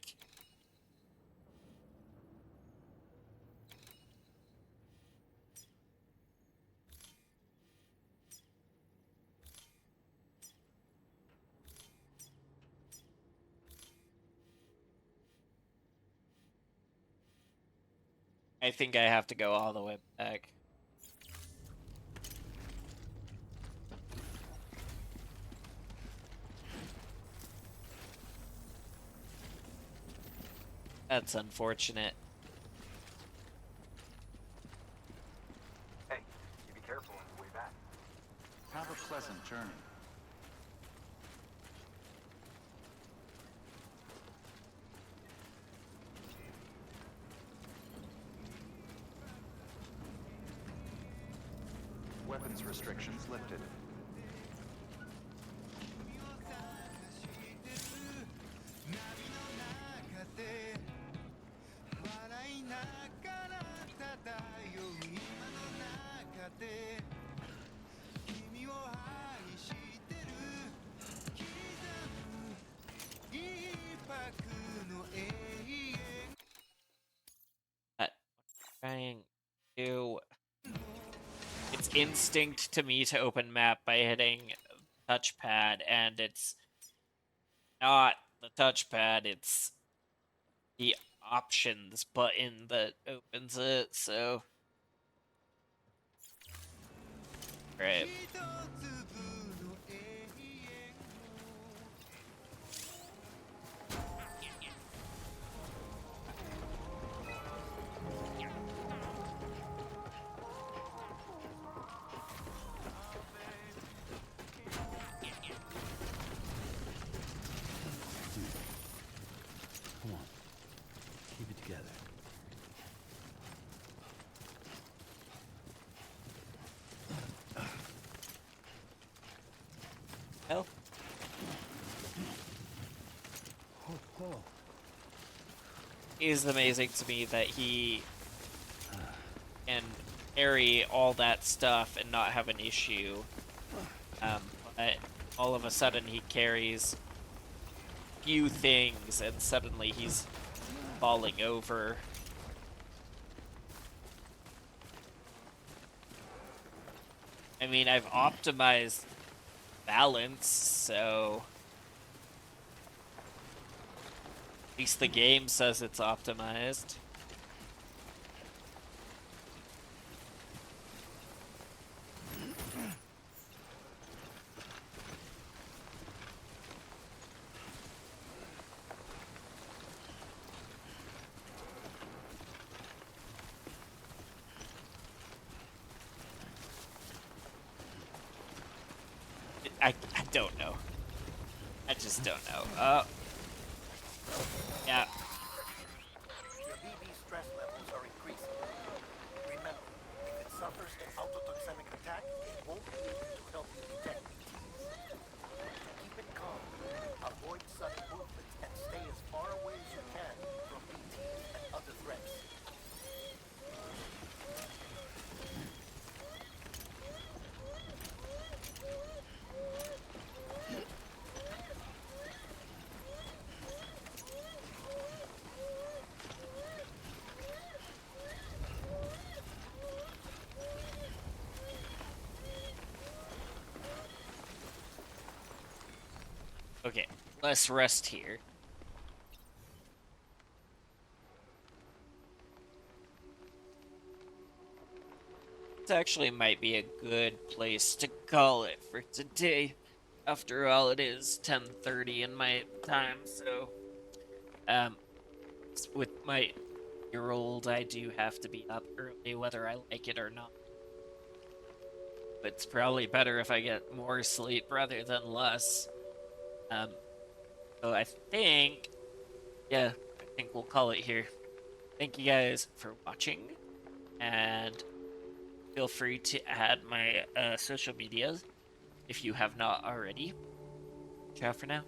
[SPEAKER 1] I think I have to go all the way back. That's unfortunate.
[SPEAKER 6] Hey, you be careful on your way back.
[SPEAKER 4] Have a pleasant journey. Weapons restrictions lifted.
[SPEAKER 1] Trying to. It's instinct to me to open map by hitting touchpad, and it's not the touchpad, it's the options button that opens it, so... Right.
[SPEAKER 2] Come on. Keep it together.
[SPEAKER 1] Hell. It is amazing to me that he can carry all that stuff and not have an issue. But all of a sudden he carries few things and suddenly he's falling over. I mean, I've optimized balance, so at least the game says it's optimized. I don't know. I just don't know. Yeah.
[SPEAKER 14] Your BB stress levels are increasing. Remember, if it suffers an autotoxemic attack, it won't be able to help you detect BTs. Keep it calm, avoid sudden movement, and stay as far away as you can from BTs and other threats.
[SPEAKER 1] Okay, let's rest here. This actually might be a good place to call it for today. After all, it is 10:30 in my time, so with my year-old, I do have to be up early whether I like it or not. But it's probably better if I get more sleep rather than less. So I think, yeah, I think we'll call it here. Thank you guys for watching, and feel free to add my social medias if you have not already. Ciao for now.